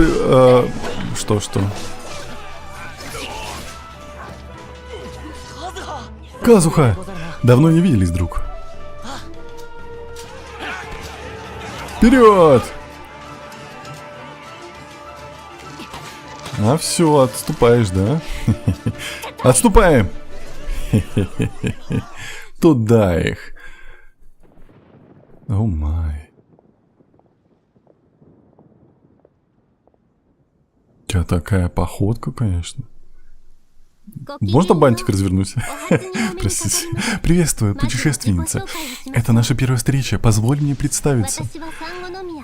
Что? Казуха! Давно не виделись, друг. Вперед! А все, отступаешь, да? Отступаем! Туда их. О май. У тебя такая походка, конечно. Можно бантик развернуть? Простите. Приветствую, путешественница. Это наша первая встреча. Позволь мне представиться.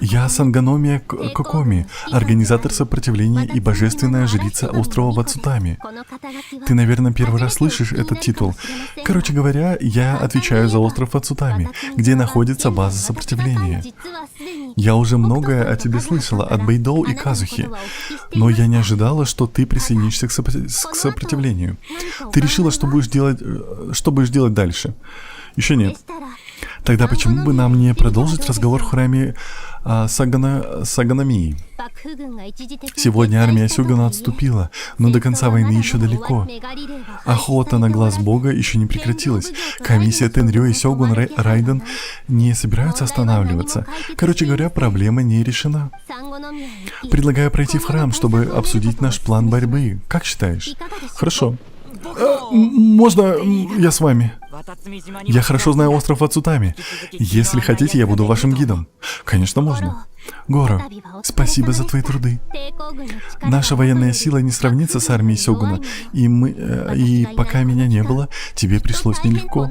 Я Сангономия Кокоми, организатор сопротивления и божественная жрица острова Вацутами. Ты, наверное, первый раз слышишь этот титул. Короче говоря, я отвечаю за остров Вацутами, где находится база сопротивления. Я уже многое о тебе слышала от Бэйдоу и Казухи, но я не ожидала, что ты присоединишься к сопротивлению. Ты решила, что будешь делать дальше? Еще нет. Тогда почему бы нам не продолжить разговор в храме Саганамии? Сегодня армия Сёгуна отступила, но до конца войны еще далеко. Охота на глаз бога еще не прекратилась. Комиссия Тенрё и Сёгун Райден не собираются останавливаться. Короче говоря, проблема не решена. Предлагаю пройти в храм, чтобы обсудить наш план борьбы. Как считаешь? Хорошо. Можно я с вами? Я хорошо знаю остров Вацутами. Если хотите, я буду вашим гидом. Конечно, можно. Горо, спасибо за твои труды. Наша военная сила не сравнится с армией Сёгуна, и пока меня не было, тебе пришлось нелегко.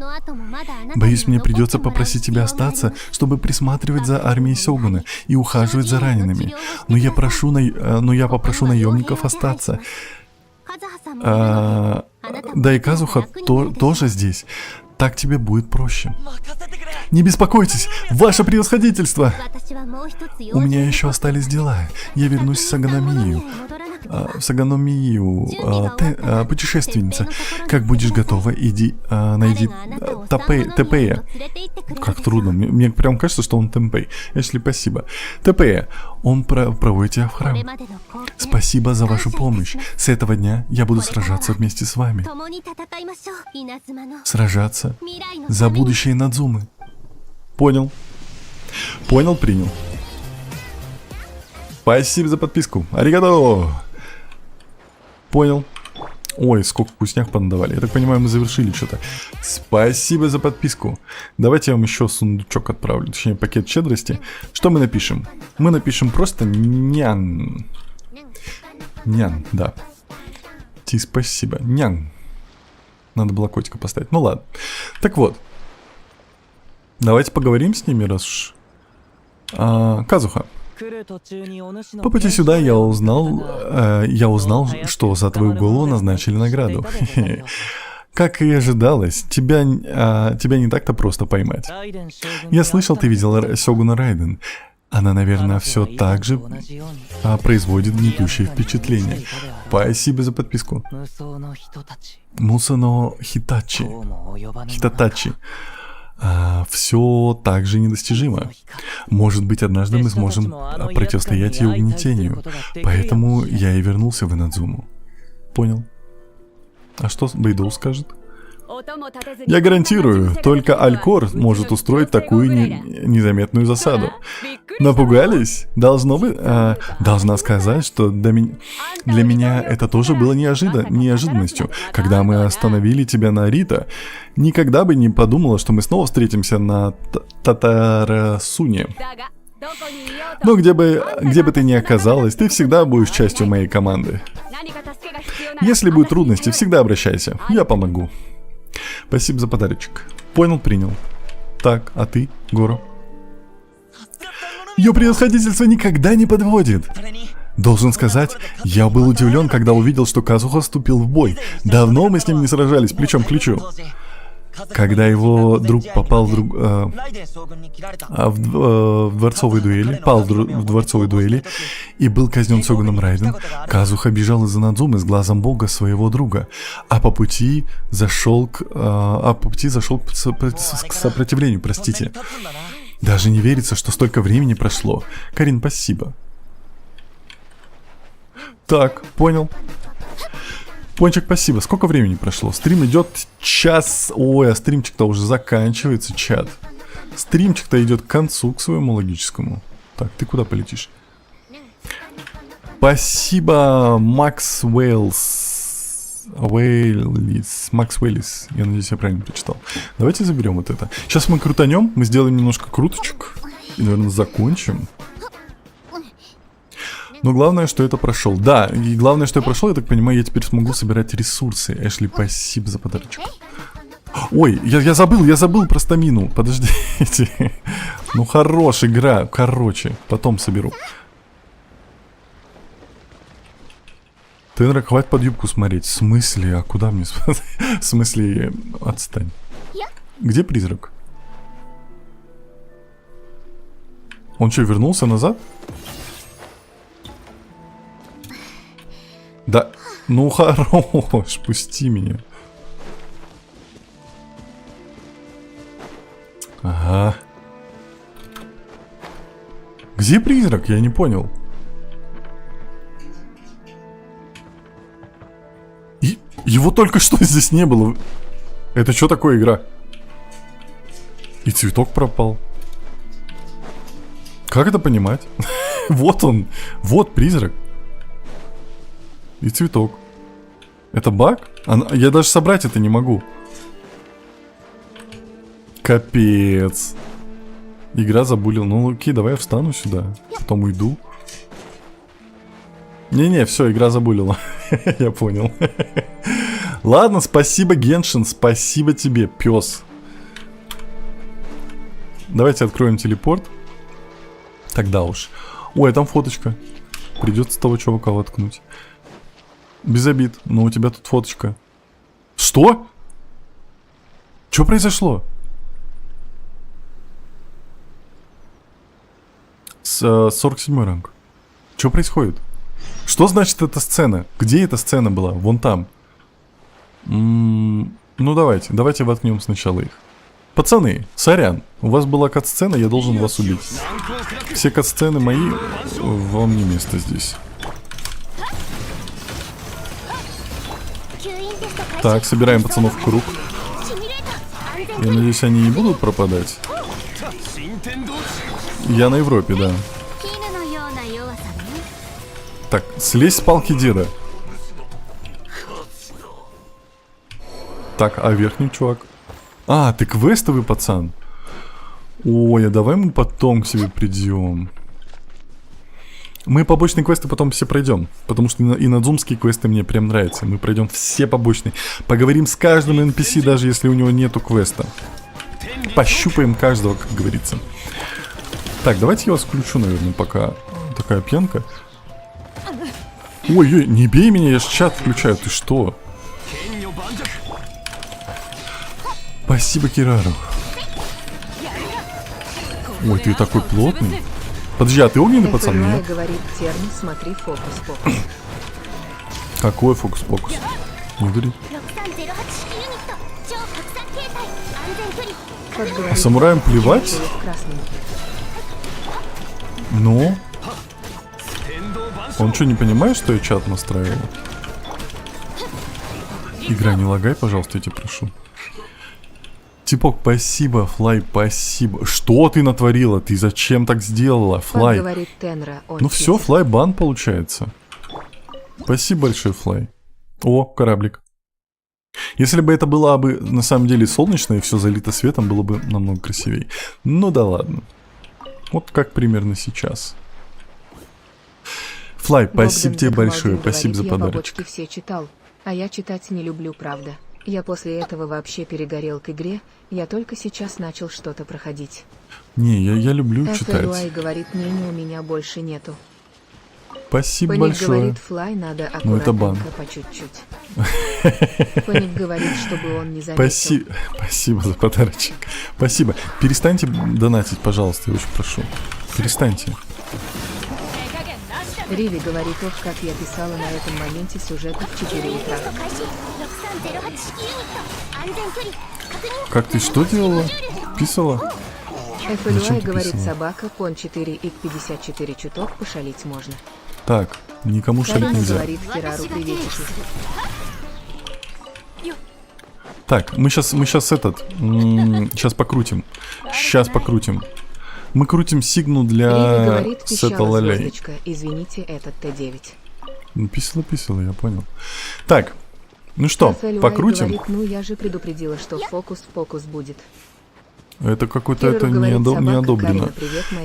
Боюсь, мне придется попросить тебя остаться, чтобы присматривать за армией Сёгуна и ухаживать за ранеными. Но я попрошу наемников остаться. Да и Казуха тоже здесь. Так тебе будет проще. Не беспокойтесь, ваше превосходительство! У меня еще остались дела. Я вернусь в Сагономию, путешественница. Как будешь готова, иди, найди Тепея. Как трудно, мне прям кажется, что он Темпей. Эшли, спасибо. Тепея, он проводит тебя в храм. Спасибо за вашу помощь. С этого дня я буду сражаться вместе с вами. Сражаться за будущее Надзумы. Понял. Понял, принял. Спасибо за подписку. Аригато. Понял. Ой, сколько вкусняк понадавали. Я так понимаю, мы завершили что-то. Спасибо за подписку. Давайте я вам еще сундучок отправлю. Точнее, пакет щедрости. Что мы напишем? Мы напишем просто нян. Нян, да. Спасибо. Нян. Надо было котика поставить. Ну ладно. Так вот. Давайте поговорим с ними, раз уж... Казуха. По пути сюда я узнал, что за твою голову назначили награду. Как и ожидалось, тебя не так-то просто поймать. Я слышал, ты видел Сёгуна Райден. Она, наверное, все так же производит гнетущее впечатление. Спасибо за подписку. Мусано Хитатачи. Все так же недостижимо. Может быть, однажды мы сможем противостоять ее угнетению. Поэтому я и вернулся в Инадзуму. Понял. А что Бэйдоу скажет? Я гарантирую, только Алькор может устроить такую незаметную засаду. Напугались? Должна сказать, что для меня это тоже было неожиданностью. Когда мы остановили тебя на Рита, никогда бы не подумала, что мы снова встретимся на Татарасуне. Но где бы ты ни оказалась, ты всегда будешь частью моей команды. Если будут трудности, всегда обращайся, я помогу. Спасибо за подарочек. Понял, принял. Так, а ты, Горо? Ее превосходительство никогда не подводит. Должен сказать, я был удивлен, когда увидел, что Казуха вступил в бой. Давно мы с ним не сражались плечом к плечу. Когда его друг попал в дворцовой дуэли и был казнен Сёгуном Райден, Казуха бежал из Инадзумы с глазом бога своего друга, а по пути зашел к сопротивлению, простите. Даже не верится, что столько времени прошло. Карин, спасибо. Так, понял. Пончик, спасибо. Сколько времени прошло? Стрим идет час. Ой, а стримчик-то уже заканчивается, чат. Стримчик-то идет к концу, к своему логическому. Так, ты куда полетишь? Спасибо, Макс Уэллс. Макс Уэллис. Я надеюсь, я правильно прочитал. Давайте заберем вот это. Сейчас мы крутанем, мы сделаем немножко круточек. И, наверное, закончим. Но главное, что это прошел. Да, и главное, что я прошел, я так понимаю, я теперь смогу собирать ресурсы. Эшли, спасибо за подарочек. Ой, я забыл про стамину. Подождите. Ну, хорошая игра. Короче, потом соберу. Тенра, хватит под юбку смотреть. В смысле? А куда мне смотреть? В смысле, отстань. Где призрак? Он что, вернулся назад? Да, ну хорош, пусти меня. Ага. Где призрак? Я не понял. Его только что здесь не было. Это что такое игра? И цветок пропал. Как это понимать? Вот он. Вот призрак. И цветок. Это баг? Я даже собрать это не могу. Капец. Игра забулила. Ну окей, давай я встану сюда. Потом уйду. Не-не, все, игра забулила. Я понял. Ладно, спасибо, Геншин. Спасибо тебе, пес. Давайте откроем телепорт. Тогда уж. Ой, там фоточка. Придется того чувака воткнуть. Без обид, но у тебя тут фоточка. Что? Что произошло? 47 ранг. Что происходит? Что значит эта сцена? Где эта сцена была? Вон там. Ну давайте воткнем сначала их. Пацаны, сорян, у вас была кат-сцена, я должен вас убить. Все кат-сцены мои, вам не место здесь. Так, собираем пацанов в круг. Я надеюсь, они не будут пропадать. Я на Европе, да. Так, слезь с палки деда. Так, а верхний чувак? А, ты квестовый пацан. Ой, а давай мы потом к себе придем. Мы побочные квесты потом все пройдем. Потому что и надзумские квесты мне прям нравятся. Мы пройдем все побочные. Поговорим с каждым NPC, даже если у него нету квеста. Пощупаем каждого, как говорится. Так, давайте я вас включу, наверное, пока такая пьянка. Ой-ой, не бей меня, я ж чат включаю, ты что? Спасибо, Кирару. Ой, ты такой плотный. Подожди, а ты огненный пацан? Нет? Говорит Терн, смотри, фокус-покус. Какой фокус-покус? Не говори. А самураям плевать? Ну? Он что, не понимает, что я чат настраивал? Игра, не лагай, пожалуйста, я тебя прошу. Типок, спасибо, Флай, спасибо. Что ты натворила? Ты зачем так сделала, Флай? Ну все, Флай бан получается. Спасибо большое, Флай. О, кораблик. Если бы это было бы на самом деле солнечно и все залито светом, было бы намного красивее. Ну да ладно. Вот как примерно сейчас. Флай, спасибо тебе большое, спасибо за подарочек. Я все читал, а я читать не люблю, правда. Я после этого вообще перегорел к игре, я только сейчас начал что-то проходить. Не, я люблю читать. Флай говорит, мнения у меня больше нету. Спасибо Паник большое. Говорит, Флай надо аккуратненько по чуть-чуть. Паник говорит, чтобы он не заметил. Спасибо за подарочек. Спасибо. Перестаньте донатить, пожалуйста, я очень прошу. Перестаньте. Риви говорит, ох, как я писала на этом моменте сюжета в 4 утра. Как ты что делала? Писала? FLY говорит, собака, пон 4 и 54 чуток, пошалить можно. Так, никому шалить нельзя. Говорит, Кирару, приветики. Так, мы сейчас сейчас покрутим. Сейчас покрутим. Мы крутим сигну для сета лолей. Извините, этот Т9. Ну, писала, я понял. Так, ну что, покрутим? Говорит, ну я же предупредила, что фокус будет. Это какое-то это не одобрено.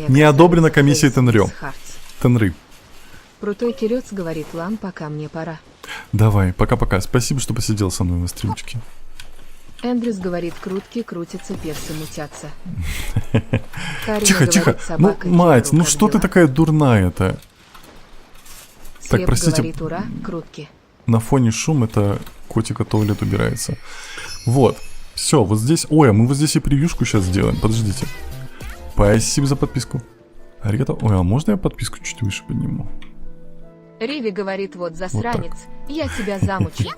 Не одобрено комиссией Тенры. Крутой Кирёц говорит, лан, пока мне пора. Давай, пока-пока. Спасибо, что посидел со мной на стримчике. Эндрюс говорит, крутки крутятся, персы мутятся. Тихо. Ну, мать, ну что ты такая дурная-то? Так, простите. Говорит, ура, крутки. На фоне шум, это котика туалет убирается. Вот. Все, вот здесь... Ой, а мы вот здесь и превьюшку сейчас сделаем. Подождите. Спасибо за подписку. Аригато. Ой, а можно я подписку чуть выше подниму? Риви говорит, вот засранец, вот я тебя замучу.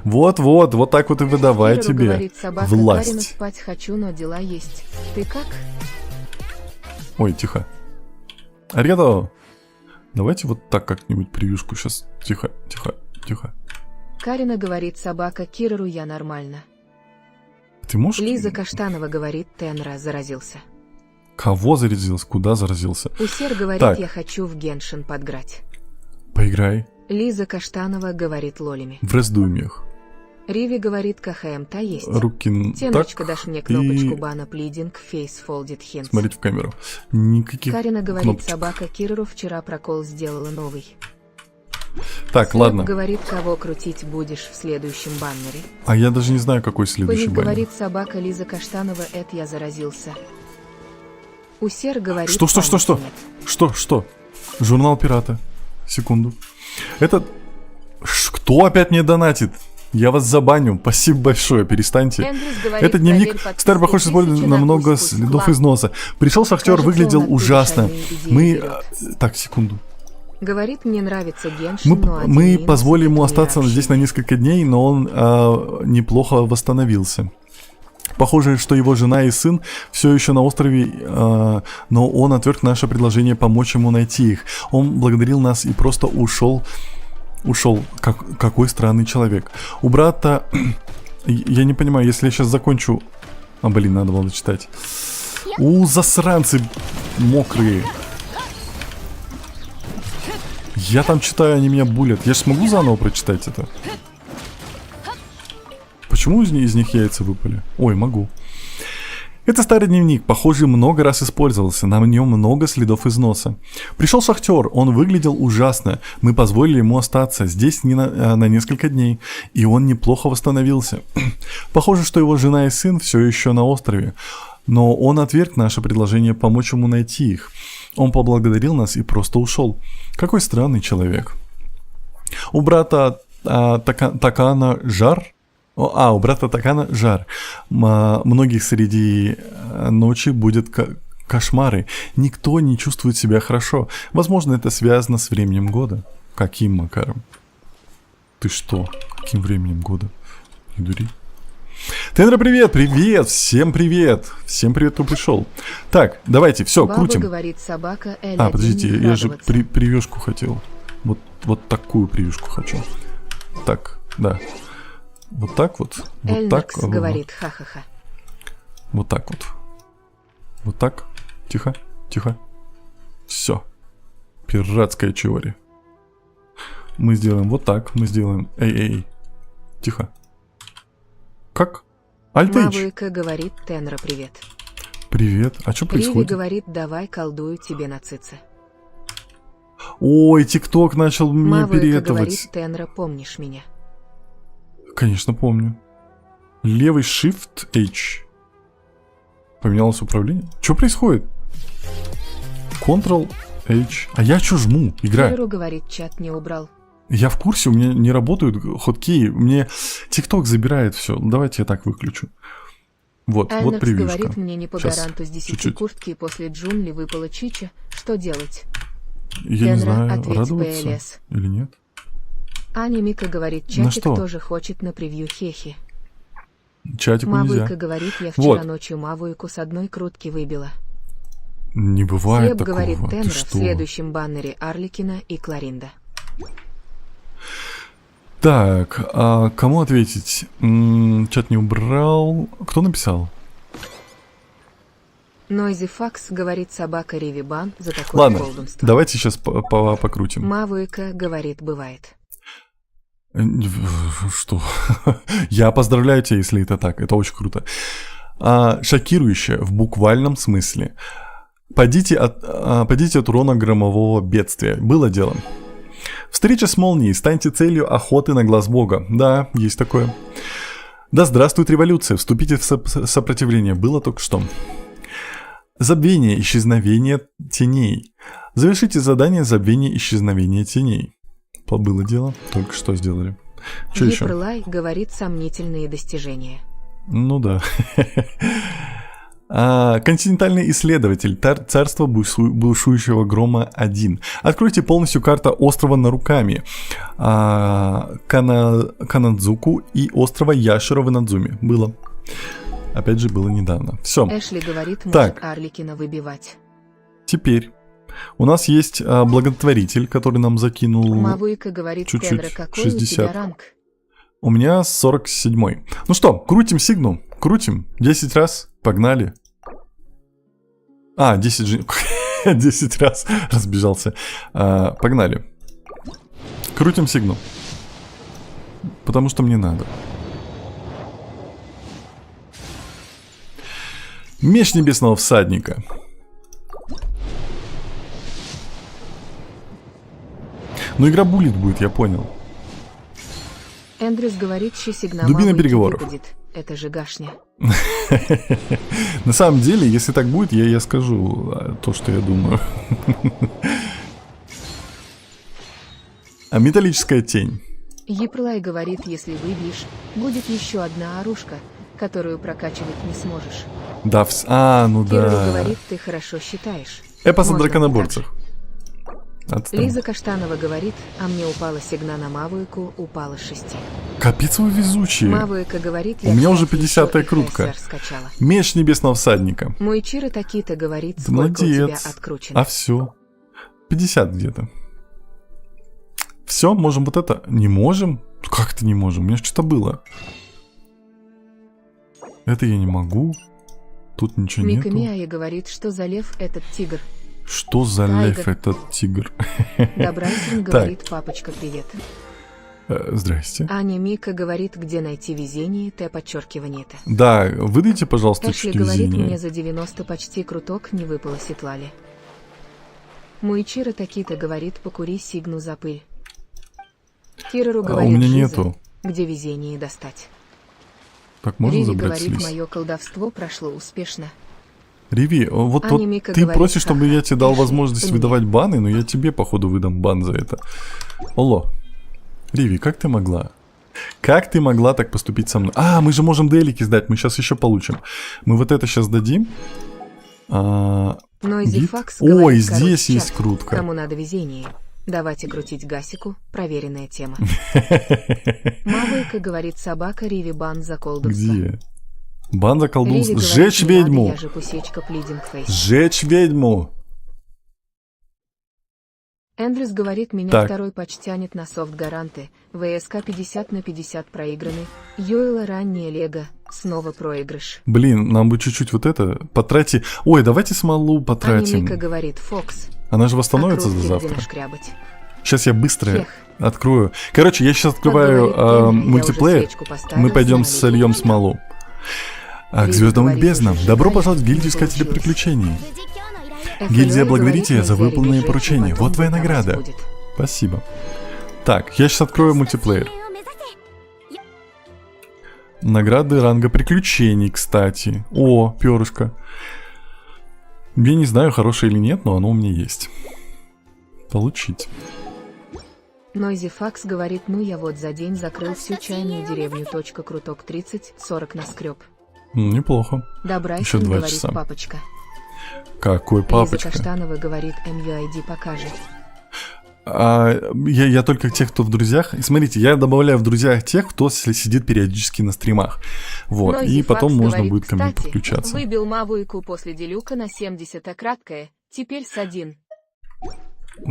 Вот так вот и выдавай тебе говорит, собака, власть. Карина, спать хочу, но дела есть. Ты как? Ой, тихо. Аригато. Давайте вот так как-нибудь превьюшку сейчас. Тихо. Карина говорит, собака, Кирару, я нормально. Ты можешь... Лиза Каштанова говорит, Тенра заразился. Кого заразился? Куда заразился? Усер говорит, так. Я хочу в Геншин подграть. Поиграй. Лиза Каштанова говорит, лолими. В раздумьях. Риви говорит, КХМ-та есть. Руки Теночка, так, дашь мне кнопочку бана плидинг, фейс folded hints. Смотрите в камеру. Никаких Карина говорит, кнопочек. собака Кирару вчера прокол сделала новый. Так, Снэп ладно. Говорит, кого крутить будешь в следующем баннере. А я даже не знаю, какой следующий Паник баннер. говорит, собака Лиза Каштанова, это я заразился. Усер говорит... Что? Что? Журнал пирата. Секунду. Это... Кто опять мне донатит? Я вас забаню. Спасибо большое, перестаньте. Эндрюс говорит, Этот дневник проверь подписки старый похож использовать 1000 на на много пусть, следов класс. износа. Пришел шахтер, Кажется, выглядел он оттуда ужасно. шальные идеи Мы... берет. Так, секунду. Говорит, мне нравится Геншин, но один Мы минус — позволили это ему мир остаться здесь на общения. несколько дней, но он неплохо восстановился. Похоже, что его жена и сын все еще на острове, но он отверг наше предложение помочь ему найти их. Он благодарил нас и просто ушел. Какой странный человек. У брата... Я не понимаю, если я сейчас закончу... блин, надо было читать. Засранцы мокрые. Я там читаю, они меня булят. Я же смогу заново прочитать это? Почему из них яйца выпали? Ой, могу. Это старый дневник, похоже, много раз использовался, на нем много следов износа. Пришел шахтер, он выглядел ужасно, мы позволили ему остаться здесь на несколько дней, и он неплохо восстановился. Похоже, что его жена и сын все еще на острове, но он отверг наше предложение помочь ему найти их. Он поблагодарил нас и просто ушел. Какой странный человек. У брата Такана жар. У брата Такана жар. Многих среди ночи будет кошмары. Никто не чувствует себя хорошо. Возможно, это связано с временем года. Каким макаром? Ты что? Каким временем года? Не дури. Тендра, привет, привет, всем привет, кто пришел. Так, давайте, все, крутим. Говорит собака, L1 подождите, не я же радоваться. привьюшку хотел. Вот такую привьюшку хочу. Так, да. Вот так вот. Вот так. Эльнакс говорит, ха-ха-ха. Вот так вот. Вот так. Тихо, тихо. Все. Пиратская теория. Мы сделаем вот так. Мы сделаем... Эй. Тихо. Как? Альтейдж. Мавуика говорит, Тенра, привет. Привет. А что Риви происходит? говорит, давай колдую тебе на цице. Ой, ТикТок начал мне Мавуика перетовать. говорит, Тенра, помнишь меня? Конечно, помню. Левый Shift H. Поменялось управление. Что происходит? Ctrl H. А я что жму? Играю. Тенру говорит, чат не убрал. Я в курсе, у меня не работают хоткеи. Мне ТикТок забирает все. Давайте я так выключу. Вот Эльнакс превьюшка. говорит, мне не по Щас, гаранту с 10 чуть-чуть. куртки и после джунгли выпала чича. Что делать? Я не Тенра, знаю, ответь радоваться ПЛС. или нет. Аня Мика говорит, На чатик что? тоже хочет на превью хехи. Чатику Мавуика нельзя. говорит, я вчера Вот. ночью Мавуику с одной крутки выбила. Не бывает Глеб такого. говорит, Ты Тенра, в что? следующем баннере Арликина и Кларинда. Так, а кому ответить? Чат не убрал. Кто написал? Нойзи Факс говорит, собака Ривибан за такое Ладно, колдунство. давайте сейчас покрутим. Мавуика говорит, бывает. Что? Я поздравляю тебя, если это так. Это очень круто. Шокирующе в буквальном смысле. Падите от урона громового бедствия. Было дело. Встреча с молнией. Станьте целью охоты на глаз бога. Да, есть такое. Да здравствует революция. Вступите в сопротивление. Было только что. Забвение, исчезновение теней. Завершите задание забвение, исчезновение теней. Было дело, только что сделали. Что еще? Епрлай говорит, сомнительные достижения. Ну да. Континентальный исследователь. Царство бушующего грома 1. Откройте полностью карту острова Наруками, Канадзуку и острова Яширо в Надзуме. Было. Опять же, было недавно. Все. Эшли говорит, может Так. Арликина выбивать. Теперь у нас есть благотворитель, который нам закинул. Мавуика говорит, чуть-чуть, Тенра, какой 60. у тебя ранг? У меня 47-й. Ну что, крутим сигну. Крутим. 10 раз. Погнали. 10 же... 10 раз разбежался. Погнали. Крутим сигну. Потому что мне надо. Меч небесного всадника. Ну, игра булит будет, я понял. Эндрюс говорит, что сигнал Дубина Мавуики переговоров. выпадет. Это же гашня. На самом деле, если так будет, я скажу то, что я думаю. Металлическая тень. Еплай говорит, если выбьешь, будет еще одна оружка, которую прокачивать не сможешь. Да, ну Кирилл да. говорит, ты хорошо считаешь. Эпос о Можно драконоборцах. Отстань. Лиза Каштанова говорит, а мне упала сигна на Мавуику, упала с 6. Капец вы везучие. Мавуика говорит, У меня уже кстати, 50-я еще и крутка. ХСР скачала. Меч небесного всадника. Мой Чиро Такита говорит, Да сколько у тебя молодец. откручено. А все. 50 где-то. Все, можем вот это. Не можем? Как это не можем? У меня что-то было. Это я не могу. Тут ничего Мика нету. Миая говорит, что за лев этот тигр. Что за Тайгер. лев этот тигр? Добрайсин говорит, папочка, привет. Здрасте. Аня Мика говорит, где найти везение, подчеркивание это. Да, выдайте, пожалуйста, Эшли чуть говорит, мне везения. за 90 почти круток не выпало Сетлали. Муичиро Такита говорит, покури сигну за пыль. Кирору А у говорит, меня Жиза, нету. где везение достать. Так, можно Риви забрать говорит, слизь? мое колдовство прошло успешно. Риви, вот Аня ты Мика говорит, просишь, чтобы я тебе дал пиши, возможность ты выдавать баны, но я тебе, походу, выдам бан за это. Алло. Риви, как ты могла? Как ты могла так поступить со мной? А, мы же можем делики сдать, мы сейчас еще получим. Мы вот это сейчас дадим. Нойзи Гид? Факс Ой, говорит, здесь короче, есть чат, крутка. Кому надо везение. Давайте крутить Гасику, проверенная тема. Мавойка говорит, собака Риви бан за колдовство. Где? Бан за Риви колдунство. говорит, Сжечь не надо, ведьму! я же кусечка плидинг фейс. Сжечь ведьму! Эндрюс говорит, меня Так. второй патч тянет на софт-гаранты. ВСК 50/50 проиграны. Йойла раннее лего. Снова проигрыш. Блин, нам бы чуть-чуть вот это потратить. Ой, давайте смолу Аня потратим. Мика говорит, Фокс. Она же восстановится Окрутки до где завтра. нашкрябать. Сейчас я быстро Хех. открою. Короче, я сейчас открываю Поговорит Кенри, я уже мультиплеер. свечку поставил, Мы пойдем смолить. сольем смолу. А к Риви звездам и говорит, безднам. уже Добро сжигали, пожаловать в не гильдию искателей получилось. приключений. 無事今日の依頼 Гильдия FLA благодарит говорит, тебя за нельзя выполненные ревизировать, поручения. потом Вот твоя выдавать награда. будет. Спасибо. Так, я сейчас открою мультиплеер. を目指せ Награды ранга приключений, кстати. О, перышко. Я не знаю, хорошее или нет, но оно у меня есть. Получить. Нойзи Факс говорит, ну я вот за день закрыл всю чайную деревню. Круток 30-40 наскреб. Неплохо. Еще Добрайсин 2 говорит, часа. папочка. Какой Лиза папочка. Каштанова говорит, MUID покажет. Я только тех, кто в друзьях. И смотрите, я добавляю в друзьях тех, кто сидит периодически на стримах. Вот. Нойзи И потом Факс можно говорит, будет ко мне кстати, подключаться. выбил Мавуику после делюка на 70 краткое, теперь с 1.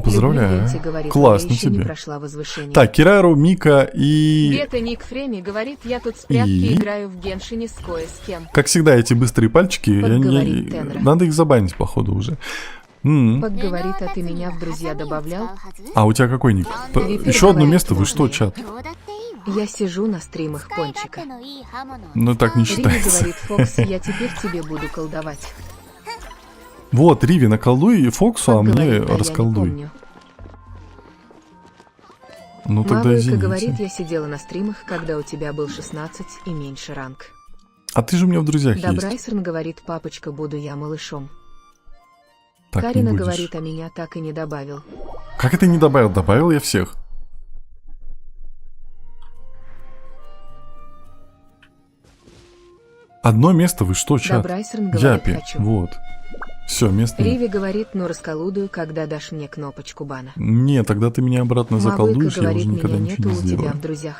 Поздравляю. Люблю Йенти, говорит, Классно я еще не тебе. прошла возвышение. Так, Кирару, Мика и... Бета Ник Фреми говорит, я тут в прятки И? играю в Геншине с кое с кем. Как всегда, эти быстрые пальчики, Подговорит Тенра. надо их забанить, походу, уже. Пак говорит, а ты меня в друзья добавлял? А у тебя какой ник? Випер Еще одно говорит, место, вы что, можно. чат? どうだっていいわ Я сижу на стримах 使い勝 Пончика. 手のいい刃物を Ну так не 使う Риви считается. говорит, Фокс, я теперь тебе буду колдовать. Вот, Риви, наколдуй и Фоксу, а Пак мне говорит, а я не расколдуй. помню. Ну тогда Мавуика говорит, извините. я сидела на стримах, когда у тебя был 16 и меньше ранг. А ты же у меня в друзьях есть. Добрайсерн говорит, папочка, буду я малышом. Так не Карина будешь. говорит, а меня так и не добавил. Как это не добавил? Добавил я всех. Одно место, вы что, чат? Добрайсерн говорит, Япи, хочу. вот. Все, место нет. Риви говорит, ну расколудую, когда дашь мне кнопочку бана. Не, тогда ты меня обратно Мавуика заколдуешь, я говорит, уже никогда меня ничего нету не у тебя сделаю. в друзьях.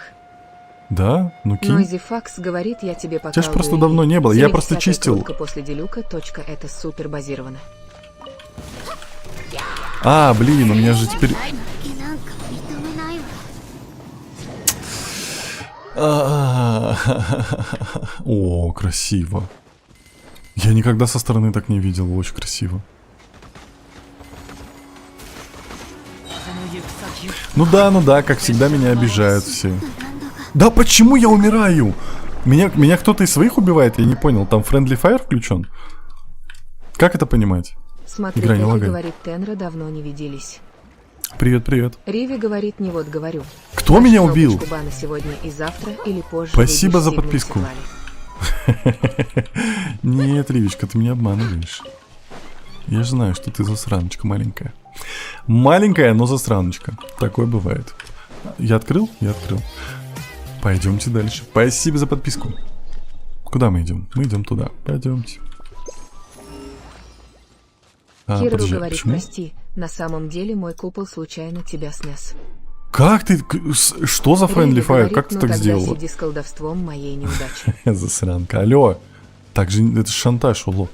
Да? Ну кинь. Нойзи Факс говорит, я тебе поколдую. Тебя ж просто давно не было, я просто 70-я чистил. крутка после делюка, точка, это супер базировано. А, блин, у меня же теперь... 負けなんか認めないわ О, красиво. Я никогда со стороны так не видел, очень красиво. Ну да, как всегда меня обижают все. Да почему я умираю? Меня кто-то из своих убивает, я не понял. Там Friendly Fire включен? Как это понимать? Смотри, Игра не Тенра лагает. говорит, Тенра давно не виделись. Привет. Риви говорит, не вот говорю. Кто Дашь меня кнопочку убил? бана сегодня и завтра или позже. Спасибо выбьешь за сигну подписку. Сетлали. Нет, Ривичка, ты меня обманываешь. Я же знаю, что ты засраночка маленькая. Маленькая, но засраночка. Такое бывает. Я открыл? Я открыл. Пойдемте дальше. Спасибо за подписку. Куда мы идем? Мы идем туда. Пойдемте. Киру Подожди, говорит, почему? прости, на самом деле мой купол случайно тебя снес. Как ты? Что за Friendly Риви Fire? говорит, Как ты ну так тогда сделала? сиди с колдовством моей неудачи. Засранка. Алло. Так же, это ж шантаж, уло.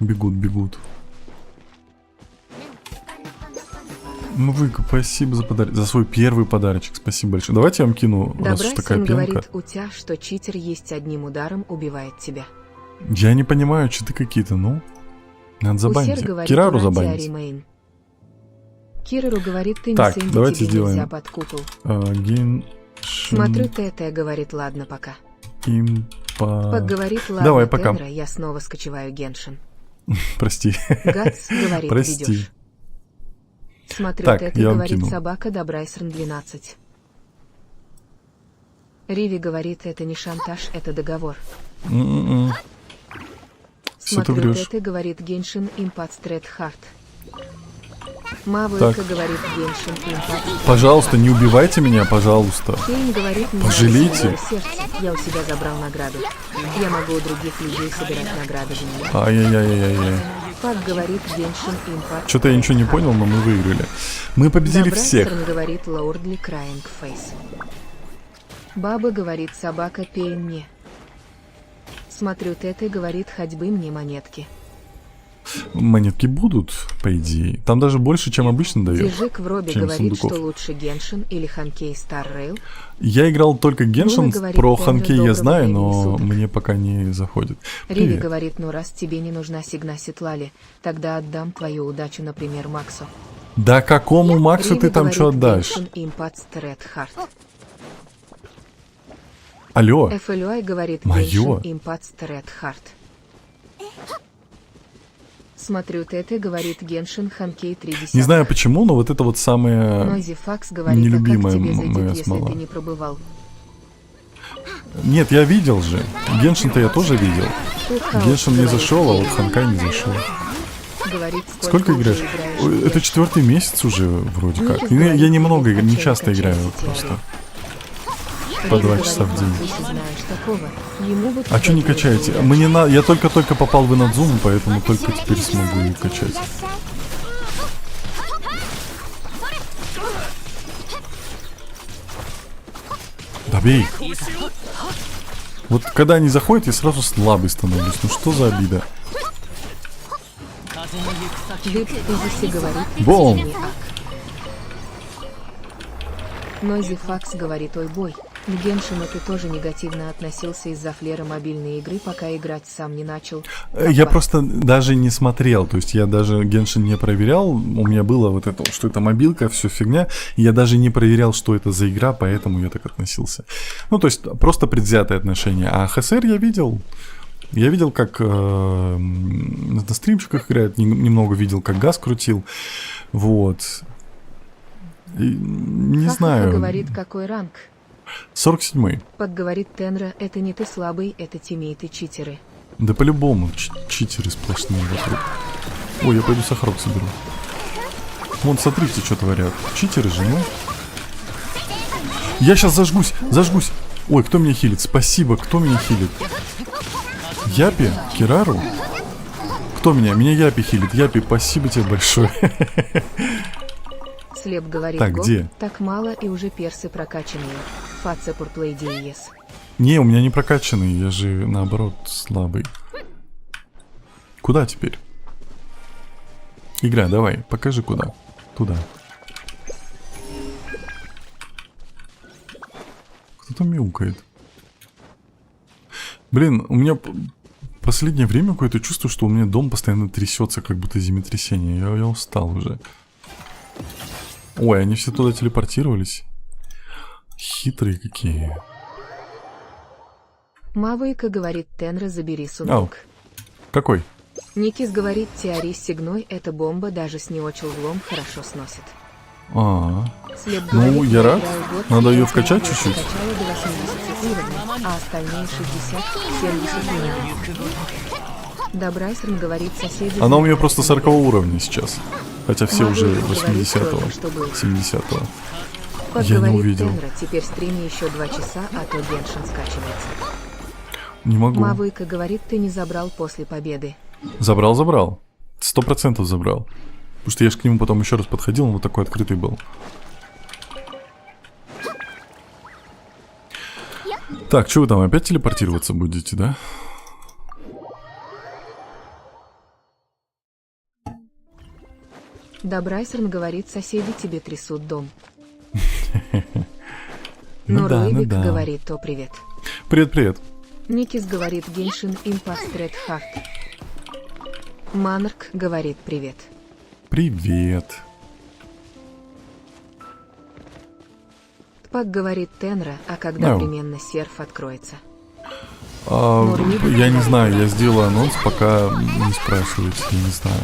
Бегут, бегут. Мвыка, спасибо за подарок, за свой первый подарочек. Спасибо большое. Давайте я вам кину, раз уж такая Добрайсон пенка. говорит, Утя, что читер есть одним ударом убивает тебя. Я не понимаю, читы какие-то, ну. Надо забанить. Усер говорит, Кирару Натя забанить. Римейн. Кирару говорит, ты Так, не Сэнди, давайте тебе сделаем. нельзя под купол. Геншин Смотрю, ТТ говорит, ладно, пока. Импа... Пак говорит, ладно, Давай, пока. Тенра, я снова скачиваю Геншин. Прости. Гац говорит, Прости. ведешь. Смотрю, Так, ТТ я вам говорит, кинул. собака Добрайсерн 12. Риви говорит, это не шантаж, это договор. М-м-м. Всё ты Смотрю, врешь. ТТ говорит, Геншин импат стрет хард. Так. Мавыка говорит, Геншин импат. Пожалуйста, не убивайте меня, пожалуйста. Кейн говорит, не Пожалейте. надо сердце, я у себя забрал награду. Я могу у других людей собирать награды за меня. Ай-яй-яй-яй-яй. Пак говорит, Геншин импат. Что-то я ничего не понял, но мы выиграли. Мы победили всех. Добрайсерн говорит, Лордли Краинг Фейс. Баба говорит, собака, пей мне. Смотрю, Тете говорит, ходьбы мне монетки. Монетки будут, по идее. Там даже больше, чем обычно дает. Дижик в робе чем говорит, сундуков. что лучше Геншин или Ханкей Стар Рейл. Я играл только Геншин, Луна говорит, про Тендер, Ханкей я доброго знаю, времени но суток. мне пока не заходит. Риви Привет. говорит, ну раз тебе не нужна Сигна Ситлали, тогда отдам твою удачу, например, Максу. Да какому Максу Риви ты там говорит, что отдашь? Геншин импат стрет хард. Алло, FLUI говорит, Моё. Геншин импат стрет хард. Смотрю, Тете говорит, Геншин Ханкей 3 не знаю почему, но вот это вот самое... Нойзи Факс говорит, нелюбимая а как тебе моя зайдет, если смола. ты не пробывал? Нет, я видел же. Геншин-то я тоже видел. Тухаус Геншин не говорит, зашел, а вот Ханкай не зашел. говорит, Сколько уже играешь? Ой, в это Геншин? 4-й месяц уже вроде Ну, как. сейчас Я говорит, немного, тебе не качай, часто качай играю сети, просто. орёт. По Риви 2 говорит, часа в день. «Мам, ты знаешь такого. Ему бы А что не твоя качаете? удача». Мне на... Я только-только попал в Инадзуму, поэтому только теперь смогу ее качать. Добей! Вот когда они заходят, я сразу слабый становлюсь. Ну что за обида? Дып Изиси говорит, Бом! «Тебе не ак». Нойзи Факс говорит, ой бой. К Геншину ты тоже негативно относился из-за флера мобильной игры, пока играть сам не начал. Я Опа. просто даже не смотрел, то есть я даже Геншин не проверял, у меня было вот это, что это мобилка, все фигня, и я даже не проверял, что это за игра, поэтому я так относился. Ну, то есть просто предвзятое отношение. А ХСР я видел, как на стримчиках играет, немного видел, как газ крутил, вот. И, не Ха-ха-ха знаю, говорит, какой ранг. 47-й. Пак говорит, Тенра, это не ты слабый, это тиммейты читеры. Да по-любому, читеры сплошные вокруг. Ой, я пойду сахарок соберу. Вон, смотрите, что творят. Читеры же, ну. Я сейчас зажгусь. Ой, кто меня хилит? Спасибо, кто меня хилит? Япи? Кирару? Кто меня? Меня Япи хилит. Япи, спасибо тебе большое. Слеп говорит, Так, Гоп, где? так мало и уже персы прокачанные. Фаца пурплей диез. Не, у меня не прокачанный, я же наоборот слабый. Куда теперь? Игра, давай, покажи куда. Туда. Кто-то мяукает. Блин, у меня последнее время какое-то чувство, что у меня дом постоянно трясется, как будто землетрясение. Я устал уже. Ой, они все туда телепортировались. Хитрые какие. Мавейка говорит, Тенра, забери сундук. Какой? Никис говорит, теорий с сигной, эта бомба даже с неочелглом хорошо сносит. Слеп Ну, говорит, я рад. играю год, Надо и ее я вкачать до чуть-чуть. 80 уровней, а остальные 60-70 уровней. Добрайсерн говорит соседи... Она у меня просто 40 уровня сейчас. Хотя все уже Мавуйка говорит 80-го, только, что было. 70-го. Как Я не говорит увидел. Тенра, теперь в стриме еще 2 часа, а то Геншин скачивается. Не могу. Мавуйка говорит, ты не забрал после победы. Забрал. 100% забрал. Потому что я же к нему потом еще раз подходил, он вот такой открытый был. Так, что вы там, опять телепортироваться будете, да? Добрайсерн говорит, соседи тебе трясут дом. Ну да, Нурлыбик ну да. говорит, то привет. Привет. Никис говорит, Геншин импастрет хафт. Манарк говорит, привет. Привет. Тпак говорит Тенра, а когда Ау. временно серф откроется. Я не знаю, я сделаю анонс, пока не спрашивайте, я не знаю.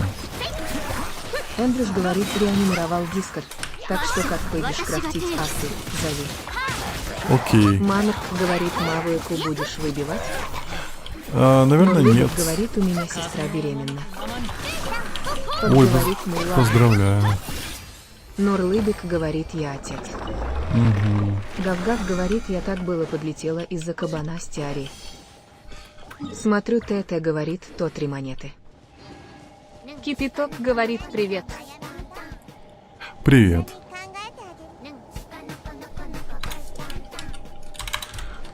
Эндрюс говорит, реанимировал Дискорд. Так что как пойдешь крафтить асы, зови. Окей. Манарк говорит, Мавуйку будешь выбивать? Наверное, Нурлыбик нет. говорит, у меня сестра беременна. Тот Ой, говорит, ну ладно. поздравляю. Нурлыбик говорит, я отец. Угу. Гав-гав говорит, я так было подлетела из-за кабана с Тиари. Смотрю, ТТ говорит, то 3 монеты. Кипяток говорит, привет. Привет.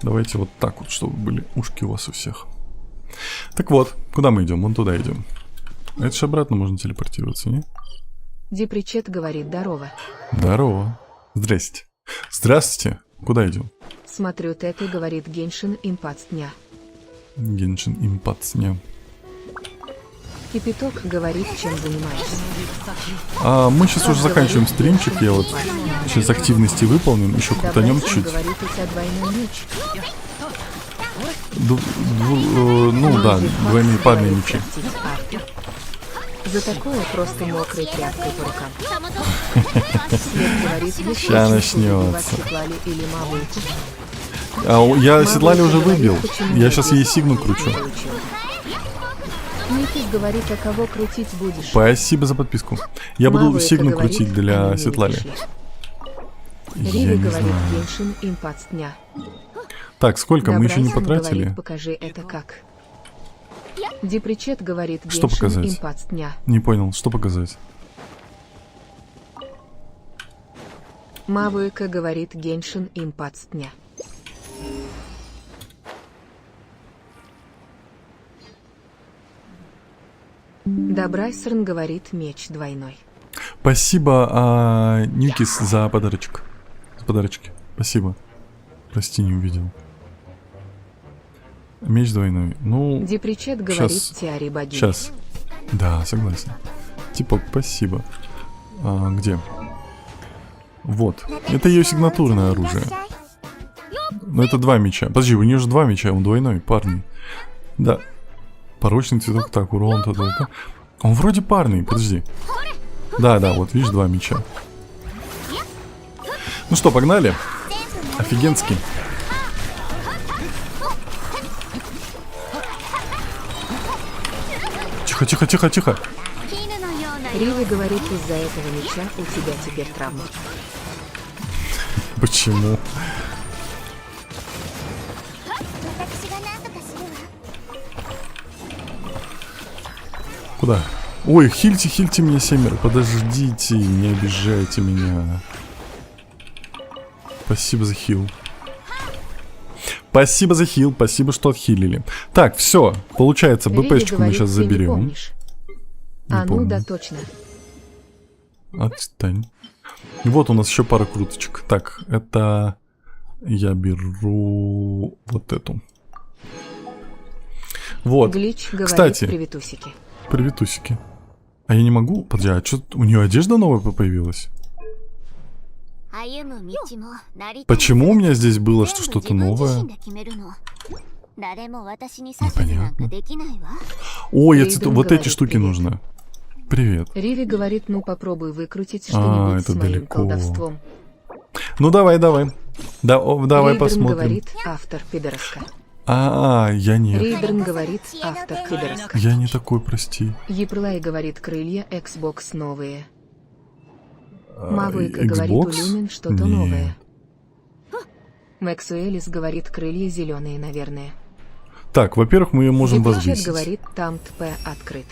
Давайте вот так вот, чтобы были ушки у вас у всех. Так вот, куда мы идем? Вон туда идем. Это же обратно можно телепортироваться, не? Дипричет говорит, здорово. Здорово. Здрасте. Здравствуйте. Куда идем? Смотрю, ТТ говорит, Геншин импац дня. Геншин импацня. Кипяток говорит, чем занимаешься. Мы сейчас уже заканчиваем стримчик. Я вот сейчас активности выполним. Еще крутанем Добрайсерн чуть. говорит, у тебя двойной меч. Ну да, двойные парные Говорит, мечи. крафтить арки. За такое просто мокрой тряпкой по рукам. Свет говорит, если Ща очень начнется. убивать Светлали или Мавуйку. Я Седлали уже Мавуйка выбил. говорит, почему Я сейчас ей здесь сигну не кручу. получил. Никис говорит, а кого крутить будешь? Спасибо за подписку. Я буду Мавуйка сигну говорит, крутить они для не Светлали. вышли. Я Риви не говорит, знаю. Геншин импац дня. Так, сколько? Мы еще не Добрайсерн потратили. говорит, покажи это как. Дипричет говорит, Что Геншин показать? импац дня. Не понял, что показать? Мавуйка говорит, Геншин импац дня. Добрайсерн говорит, меч двойной. Спасибо, Никис, за подарочек. За подарочки. Спасибо. Прости, не увидел. Меч двойной. Ну, Дипричет говорит, щас. Тиари богиня. сейчас. Да, согласен. Типа, спасибо. Где? Вот. Это ее сигнатурное оружие. Но это 2 меча. Подожди, у нее же 2 меча, он двойной, парни. Да. Порочный цветок, так, урон, то. Он вроде парный, подожди. Да, вот, видишь, 2 меча. Ну что, погнали? Офигенский. Тихо. Риви говорит, из-за этого меча у тебя теперь травма. Почему? Куда? Ой, хильте меня, семеро. Подождите, не обижайте меня. Спасибо за хил. Спасибо, что отхилили. Так, все. Получается, Риви БПшечку мы говорит, сейчас ты не заберем. помнишь. Не А ну помню. да, точно. Отстань. И вот у нас еще пара круточек. Так, это я беру вот эту. Вот. Глич говорит, Кстати, приветусики. приветусики. А я не могу? Подожди, а что, у нее одежда новая появилась? Почему у меня здесь было что-то новое? Непонятно. Ой, Рейден вот эти говорит, штуки привет. нужно. Привет. Риви говорит, ну попробуй выкрутить что-нибудь это с моим далеко. колдовством. Ну давай. Давай Рейден посмотрим. говорит, автор пидораска. Я нет. Рейдерн говорит, автор пидорас. Я не такой, прости. Еплай говорит, крылья Xbox новые. Мавыка говорит, у Xbox? Люмен что-то Не. новое. Максуэлис говорит, крылья зеленые, наверное. Так, во-первых, мы ее можем Епичет возвысить. говорит, там ТП открыт.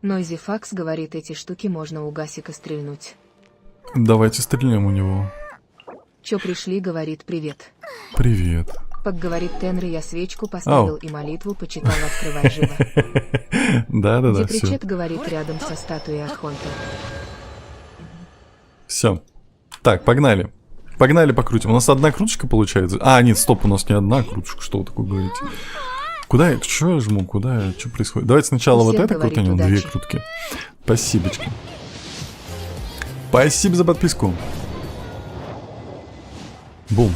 Нойзи Факс говорит, эти штуки можно у Гасика стрельнуть. Давайте стрельнем у него. Чё пришли, говорит, привет. Привет. Пак говорит, Тенри, я свечку поставил и молитву почитал, открывай живо. Да-да-да, все. Депричет говорит, рядом со статуей Архонта. Все. Так, погнали. Погнали покрутим. У нас одна круточка получается. Нет, стоп, у нас не одна круточка. Что вы такое говорите? Куда я? Что я жму? Куда я? Что происходит? Давайте сначала вот Всем это говорит крутанем. Две удачи. крутки. Спасибочки. Спасибо за подписку. Бум.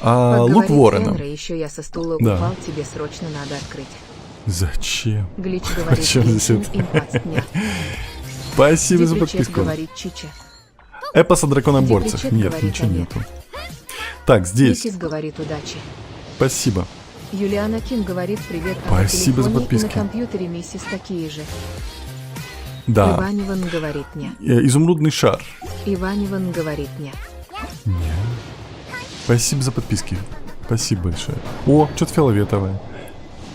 Пак Лук говорит, Ворона. Тенри, еще я со стула Да. упал, тебе срочно надо открыть. Зачем? Глич говорит, Зачем здесь Геншин это? импаст дня. Спасибо за Депричет подписку. говорит, Чича. Эпос о драконоборцах. Депричет Нет, говорит, ничего а нет. нету. Так, здесь. Никис говорит, удачи. Спасибо. Юлиана Ким говорит, привет, а на Спасибо за телефоне и подписки. на компьютере миссис такие же. Да. Иваниван говорит, не. Изумрудный шар. Иваниван говорит, не. Спасибо за подписки. Спасибо большое. О, что-то фиолетовое.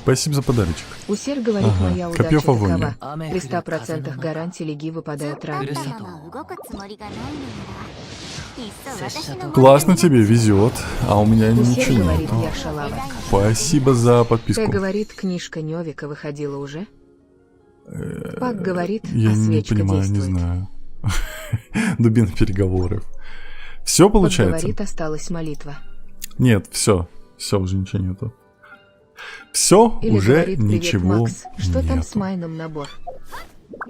Спасибо за подарочек. Усер говорит, Ага, моя удача копье Фавони. такова. При 100% гарантии леги выпадают ранние. 動くつもりがないのならいっそ私の Классно тебе везет, а у меня Усер ничего говорит, нету. я шалава. Спасибо за Т подписку. говорит, книжка Невика выходила уже. Пак говорит, Я а не свечка понимаю, действует. не знаю. Дубин переговоров. Все Пак получается? говорит, осталась молитва. Нет, все. Все, уже ничего нету. Все, Или уже говорит, привет, ничего Макс, что там нету. с майном набор?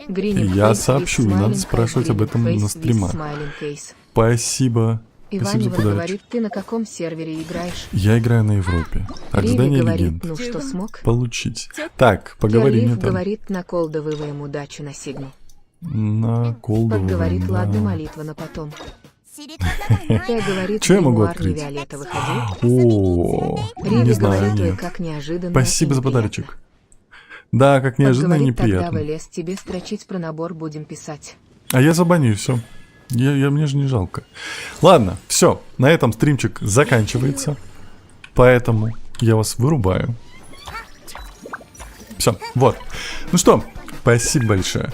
Грининг Я Face сообщу, with не надо smiling спрашивать face, об этом Grinning на Face with стримах. smiling face. Спасибо. Спасибо за Иваниван подарочек. говорит, ты на каком сервере играешь? Я играю на Европе. Так, Риви задание говорит, легенд. ну что смог? Получить. Так, поговорим Терлиф это. говорит, наколдовываем удачу на Сигну. На колду. Пак говорит, ладно, молитва на потом. 知りたがない Т говорит, Чё я могу гримуар открыть? Виолетта выходил. О, Риви не знаю, говорит, ой, нет. как неожиданно. Спасибо и за неприятно. подарочек. Да, как Пак неожиданно и говорит, тогда неприятно. в лес тебе строчить про набор будем писать. А я забаню, все. Мне же не жалко. Ладно, все. На этом стримчик заканчивается. Поэтому я вас вырубаю. Все, вот. Ну что, спасибо большое.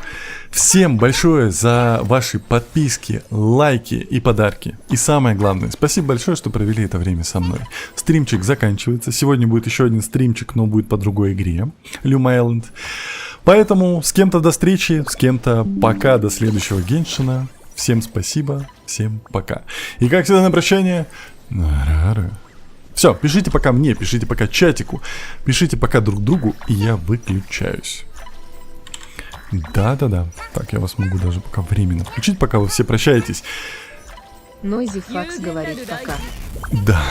Всем большое за ваши подписки, лайки и подарки. И самое главное, спасибо большое, что провели это время со мной. Стримчик заканчивается. Сегодня будет еще один стримчик, но будет по другой игре. Loom Island. Поэтому с кем-то до встречи, с кем-то пока, до следующего Геншина. Всем спасибо, всем пока. И как всегда на прощание. Все, пишите пока мне, пишите пока чатику, пишите пока друг другу, и я выключаюсь. Да-да-да. Так, я вас могу даже пока временно включить, пока вы все прощаетесь. Нойзи Факс говорит пока. Да.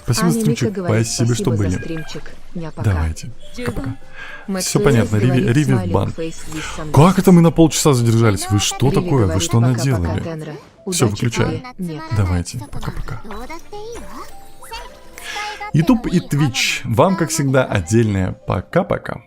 Спасибо за Аня стримчик. Мика говорит, Спасибо, что за были. стримчик. Ня, пока. Давайте. Пока-пока. Макс Всё Уэллс понятно, говорит, Риви в smiling бан. face with some Как это мы на полчаса задержались? Вы что Риви такое? Вы говорит, что пока, наделали? пока, Тенра. Всё, Удачи выключаю. тебе. Нет. Давайте. Пока-пока. どうだっていいわ YouTube и Twitch. Вам, как всегда, отдельное пока-пока.